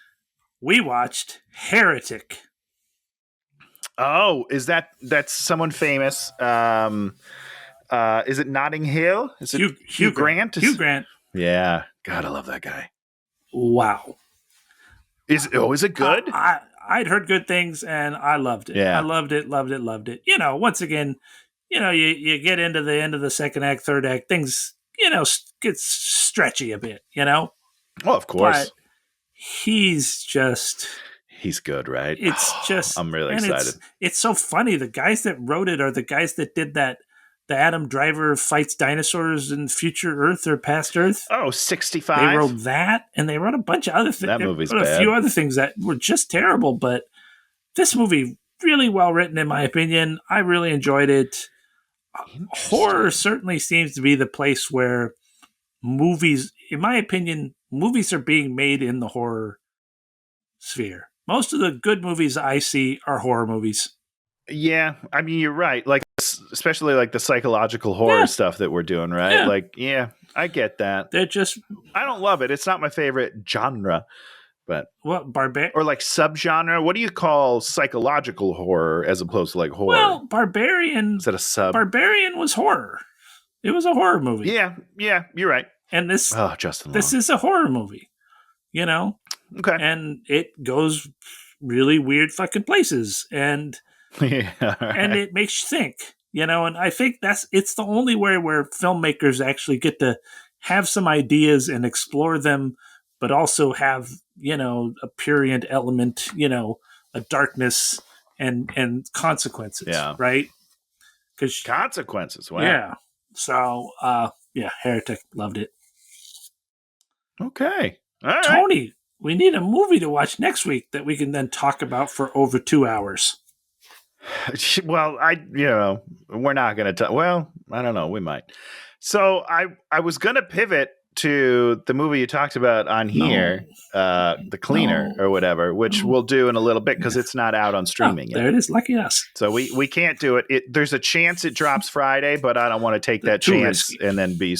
We watched Heretic. Oh, that's someone famous? Is it Notting Hill? Is it Hugh Grant? Hugh Grant. Yeah, God, I love that guy. Wow. Is it good? I'd heard good things and I loved it. Yeah. I loved it. Once again, you get into the end of the second act, third act, things, get stretchy a bit, Oh, of course. But he's good, right? It's just, I'm really excited. It's so funny. The guys that wrote it are the guys that did the Adam Driver fights dinosaurs in future Earth or past Earth. Oh, 65. They wrote that, and they wrote a bunch of other things. That movie's bad. A few other things that were just terrible, but this movie, really well written, in my opinion. I really enjoyed it. Horror certainly seems to be the place where movies, in my opinion, movies are being made in the horror sphere. Most of the good movies I see are horror movies. Yeah, I mean, you're right. Like, especially like the psychological horror stuff that we're doing, right? Yeah. Like, yeah, I get that. I don't love it. It's not my favorite genre, but or like subgenre. What do you call psychological horror as opposed to like horror? Well, Barbarian. Is that a sub? Barbarian was horror. It was a horror movie. Yeah, you're right. And this this is a horror movie. Okay. And it goes really weird fucking places, and and it makes you think, and I think it's the only way where filmmakers actually get to have some ideas and explore them but also have, a prurient element, a darkness and consequences. Yeah. Right. Because Consequences. Wow. yeah. So Heretic, loved it. Okay. All right. Tony, we need a movie to watch next week that we can then talk about for over 2 hours. Well, we're not going to talk. Well, I don't know. We might. So I was going to pivot to the movie you talked about on here, The Cleaner or whatever, which we'll do in a little bit because it's not out on streaming yet. There it is. Lucky us. So we can't do it. There's a chance it drops Friday, but I don't want to take that chance and then be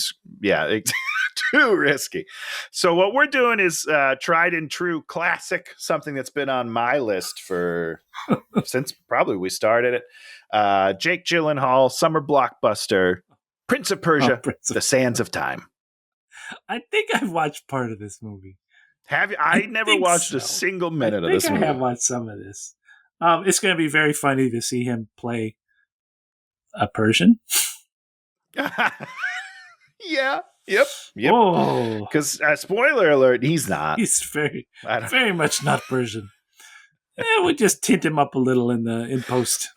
too risky. So what we're doing is tried and true classic, something that's been on my list for since probably we started it. Jake Gyllenhaal, summer blockbuster, Prince of Persia, The Sands of Time. I think I've watched part of this movie. Have you? I never watched a single minute of this movie. I have watched some of this. It's going to be very funny to see him play a Persian. Yeah. Yep. Because spoiler alert, he's not. He's very much not Persian. We'll just tint him up a little in post.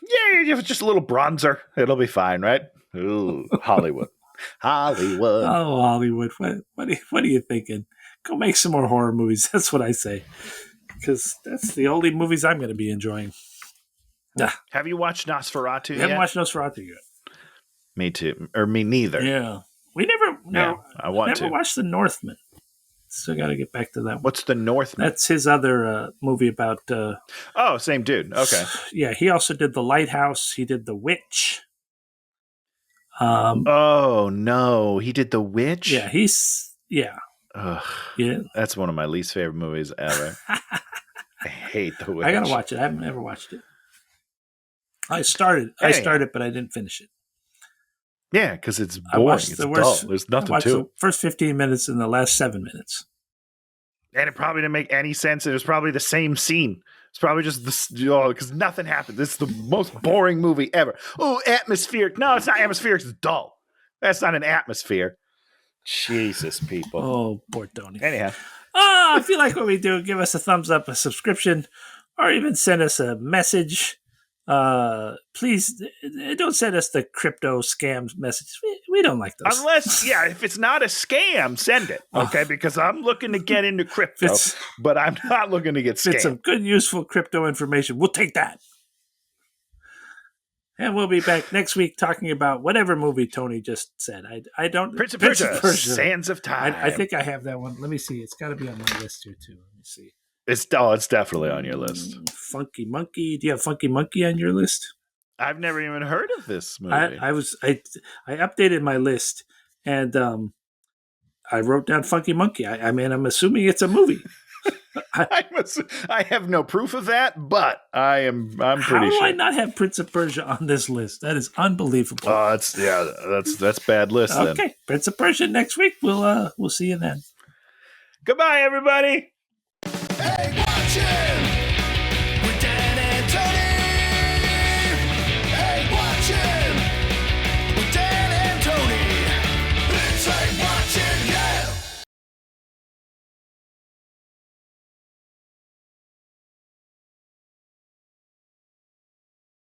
Yeah, just a little bronzer. It'll be fine, right? Ooh, Hollywood. Hollywood. Oh, Hollywood. What are you thinking? Go make some more horror movies. That's what I say. Because that's the only movies I'm going to be enjoying. Have you watched Nosferatu yet? I haven't watched Nosferatu yet. Me too. Or me neither. Yeah. We never watched The Northman. Still got to get back to that one. What's The Northman? That's his other movie about... same dude. Okay. Yeah, he also did The Lighthouse. He did The Witch. Oh, no. He did The Witch? Yeah, Yeah. Ugh, yeah. That's one of my least favorite movies ever. I hate The Witch. I got to watch it. I haven't ever watched it. I started, but I didn't finish it. Yeah, because it's boring. It's dull. There's nothing to it. The first 15 minutes and the last 7 minutes. And it probably didn't make any sense. It was probably the same scene. It's probably just this, because nothing happened. This is the most boring movie ever. Oh, atmospheric. No, it's not atmospheric. It's dull. That's not an atmosphere. Jesus, people. Oh, poor Tony. Anyhow. If you like what we do, give us a thumbs up, a subscription, or even send us a message. Please don't send us the crypto scam messages. We don't like those. Unless, if it's not a scam, send it. Okay, because I'm looking to get into crypto, but I'm not looking to get scammed. Some good, useful crypto information. We'll take that. And we'll be back next week talking about whatever movie Tony just said. I don't. Prince of Persia, Sands of Time. I think I have that one. Let me see. It's got to be on my list here too. Let me see. It's definitely on your list. Funky Monkey. Do you have Funky Monkey on your list? I've never even heard of this movie. I updated my list and I wrote down Funky Monkey. I'm assuming it's a movie. I have no proof of that, but I'm pretty sure. How do I not have Prince of Persia on this list? That is unbelievable. That's bad list. Okay, then. Prince of Persia next week. We'll see you then. Goodbye, everybody. Hey, watch it!